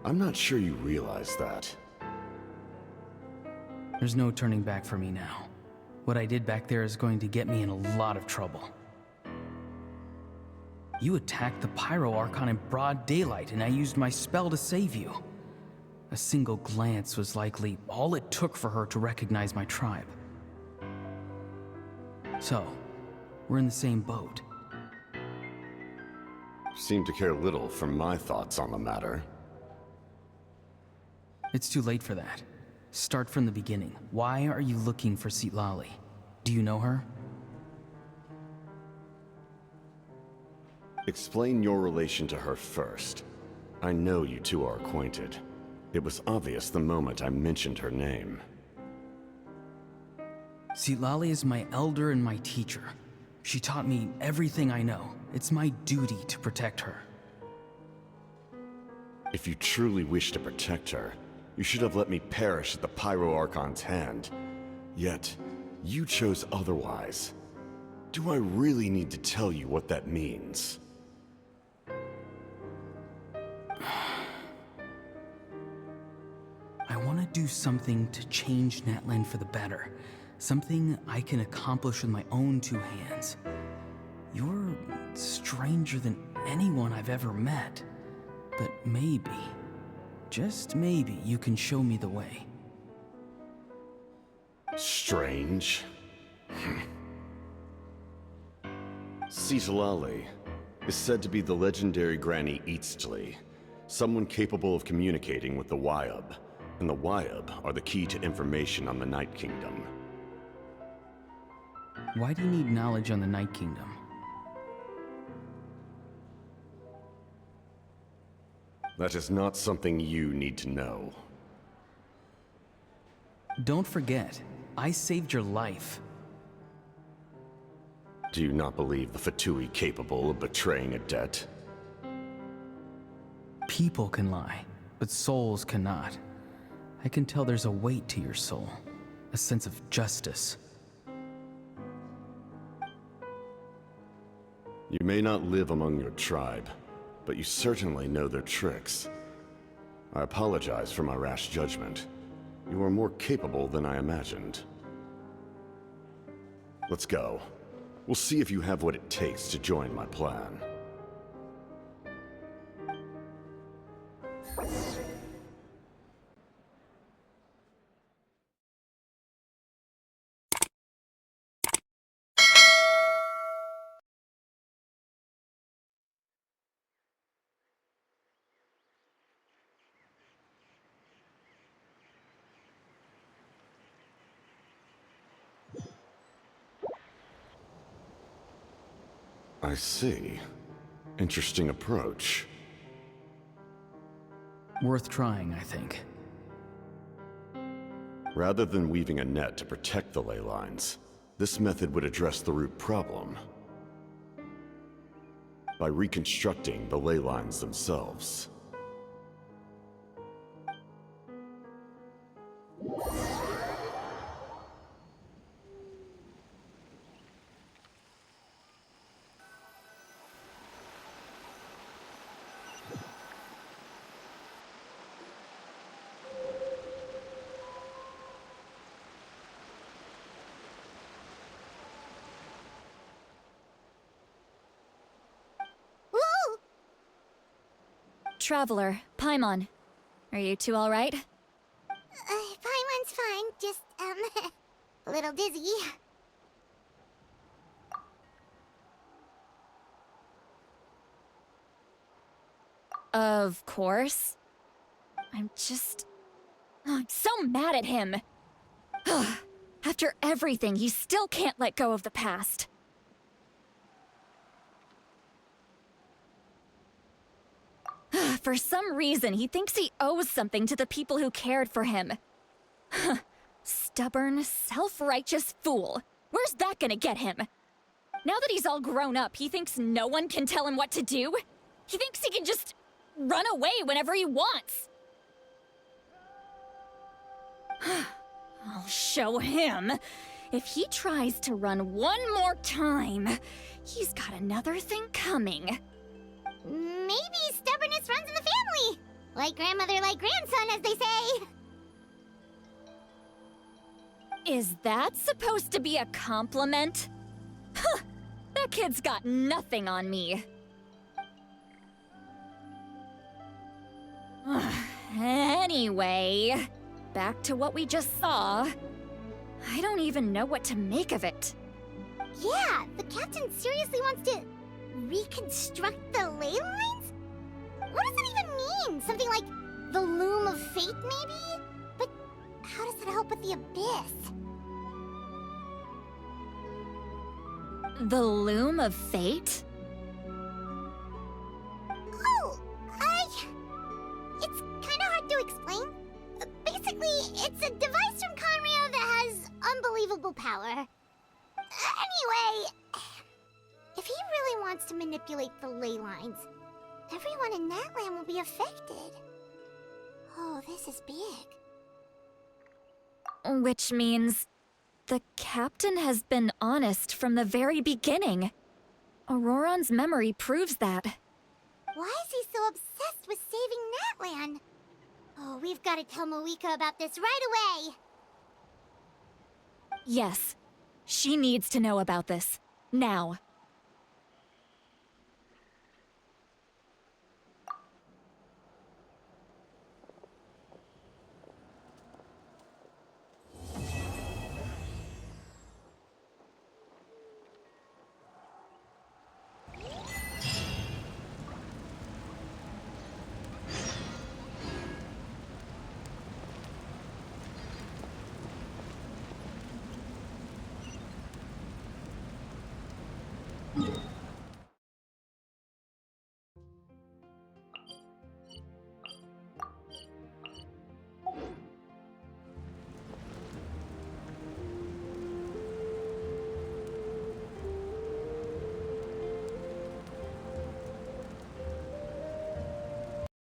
I'm not sure you realize that. There's no turning back for me now. What I did back there is going to get me in a lot of trouble. You attacked the Pyro Archon in broad daylight, and I used my spell to save you. A single glance was likely all it took for her to recognize my tribe. So, we're in the same boat. Seem to care little for my thoughts on the matter. It's too late for that. Start from the beginning. Why are you looking for Citlali? Do you know her? Explain your relation to her first. I know you two are acquainted. It was obvious the moment I mentioned her name. Citlali is my elder and my teacher. She taught me everything I know. It's my duty to protect her. If you truly wish to protect her, you should have let me perish at the Pyro Archon's hand. Yet, you chose otherwise. Do I really need to tell you what that means? I want to do something to change Natlan for the better. Something I can accomplish with my own two hands. You're stranger than anyone I've ever met. But maybe, just maybe, you can show me the way. Strange. Citlali is said to be the legendary Granny Eastly, someone capable of communicating with the Wyub, and the Wyub are the key to information on the Night Kingdom. Why do you need knowledge on the Night Kingdom? That is not something you need to know. Don't forget, I saved your life. Do you not believe the Fatui capable of betraying a debt? People can lie, but souls cannot. I can tell there's a weight to your soul, a sense of justice. You may not live among your tribe, but you certainly know their tricks. I apologize for my rash judgment. You are more capable than I imagined. Let's go. We'll see if you have what it takes to join my plan. I see. Interesting approach. Worth trying, I think. Rather than weaving a net to protect the ley lines, this method would address the root problem by reconstructing the ley lines themselves. Traveler, Paimon. Are you two alright? Paimon's fine, just, a little dizzy. Of course. I'm so mad at him. After everything, he still can't let go of the past. For some reason, he thinks he owes something to the people who cared for him. Stubborn, self-righteous fool. Where's that gonna get him? Now that he's all grown up, he thinks no one can tell him what to do? He thinks he can just run away whenever he wants. I'll show him. If he tries to run one more time, he's got another thing coming. Maybe stubbornness runs in the family! Like grandmother, like grandson, as they say! Is that supposed to be a compliment? Huh! That kid's got nothing on me. Anyway, back to what we just saw. I don't even know what to make of it. Yeah, the captain seriously wants to reconstruct the ley lines? What does that even mean? Something like the loom of fate, maybe? But how does that help with the abyss? The loom of fate? Oh, it's kinda hard to explain. Basically, it's a device from Conrio that has unbelievable power. Anyway, if he really wants to manipulate the ley lines, everyone in Natlan will be affected. Oh, this is big. Which means the captain has been honest from the very beginning. Auroron's memory proves that. Why is he so obsessed with saving Natlan? Oh, we've got to tell Moeka about this right away. Yes, she needs to know about this. Now.